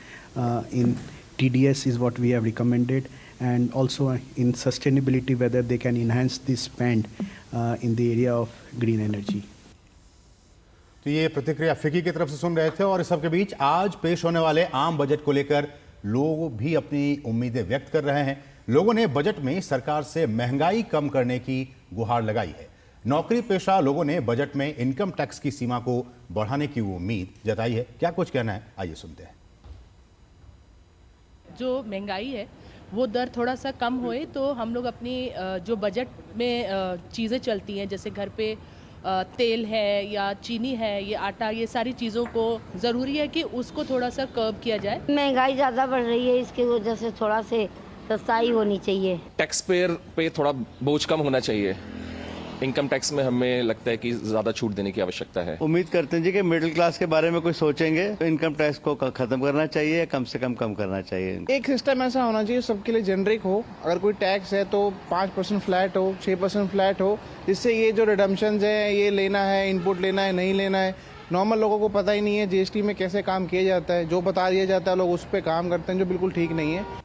in TDS is what we have recommended, and also in sustainability, whether they can enhance the spend in the area of green energy. तो ये प्रतिक्रिया फिक्की की तरफ से सुन रहे थे, और इस सबके बीच आज पेश होने वाले आम बजट को लेकर लोग भी अपनी उम्मीदें व्यक्त कर रहे हैं। लोगों ने बजट में सरकार से महंगाई कम करने की गुहार लगाई है। नौकरी पेशा लोगों ने बजट में इनकम टैक्स की सीमा को बढ़ाने की उम्मीद जताई है। क्या कुछ कहना है, आइए सुनते हैं। जो महंगाई है वो दर थोड़ा सा कम होए तो हम लोग अपनी जो बजट में चीज़ें चलती हैं, जैसे घर पे तेल है या चीनी है, ये आटा, ये सारी चीज़ों को ज़रूरी है कि उसको थोड़ा सा कर्ब किया जाए। महंगाई ज़्यादा बढ़ रही है, इसकी वजह से थोड़ा से सस्ताई होनी चाहिए। टैक्स पेयर पे थोड़ा बोझ कम होना चाहिए। इनकम टैक्स में हमें लगता है कि ज़्यादा छूट देने की आवश्यकता है। उम्मीद करते हैं जी कि मिडिल क्लास के बारे में कुछ सोचेंगे तो इनकम टैक्स को खत्म करना चाहिए या कम से कम करना चाहिए। एक सिस्टम ऐसा होना चाहिए सबके लिए जेनरिक हो। अगर कोई टैक्स है तो 5% फ्लैट हो, 6% फ्लैट हो, जिससे ये जो रिडम्पशंस है, ये लेना है, इनपुट लेना है, नहीं लेना है, नॉर्मल लोगों को पता ही नहीं है जीएसटी में कैसे काम किया जाता है। जो बता दिया जाता है लोग उस पर काम करते हैं, जो बिल्कुल ठीक नहीं है।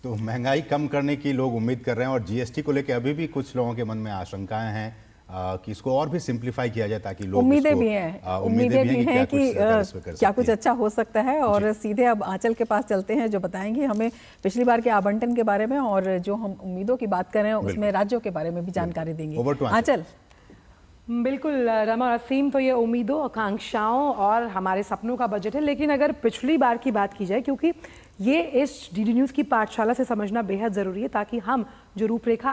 तो महंगाई कम करने की लोग उम्मीद कर रहे हैं, और जीएसटी को लेकर अभी भी कुछ लोगों के मन में आशंकाएं हैं कि इसको और भी सिंप्लीफाई किया जाए ताकि लोग उम्मीदें भी हैं कि क्या कुछ अच्छा हो सकता है। और सीधे अब आंचल के पास चलते हैं जो बताएंगे हमें पिछली बार के आवंटन के बारे में, और जो हम उम्मीदों की बात कर रहे हैं उसमें राज्यों के बारे में भी जानकारी देंगे। आंचल। बिल्कुल रमा और असीम, तो ये उम्मीदों, आकांक्षाओं और हमारे सपनों का बजट है, लेकिन अगर पिछली बार की बात की जाए, क्योंकि ये इस डीडी न्यूज़ की पाठशाला से समझना बेहद ज़रूरी है, ताकि हम जो रूपरेखा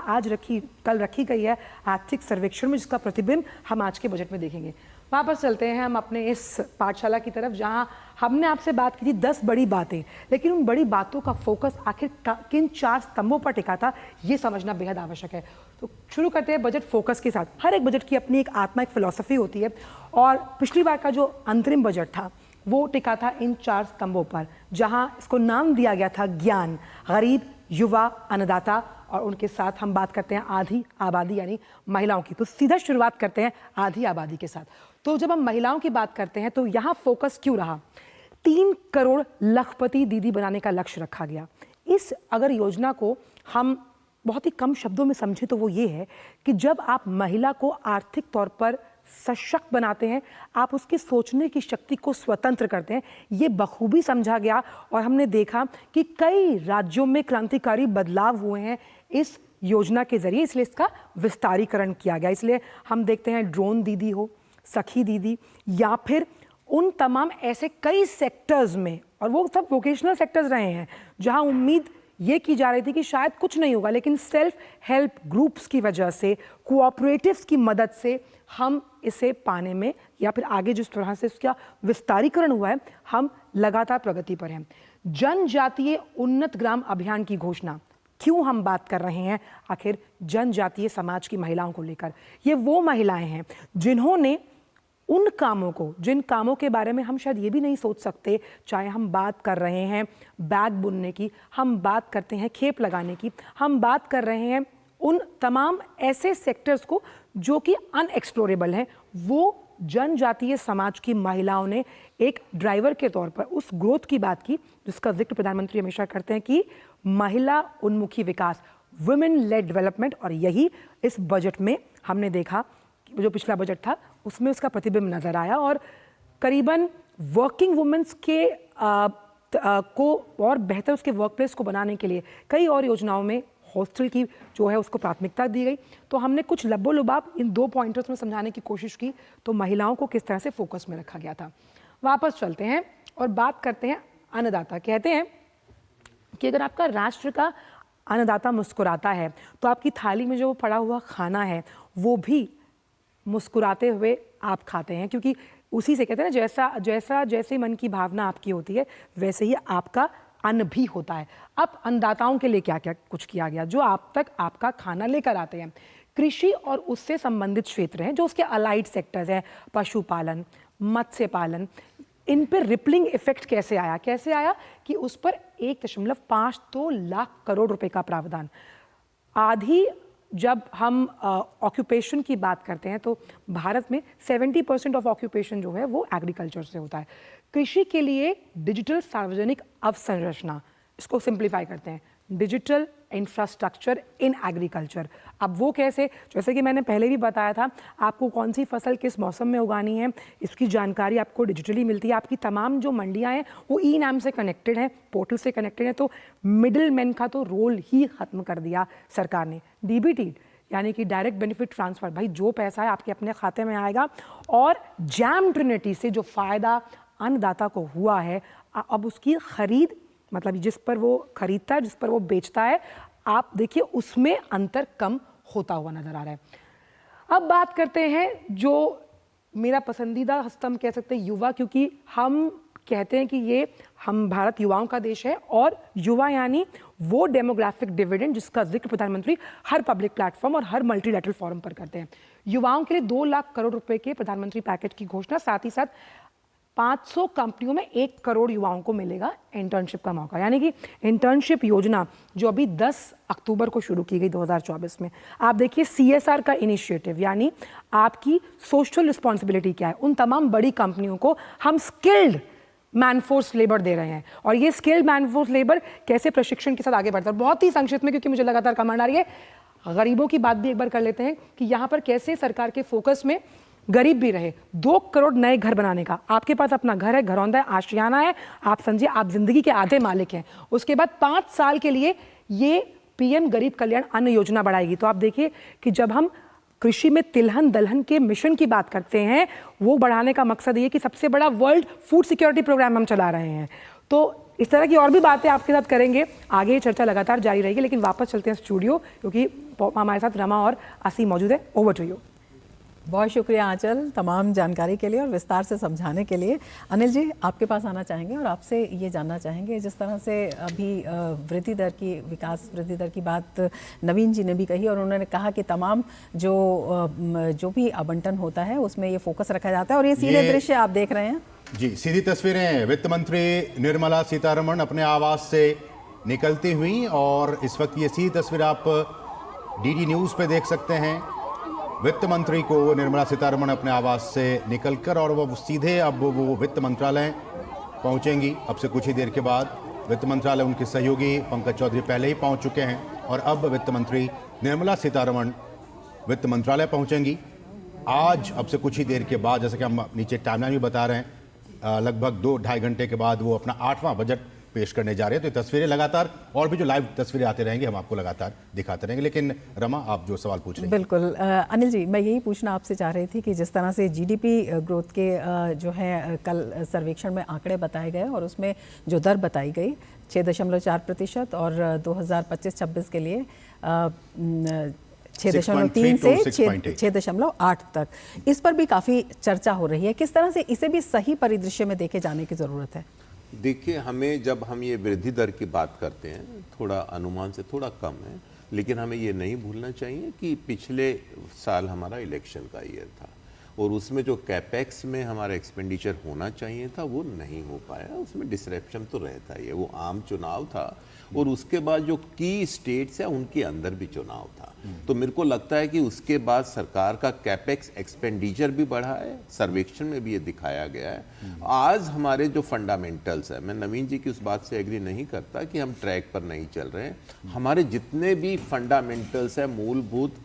कल रखी गई है आर्थिक सर्वेक्षण में, जिसका प्रतिबिंब हम आज के बजट में देखेंगे। वापस चलते हैं हम अपने इस पाठशाला की तरफ, जहां हमने आपसे बात की थी 10 बड़ी बातें, लेकिन उन बड़ी बातों का फोकस आखिर किन 4 स्तंभों पर टिका था, ये समझना बेहद आवश्यक है। तो शुरू करते हैं बजट फोकस के साथ। हर एक बजट की अपनी एक आत्मा, एक फिलॉसफी होती है, और पिछली बार का जो अंतरिम बजट था वो टिका था इन 4 स्तंभों पर, जहां इसको नाम दिया गया था ज्ञान, गरीब, युवा, अन्नदाता, और उनके साथ हम बात करते हैं आधी आबादी यानी महिलाओं की। तो सीधा शुरुआत करते हैं आधी आबादी के साथ। तो जब हम महिलाओं की बात करते हैं तो यहाँ फोकस क्यों रहा? 3 करोड़ लखपति दीदी बनाने का लक्ष्य रखा गया। इस अगर योजना को हम बहुत ही कम शब्दों में समझें तो वो ये है कि जब आप महिला को आर्थिक तौर पर सशक्त बनाते हैं, आप उसकी सोचने की शक्ति को स्वतंत्र करते हैं। ये बखूबी समझा गया, और हमने देखा कि कई राज्यों में क्रांतिकारी बदलाव हुए हैं इस योजना के जरिए, इसलिए इसका विस्तारीकरण किया गया। इसलिए हम देखते हैं ड्रोन दीदी हो, सखी दीदी, या फिर उन तमाम ऐसे कई सेक्टर्स में, और वो सब वोकेशनल सेक्टर्स रहे हैं जहां उम्मीद ये की जा रही थी कि शायद कुछ नहीं होगा, लेकिन सेल्फ हेल्प ग्रुप्स की वजह से, कोऑपरेटिव्स की मदद से हम इसे पाने में, या फिर आगे जिस तरह से इसका विस्तारीकरण हुआ है, हम लगातार प्रगति पर हैं। जनजातीय उन्नत ग्राम अभियान की घोषणा, क्यों हम बात कर रहे हैं? आखिर जनजातीय समाज की महिलाओं को लेकर, ये वो महिलाएं हैं जिन्होंने उन कामों को, जिन कामों के बारे में हम शायद ये भी नहीं सोच सकते, चाहे हम बात कर रहे हैं बैग बुनने की, हम बात करते हैं खेप लगाने की, हम बात कर रहे हैं उन तमाम ऐसे सेक्टर्स को जो कि अनएक्सप्लोरेबल हैं, वो जनजातीय समाज की महिलाओं ने एक ड्राइवर के तौर पर उस ग्रोथ की बात की, जिसका जिक्र प्रधानमंत्री हमेशा करते हैं कि महिला उन्मुखी विकास, वुमेन लेड डेवलपमेंट, और यही इस बजट में हमने देखा। जो पिछला बजट था उसमें उसका प्रतिबिंब नजर आया, और करीबन वर्किंग वुमेन्स के को और बेहतर उसके वर्क प्लेस को बनाने के लिए कई और योजनाओं में हॉस्टल की जो है उसको प्राथमिकता दी गई। तो हमने कुछ लब्बो-लुबाब इन 2 पॉइंटर्स में समझाने की कोशिश की, तो महिलाओं को किस तरह से फोकस में रखा गया था। वापस चलते हैं और बात करते हैं अन्नदाता। कहते हैं कि अगर आपका राष्ट्र का अन्नदाता मुस्कुराता है तो आपकी थाली में जो पड़ा हुआ खाना है वो भी मुस्कुराते हुए आप खाते हैं, क्योंकि उसी से कहते हैं ना, जैसे मन की भावना आपकी होती है वैसे ही आपका अन्न भी होता है। अब अन्नदाताओं के लिए क्या क्या कुछ किया गया, जो आप तक आपका खाना लेकर आते हैं। कृषि और उससे संबंधित क्षेत्र हैं, जो उसके अलाइड सेक्टर्स हैं, पशुपालन, मत्स्य पालन, इन पर रिपलिंग इफेक्ट कैसे आया कि उस पर 1.52 लाख करोड़ रुपए का प्रावधान। आधी जब हम ऑक्यूपेशन की बात करते हैं तो भारत में 70% ऑफ ऑक्यूपेशन जो है वो एग्रीकल्चर से होता है। कृषि के लिए डिजिटल सार्वजनिक अवसंरचना, इसको सिंप्लीफाई करते हैं, डिजिटल इंफ्रास्ट्रक्चर इन एग्रीकल्चर। अब वो कैसे, जैसे कि मैंने पहले भी बताया था, आपको कौन सी फसल किस मौसम में उगानी है इसकी जानकारी आपको डिजिटली मिलती है। आपकी तमाम जो मंडियां हैं वो ई-नाम से कनेक्टेड हैं, पोर्टल से कनेक्टेड है। तो मिडिल मैन का तो रोल ही खत्म कर दिया सरकार ने। डीबीटी यानी कि डायरेक्ट बेनिफिट ट्रांसफर, भाई जो पैसा है आपके अपने खाते में आएगा। और जैम ट्रिनिटी से जो फायदा अन्नदाता को हुआ है, अब उसकी खरीद, मतलब जिस पर वो खरीदता है, जिस पर वो बेचता है, आप देखिए उसमें अंतर कम होता हुआ नजर आ रहा है। अब बात करते हैं जो मेरा पसंदीदा स्तंभ कह सकते हैं, युवा, क्योंकि हम कहते हैं कि ये हम भारत युवाओं का देश है, और युवा यानी वो डेमोग्राफिक डिविडेंड जिसका जिक्र प्रधानमंत्री हर पब्लिक प्लेटफॉर्म और हर मल्टीलैटरल फोरम पर करते हैं। युवाओं के लिए 2 लाख करोड़ रुपए के प्रधानमंत्री पैकेज की घोषणा, साथ ही साथ 500 कंपनियों में 1 करोड़ युवाओं को मिलेगा इंटर्नशिप का मौका। यानी कि इंटर्नशिप योजना जो अभी 10 अक्टूबर को शुरू की गई 2024 में। आप देखिए CSR का इनिशिएटिव, यानी आपकी सोशल रिस्पॉन्सिबिलिटी क्या है। उन तमाम बड़ी कंपनियों को हम स्किल्ड मैनफोर्स लेबर दे रहे हैं, और ये स्किल्ड मैनफोर्स लेबर कैसे प्रशिक्षण के साथ आगे बढ़ता है। बहुत ही संक्षिप्त में, क्योंकि मुझे लगातार कमांड आ रही है, गरीबों की बात भी एक बार कर लेते हैं कि यहाँ पर कैसे सरकार के फोकस में गरीब भी रहे। 2 करोड़ नए घर बनाने का, आपके पास अपना घर है, घरौंदा है, आशियाना है, आप समझिए आप जिंदगी के आधे मालिक हैं। उसके बाद 5 साल के लिए ये PM गरीब कल्याण अन्न योजना बढ़ाएगी। तो आप देखिए कि जब हम कृषि में तिलहन दलहन के मिशन की बात करते हैं, वो बढ़ाने का मकसद ये कि सबसे बड़ा वर्ल्ड फूड सिक्योरिटी प्रोग्राम हम चला रहे हैं। तो इस तरह की और भी बातें आपके साथ करेंगे, आगे ये चर्चा लगातार जारी रहेगी। लेकिन वापस चलते हैं स्टूडियो, क्योंकि हमारे साथ रमा और असीम मौजूद है। Over to you. बहुत शुक्रिया आंचल तमाम जानकारी के लिए और विस्तार से समझाने के लिए। अनिल जी, आपके पास आना चाहेंगे और आपसे ये जानना चाहेंगे, जिस तरह से अभी वृद्धि दर की, विकास वृद्धि दर की बात नवीन जी ने भी कही, और उन्होंने कहा कि तमाम जो भी आवंटन होता है उसमें ये फोकस रखा जाता है, और ये सीधे दृश्य आप देख रहे हैं। जी, सीधी तस्वीरें वित्त मंत्री निर्मला सीतारमण अपने आवास से निकलती हुई, और इस वक्त ये सीधी तस्वीर आप DD न्यूज़ पे देख सकते हैं। वित्त मंत्री को निर्मला सीतारमण अपने आवास से निकलकर, और वो सीधे अब वो वित्त मंत्रालय पहुंचेंगी। अब से कुछ ही देर के बाद वित्त मंत्रालय, उनके सहयोगी पंकज चौधरी पहले ही पहुंच चुके हैं, और अब वित्त मंत्री निर्मला सीतारमण वित्त मंत्रालय पहुंचेंगी। आज अब से कुछ ही देर के बाद, जैसे कि हम नीचे टाइमलाइन भी बता रहे हैं, लगभग 2-2.5 घंटे के बाद वो अपना 8वां बजट पेश करने जा रहे हैं। तो ये तस्वीरें लगातार, और भी जो लाइव तस्वीरें आते रहेंगे हम आपको लगातार दिखाते रहेंगे। लेकिन रमा, आप जो सवाल पूछ रहे हैं। बिल्कुल अनिल जी, मैं यही पूछना आपसे चाह रही थी कि जिस तरह से GDP ग्रोथ के जो है कल सर्वेक्षण में आंकड़े बताए गए, और उसमें जो दर बताई गई 6.4%, और 2025-26 के लिए 6.3 से 6.8 तक, इस पर भी काफ़ी चर्चा हो रही है। किस तरह से इसे भी सही परिदृश्य में देखे जाने की ज़रूरत है? देखिए, हमें जब हम ये वृद्धि दर की बात करते हैं, थोड़ा अनुमान से थोड़ा कम है, लेकिन हमें ये नहीं भूलना चाहिए कि पिछले साल हमारा इलेक्शन का ईयर था, और उसमें जो कैपेक्स में हमारा एक्सपेंडिचर होना चाहिए था वो नहीं हो पाया। उसमें डिसरप्शन तो रहता ही है, वो आम चुनाव था, और उसके बाद जो की स्टेट्स है उनके अंदर भी चुनाव था। तो मेरे को लगता है कि उसके बाद सरकार का कैपेक्स एक्सपेंडिचर भी बढ़ा है, सर्वेक्षण में भी ये दिखाया गया है। आज हमारे जो फंडामेंटल्स है, मैं नवीन जी की उस बात से एग्री नहीं करता कि हम ट्रैक पर नहीं चल रहे हैं। हमारे जितने भी फंडामेंटल्स है, मूलभूत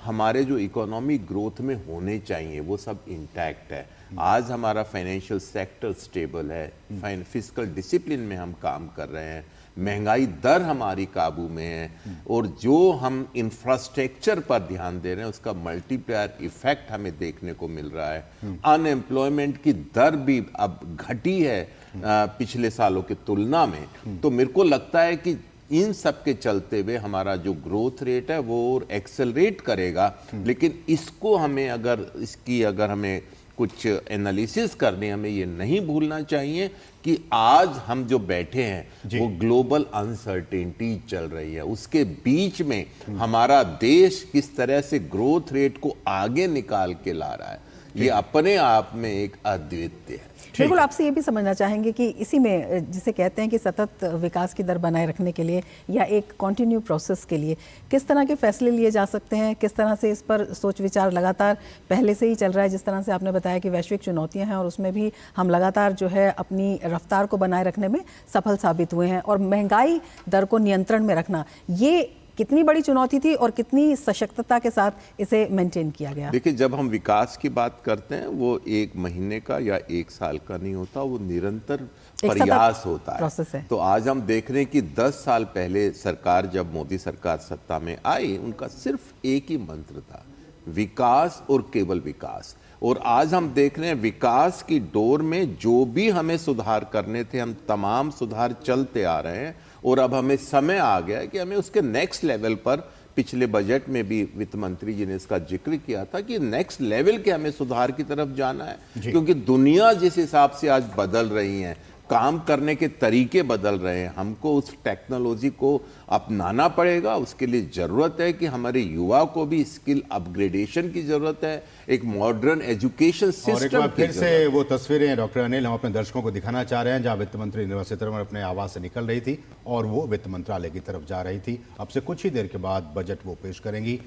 हमारे जो इकोनॉमिक ग्रोथ में होने चाहिए, वो सब इंटैक्ट है। आज हमारा फाइनेंशियल सेक्टर स्टेबल है, फिस्कल डिसिप्लिन में हम काम कर रहे हैं, महंगाई दर हमारी काबू में है, और जो हम इंफ्रास्ट्रक्चर पर ध्यान दे रहे हैं उसका मल्टीप्लायर इफेक्ट हमें देखने को मिल रहा है। अनएम्प्लॉयमेंट की दर भी अब घटी है पिछले सालों की तुलना में। तो मेरे को लगता है कि इन सब के चलते हुए हमारा जो ग्रोथ रेट है वो एक्सेलरेट करेगा, लेकिन इसको हमें अगर हमें कुछ एनालिसिस करने, हमें ये नहीं भूलना चाहिए कि आज हम जो बैठे हैं वो ग्लोबल अनसर्टेनिटी चल रही है, उसके बीच में हमारा देश किस तरह से ग्रोथ रेट को आगे निकाल के ला रहा है, ये अपने आप में एक अद्वितीय है। बिल्कुल, आपसे ये भी समझना चाहेंगे कि इसी में जिसे कहते हैं कि सतत विकास की दर बनाए रखने के लिए या एक कॉन्टिन्यू प्रोसेस के लिए किस तरह के फैसले लिए जा सकते हैं, किस तरह से इस पर सोच विचार लगातार पहले से ही चल रहा है। जिस तरह से आपने बताया कि वैश्विक चुनौतियां हैं और उसमें भी हम लगातार जो है अपनी रफ्तार को बनाए रखने में सफल साबित हुए हैं, और महंगाई दर को नियंत्रण में रखना ये कितनी बड़ी चुनौती थी और कितनी सशक्तता के साथ इसे मेंटेन किया गया। देखिए, जब हम विकास की बात करते हैं वो एक महीने का या एक साल का नहीं होता, वो निरंतर प्रयास होता है। तो आज हम देख रहे हैं कि 10 साल पहले सरकार, जब मोदी सरकार सत्ता में आई, उनका सिर्फ एक ही मंत्र था, विकास और केवल विकास। और आज हम देख रहे हैं विकास की डोर में जो भी हमें सुधार करने थे, हम तमाम सुधार चलते आ रहे हैं, और अब हमें समय आ गया है कि हमें उसके नेक्स्ट लेवल पर, पिछले बजट में भी वित्त मंत्री जी ने इसका जिक्र किया था कि नेक्स्ट लेवल के हमें सुधार की तरफ जाना है, क्योंकि दुनिया जिस हिसाब से आज बदल रही है, काम करने के तरीके बदल रहे हैं, हमको उस टेक्नोलॉजी को अपनाना पड़ेगा। उसके लिए जरूरत है कि हमारे युवा को भी स्किल अपग्रेडेशन की जरूरत है, एक मॉडर्न एजुकेशन सिस्टम। और एक बार फिर से वो तस्वीरें डॉक्टर अनिल हम अपने दर्शकों को दिखाना चाह रहे हैं जहां वित्त मंत्री निर्मला सीतारमण अपने आवास से निकल रही थी और वो वित्त मंत्रालय की तरफ जा रही थी। अब से कुछ ही देर के बाद बजट वो पेश करेंगी।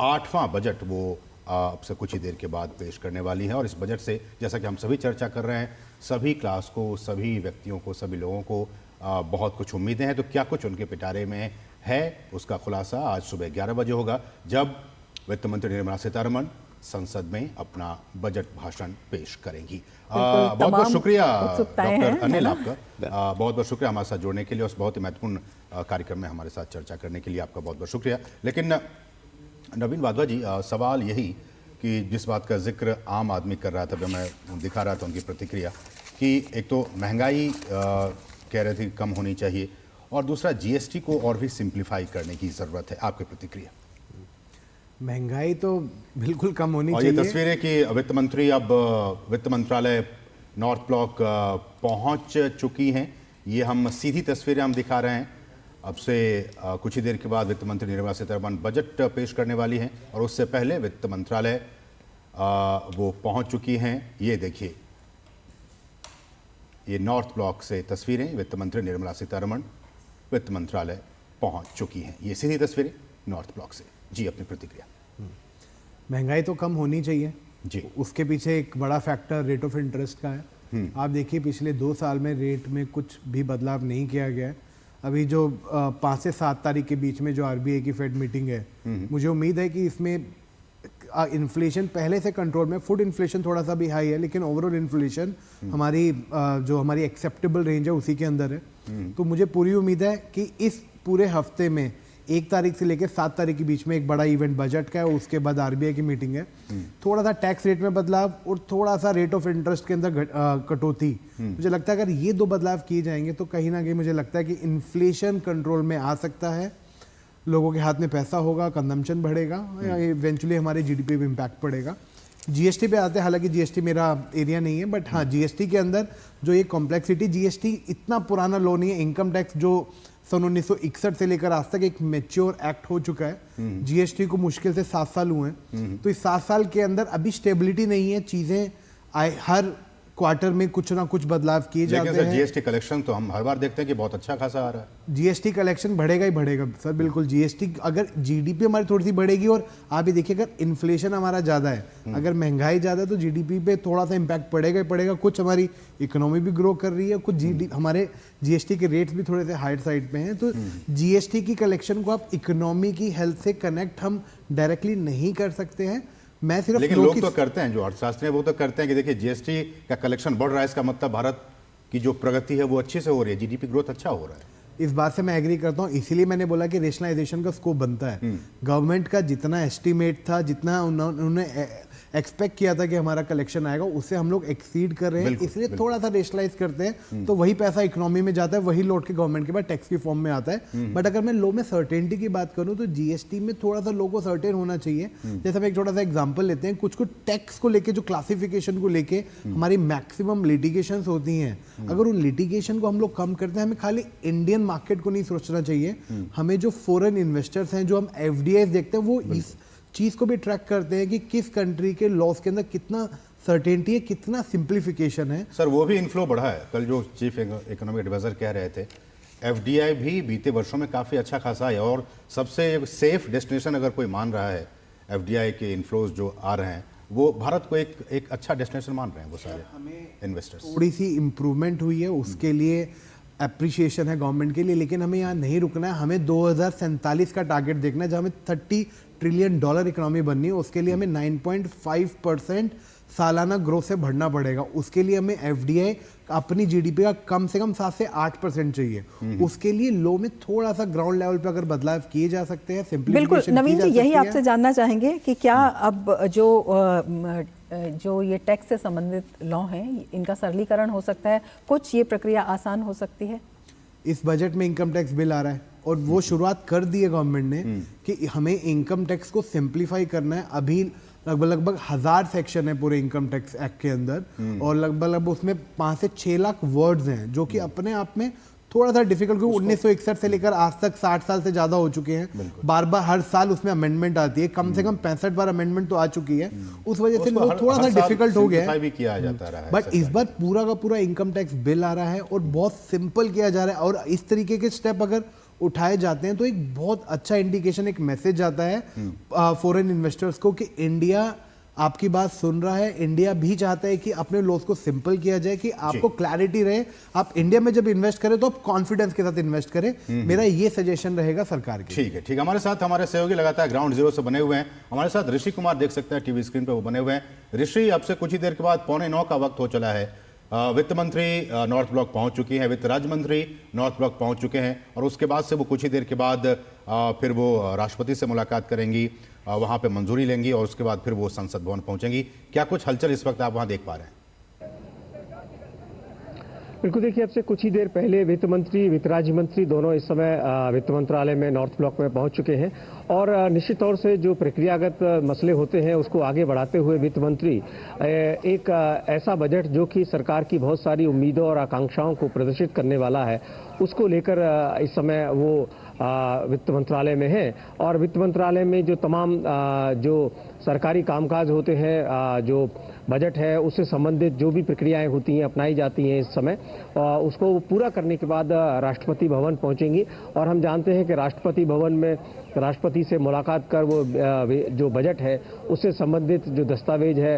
8वां बजट वो अब से कुछ ही देर के बाद पेश करने वाली है, और इस बजट से जैसा कि हम सभी चर्चा कर रहे हैं, सभी क्लास को, सभी व्यक्तियों को, सभी लोगों को बहुत कुछ उम्मीदें हैं। तो क्या कुछ उनके पिटारे में है, उसका खुलासा आज सुबह 11 बजे होगा, जब वित्त मंत्री निर्मला सीतारमण संसद में अपना बजट भाषण पेश करेंगी। बहुत बहुत शुक्रिया डॉक्टर अनिल, आपका बहुत बहुत शुक्रिया हमारे साथ जुड़ने के लिए, उस बहुत ही महत्वपूर्ण कार्यक्रम में हमारे साथ चर्चा करने के लिए आपका बहुत बहुत शुक्रिया। लेकिन नवीन वाधवा जी, सवाल यही कि जिस बात का जिक्र आम आदमी कर रहा था, जब मैं दिखा रहा था उनकी प्रतिक्रिया, कि एक तो महंगाई कह रहे थे कम होनी चाहिए, और दूसरा जीएसटी को और भी सिंप्लीफाई करने की ज़रूरत है। आपकी प्रतिक्रिया? महंगाई तो बिल्कुल कम होनी चाहिए। और ये तस्वीरें कि वित्त मंत्री अब वित्त मंत्रालय नॉर्थ ब्लॉक पहुंच चुकी हैं, ये हम सीधी तस्वीरें हम दिखा रहे हैं। अब से कुछ ही देर के बाद वित्त मंत्री निर्मला सीतारमण बजट पेश करने वाली हैं, और उससे पहले वित्त मंत्रालय वो पहुंच चुकी हैं। ये देखिए, ये नॉर्थ ब्लॉक से तस्वीरें, वित्त मंत्री निर्मला सीतारमण वित्त मंत्रालय पहुंच चुकी हैं। ये सीधी तस्वीरें नॉर्थ ब्लॉक से। जी, अपनी प्रतिक्रिया? महंगाई तो कम होनी चाहिए जी, उसके पीछे एक बड़ा फैक्टर रेट ऑफ इंटरेस्ट का है। आप देखिए, पिछले 2 साल में रेट में कुछ भी बदलाव नहीं किया गया है। अभी जो 5 से 7 तारीख के बीच में जो आरबीआई की फेड मीटिंग है, मुझे उम्मीद है कि इसमें इन्फ्लेशन पहले से कंट्रोल में, फूड इन्फ्लेशन थोड़ा सा भी हाई है, लेकिन ओवरऑल इन्फ्लेशन हमारी जो हमारी एक्सेप्टेबल रेंज है उसी के अंदर है। तो मुझे पूरी उम्मीद है कि इस पूरे हफ्ते में 1 तारीख से लेकर 7 तारीख के बीच में एक बड़ा इवेंट बजट का है, और उसके बाद आरबीआई की मीटिंग है। थोड़ा सा टैक्स रेट में बदलाव और थोड़ा सा रेट ऑफ इंटरेस्ट के अंदर कटौती, मुझे लगता है अगर ये 2 बदलाव किए जाएंगे तो कहीं ना कहीं मुझे लगता है कि इन्फ्लेशन कंट्रोल में आ सकता है, लोगों के हाथ में पैसा होगा, कंजम्पशन बढ़ेगा, इवेंचुअली हमारे जीडीपी पे इम्पैक्ट पड़ेगा। जीएसटी पे आते हैं, हालांकि जीएसटी मेरा एरिया नहीं है, बट हाँ, जीएसटी के अंदर जो ये कॉम्प्लेक्सिटी, जीएसटी इतना पुराना लॉ नहीं है। इनकम टैक्स जो सन 1961 से लेकर आज तक एक मैच्योर एक्ट हो चुका है। जीएसटी को मुश्किल से 7 साल हुए हैं, तो इस 7 साल के अंदर अभी स्टेबिलिटी नहीं है, चीजें हर क्वार्टर में कुछ ना कुछ बदलाव किए जाते हैं। जीएसटी कलेक्शन तो हम हर बार देखते हैं कि बहुत अच्छा खासा आ रहा है। जीएसटी कलेक्शन बढ़ेगा ही बढ़ेगा सर, बिल्कुल। जीएसटी, अगर जीडीपी हमारी थोड़ी सी बढ़ेगी, और आप भी देखिए, अगर इन्फ्लेशन हमारा ज्यादा है, अगर महंगाई ज्यादा है, तो जीडीपी पे थोड़ा सा इम्पैक्ट पड़ेगा ही पड़ेगा। कुछ हमारी इकोनॉमी भी ग्रो कर रही है, कुछ हमारे जीएसटी के रेट्स भी थोड़े से हायर साइड पे हैं। तो जीएसटी की कलेक्शन को आप इकोनॉमी की हेल्थ से कनेक्ट हम डायरेक्टली नहीं कर सकते हैं, मैं सिर्फ लेकिन लोग तो करते हैं, जो अर्थशास्त्री हैं वो तो करते हैं कि देखिए जीएसटी का कलेक्शन बढ़ रहा है, इसका मतलब भारत की जो प्रगति है वो अच्छे से हो रही है, जीडीपी ग्रोथ अच्छा हो रहा है। इस बात से मैं एग्री करता हूँ, इसीलिए मैंने बोला कि रेशनलाइजेशन का स्कोप बनता है। गवर्नमेंट का जितना एस्टिमेट था, जितना उन्होंने एक्सपेक्ट किया था कि हमारा कलेक्शन आएगा, उससे हम लोग एक्सीड कर रहे हैं, इसलिए थोड़ा सा रेशनलाइज करते हैं, तो वही पैसा इकोनॉमी में जाता है, वही लौट के गवर्नमेंट के पास टैक्स की फॉर्म में आता है। बट अगर मैं लो में सर्टेनिटी की बात करूं तो जीएसटी में थोड़ा सा लो को सर्टेन होना चाहिए। जैसे हम एक छोटा सा एग्जांपल लेते हैं, कुछ टैक्स को लेके, जो क्लासिफिकेशन को लेके हमारी मैक्सिमम लिटिगेशंस होती हैं, अगर उन लिटिगेशन को हम लोग कम करते हैं, हमें खाली इंडियन मार्केट को नहीं सोचना चाहिए, हमें जो फॉरेन इन्वेस्टर्स हैं, जो हम एफडीआई देखते हैं, वो इस चीज को भी ट्रैक करते हैं कि किस कंट्री के लॉस के अंदर कितना सर्टेनिटी है, कितना सिंप्लीफिकेशन है। सर वो भी इनफ्लो बढ़ा है, कल जो चीफ इकोनॉमिक एडवाइजर कह रहे थे, एफडीआई भी बीते वर्षों में काफी अच्छा खासा है, और सबसे सेफ डेस्टिनेशन अगर कोई मान रहा है, एफडीआई के इनफ्लोज जो आ रहे हैं वो भारत को एक अच्छा डेस्टिनेशन मान रहे हैं वो सारे इन्वेस्टर्स। थोड़ी सी इंप्रूवमेंट हुई है, उसके लिए एप्रिशिएशन है गवर्नमेंट के लिए, लेकिन हमें यहाँ नहीं रुकना है, हमें 2047 का टारगेट देखना है, जहाँ हमें $30 ट्रिलियन इकोनॉमी बननी है। उसके लिए हमें 9.5% सालाना ग्रोथ से बढ़ना पड़ेगा। उसके लिए हमें एफडीआई अपनी जीडीपी का कम से कम 7 से 8% चाहिए। उसके लिए लो में थोड़ा सा ग्राउंड लेवल पे अगर बदलाव किए जा सकते हैं, बिल्कुल नवीन जी, यही आपसे जानना चाहेंगे कि क्या अब जो ये टैक्स से संबंधित लॉ हैं, इनका सरलीकरण हो सकता है, कुछ ये प्रक्रिया आसान हो सकती है? इस बजट में इनकम टैक्स बिल आ रहा है और वो शुरुआत कर दी है गवर्नमेंट ने कि हमें इनकम टैक्स को सिंप्लीफाई करना है। अभी लगभग 1000 सेक्शन है पूरे इनकम टैक्स एक्ट के अंदर, और लगभग उसमें 5 से 6 लाख वर्ड्स हैं, जो कि अपने आप में थोड़ा सा डिफिकल्ट, क्योंकि 1961 से लेकर आज तक 60 साल से ज्यादा हो चुके हैं, बार बार हर साल उसमें अमेंडमेंट आती है, कम से कम 65 बार अमेंडमेंट तो आ चुकी है, उस वजह से वो थोड़ा सा डिफिकल्ट हो गया है। बट इस बार पूरा का पूरा इनकम टैक्स बिल आ रहा है और बहुत सिंपल किया जा रहा है, और इस तरीके के स्टेप अगर उठाए जाते हैं तो एक बहुत अच्छा इंडिकेशन, एक मैसेज आता है फॉरेन इन्वेस्टर्स को कि इंडिया आपकी बात सुन रहा है, इंडिया भी चाहता है कि अपने लॉस को सिंपल किया जाए, कि आपको क्लैरिटी रहे, आप इंडिया में जब इन्वेस्ट करें तो आप कॉन्फिडेंस के साथ इन्वेस्ट करें। मेरा ये सजेशन रहेगा सरकार की। ठीक है, हमारे साथ हमारे सहयोगी लगातार ग्राउंड जीरो से बने हुए हैं, हमारे साथ ऋषि कुमार देख सकते हैं टीवी स्क्रीन पर, वो बने हुए हैं। ऋषि, अब से कुछ ही देर के बाद 8:45 का वक्त हो चला है, वित्त मंत्री नॉर्थ ब्लॉक पहुंच चुकी हैं, वित्त राज्य मंत्री नॉर्थ ब्लॉक पहुंच चुके हैं, और उसके बाद से वो कुछ ही देर के बाद फिर वो राष्ट्रपति से मुलाकात करेंगी, वहां पे मंजूरी लेंगी, और उसके बाद फिर वो संसद भवन पहुंचेंगी। क्या कुछ हलचल इस वक्त आप वहां देख पा रहे हैं? बिल्कुल, देखिए, अब से कुछ ही देर पहले वित्त मंत्री, वित्त राज्य मंत्री दोनों इस समय वित्त मंत्रालय में नॉर्थ ब्लॉक में पहुंच चुके हैं, और निश्चित तौर से जो प्रक्रियागत मसले होते हैं उसको आगे बढ़ाते हुए वित्त मंत्री एक ऐसा बजट जो कि सरकार की बहुत सारी उम्मीदों और आकांक्षाओं को प्रदर्शित करने वाला है, उसको लेकर इस समय वो वित्त मंत्रालय में है। और वित्त मंत्रालय में जो तमाम जो सरकारी कामकाज होते हैं, जो बजट है उससे संबंधित जो भी प्रक्रियाएं होती हैं, अपनाई जाती हैं इस समय, उसको पूरा करने के बाद राष्ट्रपति भवन पहुंचेंगी। और हम जानते हैं कि राष्ट्रपति भवन में राष्ट्रपति से मुलाकात कर वो जो बजट है उससे संबंधित जो दस्तावेज है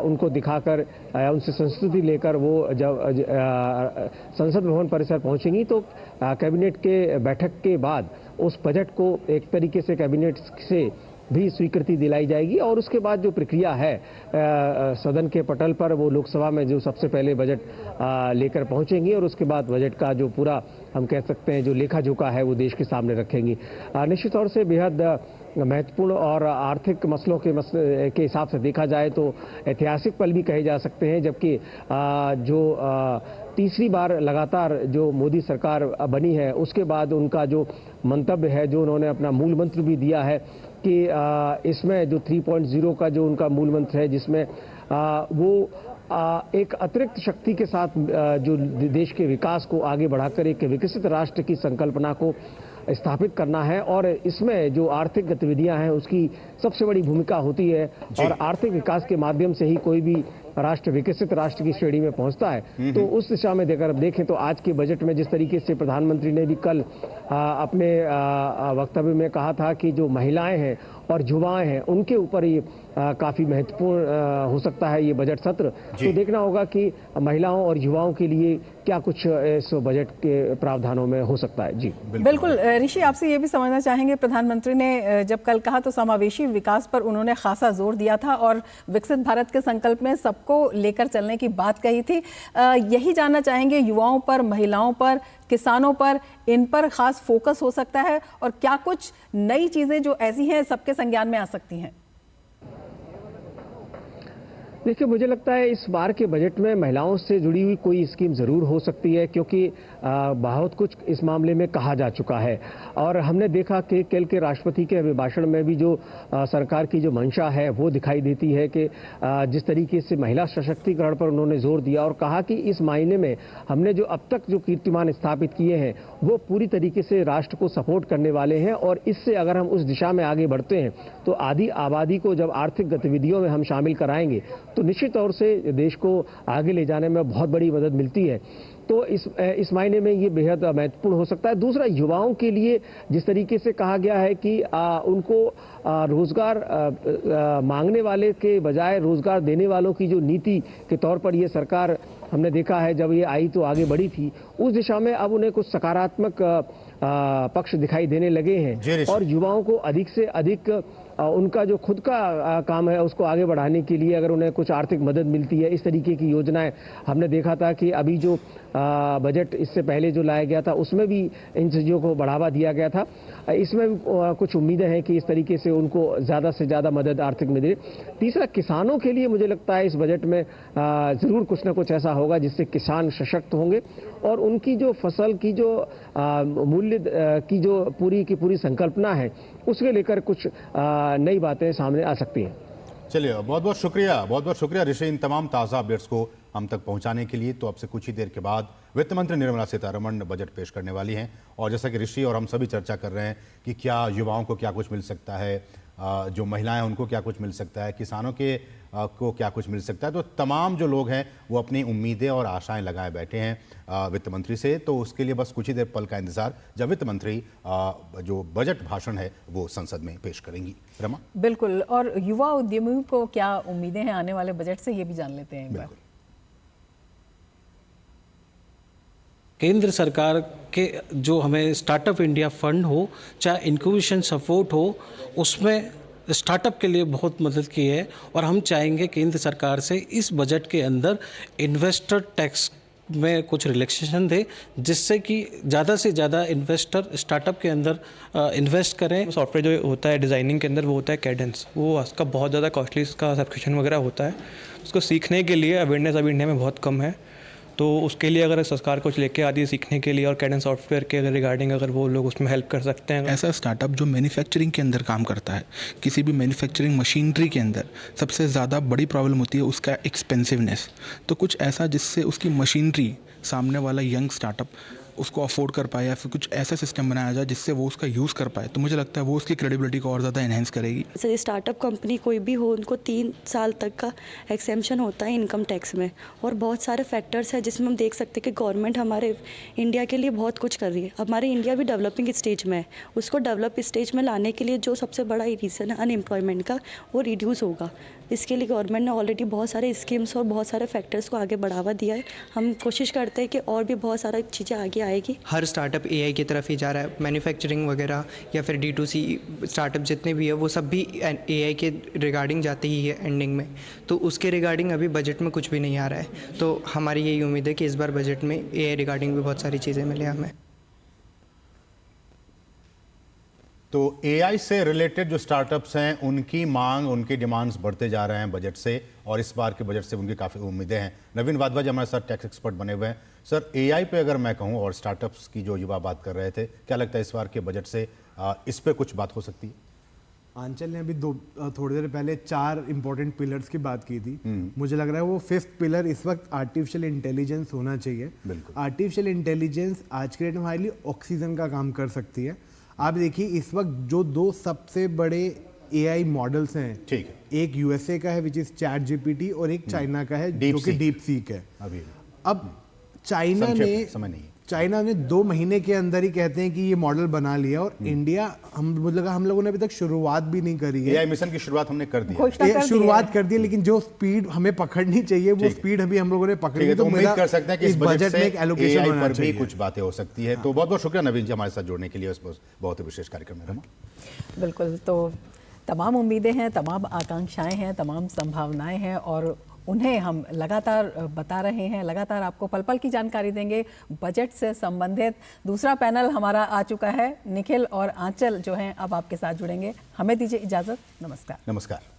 उनको दिखाकर, उनसे संस्तुति लेकर वो जब संसद भवन परिसर पहुंचेंगी तो कैबिनेट के बैठक के बाद उस बजट को एक तरीके से कैबिनेट से भी स्वीकृति दिलाई जाएगी, और उसके बाद जो प्रक्रिया है सदन के पटल पर वो लोकसभा में जो सबसे पहले बजट लेकर पहुंचेंगी, और उसके बाद बजट का जो पूरा हम कह सकते हैं जो लेखा जोखा है वो देश के सामने रखेंगी। निश्चित तौर से बेहद महत्वपूर्ण और आर्थिक मसलों के हिसाब से देखा जाए तो ऐतिहासिक पल भी कहे जा सकते हैं, जबकि जो तीसरी बार लगातार जो मोदी सरकार बनी है उसके बाद उनका जो मंतव्य है, जो उन्होंने अपना मूल मंत्र भी दिया है कि इसमें जो 3.0 का जो उनका मूल मंत्र है, जिसमें वो एक अतिरिक्त शक्ति के साथ जो देश के विकास को आगे बढ़ाकर एक विकसित राष्ट्र की संकल्पना को स्थापित करना है, और इसमें जो आर्थिक गतिविधियां हैं उसकी सबसे बड़ी भूमिका होती है, और आर्थिक विकास के माध्यम से ही कोई भी राष्ट्र विकसित राष्ट्र की श्रेणी में पहुंचता है। तो उस दिशा में अगर देखें तो आज के बजट में जिस तरीके से प्रधानमंत्री ने भी कल अपने वक्तव्य में कहा था कि जो महिलाएं हैं और युवाएं हैं उनके ऊपर ये काफी महत्वपूर्ण हो सकता है ये बजट सत्र। तो देखना होगा कि महिलाओं और युवाओं के लिए क्या कुछ इस बजट के प्रावधानों में हो सकता है। जी बिल्कुल ऋषि, आपसे ये भी समझना चाहेंगे, प्रधानमंत्री ने जब कल कहा तो समावेशी विकास पर उन्होंने खासा जोर दिया था और विकसित भारत के संकल्प में सबको लेकर चलने की बात कही थी। यही जानना चाहेंगे, युवाओं पर, महिलाओं पर, किसानों पर, इन पर खास फोकस हो सकता है और क्या कुछ नई चीजें जो ऐसी हैं सबके संज्ञान में आ सकती हैं? देखिए, मुझे लगता है इस बार के बजट में महिलाओं से जुड़ी हुई कोई स्कीम ज़रूर हो सकती है, क्योंकि बहुत कुछ इस मामले में कहा जा चुका है और हमने देखा कि कल के राष्ट्रपति के अभिभाषण में भी जो सरकार की जो मंशा है वो दिखाई देती है कि जिस तरीके से महिला सशक्तिकरण पर उन्होंने जोर दिया और कहा कि इस मायने में हमने जो अब तक जो कीर्तिमान स्थापित किए हैं वो पूरी तरीके से राष्ट्र को सपोर्ट करने वाले हैं और इससे अगर हम उस दिशा में आगे बढ़ते हैं तो आधी आबादी को जब आर्थिक गतिविधियों में हम शामिल कराएंगे तो निश्चित तौर से देश को आगे ले जाने में बहुत बड़ी मदद मिलती है। तो इस मायने में ये बेहद महत्वपूर्ण हो सकता है। दूसरा, युवाओं के लिए जिस तरीके से कहा गया है कि उनको रोजगार मांगने वाले के बजाय रोजगार देने वालों की जो नीति के तौर पर ये सरकार, हमने देखा है जब ये आई तो आगे बढ़ी थी, उस दिशा में अब उन्हें कुछ सकारात्मक पक्ष दिखाई देने लगे हैं और युवाओं को अधिक से अधिक उनका जो खुद का काम है उसको आगे बढ़ाने के लिए अगर उन्हें कुछ आर्थिक मदद मिलती है, इस तरीके की योजनाएं हमने देखा था कि अभी जो बजट इससे पहले जो लाया गया था उसमें भी इन चीज़ों को बढ़ावा दिया गया था। इसमें भी कुछ उम्मीदें हैं कि इस तरीके से उनको ज़्यादा से ज़्यादा मदद आर्थिक मिले। तीसरा, किसानों के लिए मुझे लगता है इस बजट में ज़रूर कुछ ना कुछ ऐसा होगा जिससे किसान सशक्त होंगे और उनकी जो फसल की जो मूल्य की जो पूरी संकल्पना है उसके लेकर कुछ नई बातें सामने आ सकती हैं। चलिए, बहुत बहुत शुक्रिया ऋषि, इन तमाम ताज़ा अपडेट्स को हम तक पहुंचाने के लिए। तो अब से कुछ ही देर के बाद वित्त मंत्री निर्मला सीतारमण बजट पेश करने वाली हैं और जैसा कि ऋषि और हम सभी चर्चा कर रहे हैं कि क्या युवाओं को क्या कुछ मिल सकता है, जो महिलाएं उनको क्या कुछ मिल सकता है, किसानों के को क्या कुछ मिल सकता है, तो तमाम जो लोग हैं वो अपनी उम्मीदें और आशाएं लगाए बैठे हैं वित्त मंत्री से। तो उसके लिए बस कुछ ही देर पल का इंतजार, जब वित्त मंत्री जो बजट भाषण है वो संसद में पेश करेंगी। रमा, बिल्कुल, और युवा उद्यमियों को क्या उम्मीदें हैं आने वाले बजट से, ये भी जान लेते हैं एक बार। केंद्र सरकार के जो हमें स्टार्टअप इंडिया फंड हो, चाहे इंक्यूबेशन सपोर्ट हो, उसमें स्टार्टअप के लिए बहुत मदद की है और हम चाहेंगे केंद्र सरकार से इस बजट के अंदर इन्वेस्टर टैक्स में कुछ रिलैक्सेशन दे, जिससे कि ज़्यादा से ज़्यादा इन्वेस्टर स्टार्टअप के अंदर इन्वेस्ट करें। सॉफ्टवेयर जो होता है डिज़ाइनिंग के अंदर वो होता है कैडेंस, वो उसका बहुत ज़्यादा कॉस्टली, इसका सब्सक्रिप्शन वगैरह होता है। उसको सीखने के लिए अवेयरनेस अभी इंडिया में बहुत कम है, तो उसके लिए अगर सरकार कुछ लेके आती है सीखने के लिए और कैडेंस सॉफ्टवेयर के रिगार्डिंग अगर वो लोग उसमें हेल्प कर सकते हैं। ऐसा स्टार्टअप जो मैन्युफैक्चरिंग के अंदर काम करता है, किसी भी मैन्युफैक्चरिंग मशीनरी के अंदर सबसे ज़्यादा बड़ी प्रॉब्लम होती है उसका एक्सपेंसिवनेस। तो कुछ ऐसा जिससे उसकी मशीनरी सामने वाला यंग स्टार्टअप उसको अफोर्ड कर पाए या फिर कुछ ऐसा सिस्टम बनाया जाए जिससे वो उसका यूज़ कर पाए, तो मुझे लगता है वो उसकी क्रेडिबिलिटी को और ज़्यादा एनहेंस करेगी। जैसे स्टार्टअप कंपनी कोई भी हो, उनको 3 साल तक का एक्सेम्पशन होता है इनकम टैक्स में और बहुत सारे फैक्टर्स हैं जिसमें हम देख सकते हैं कि गवर्नमेंट हमारे इंडिया के लिए बहुत कुछ कर रही है। हमारे इंडिया भी डेवलपिंग स्टेज में है, उसको डेवलप स्टेज में लाने के लिए जो सबसे बड़ा रीज़न है अनएम्प्लॉयमेंट का, वो रिड्यूस होगा। इसके लिए गवर्नमेंट ने ऑलरेडी बहुत सारे स्कीम्स और बहुत सारे फैक्टर्स को आगे बढ़ावा दिया है। हम कोशिश करते हैं कि और भी बहुत सारी चीज़ें आगे आएगी। हर स्टार्टअप एआई की तरफ ही जा रहा है, मैन्युफैक्चरिंग वगैरह या फिर D2C स्टार्टअप जितने भी है वो सब भी एआई के रिगार्डिंग जाते ही है एंडिंग में, तो उसके रिगार्डिंग अभी बजट में कुछ भी नहीं आ रहा है। तो हमारी यही उम्मीद है कि इस बार बजट में एआई रिगार्डिंग भी बहुत सारी चीज़ें मिले हमें। तो एआई से रिलेटेड जो स्टार्टअप्स हैं उनकी मांग, उनकी डिमांड्स बढ़ते जा रहे हैं बजट से और इस बार के बजट से उनकी काफ़ी उम्मीदें हैं। नवीन वाधवा जी हमारे साथ टैक्स एक्सपर्ट बने हुए हैं। सर, एआई पे अगर मैं कहूँ और स्टार्टअप्स की जो युवा बात कर रहे थे, क्या लगता है इस बार के बजट से इस पे कुछ बात हो सकती है? आंचल ने अभी थोड़ी देर पहले 4 इंपॉर्टेंट पिलर्स की बात की थी। मुझे लग रहा है वो 5th पिलर इस वक्त आर्टिफिशियल इंटेलिजेंस होना चाहिए। आर्टिफिशियल इंटेलिजेंस आज के डेट में हमारे लिए ऑक्सीजन का काम कर सकती है। आप देखिए इस वक्त जो 2 सबसे बड़े एआई मॉडल्स हैं, ठीक है, एक यूएसए का है विच इज चैट जीपीटी और एक चाइना का है जो कि डीप सीक है। अब चाइना ने चाइना ने 2 महीने के अंदर ही कहते हैं कि ये मॉडल बना लिया, और इंडिया हम लोगों ने अभी तक शुरुआत भी नहीं करी है। एआई मिशन की शुरुआत हमने कर दी है, शुरुआत कर दी, लेकिन जो स्पीड हमें पकड़नी चाहिए वो स्पीड अभी हम लोगों ने पकड़ी है। तो उम्मीद कर सकते हैं कि इस बजट में एक एलोकेशन होना पर भी चाहिए। कुछ बातें हो सकती है। तो बहुत बहुत शुक्रिया नवीन जी हमारे साथ जुड़ने के लिए इस बहुत ही विशेष कार्यक्रम में। बिल्कुल, तो तमाम उम्मीदें हैं, तमाम आकांक्षाएं हैं, तमाम संभावनाएं हैं, और उन्हें हम लगातार बता रहे हैं, लगातार आपको पल पल की जानकारी देंगे बजट से संबंधित। दूसरा पैनल हमारा आ चुका है, निखिल और आंचल जो हैं अब आपके साथ जुड़ेंगे। हमें दीजिए इजाज़त, नमस्कार। नमस्कार।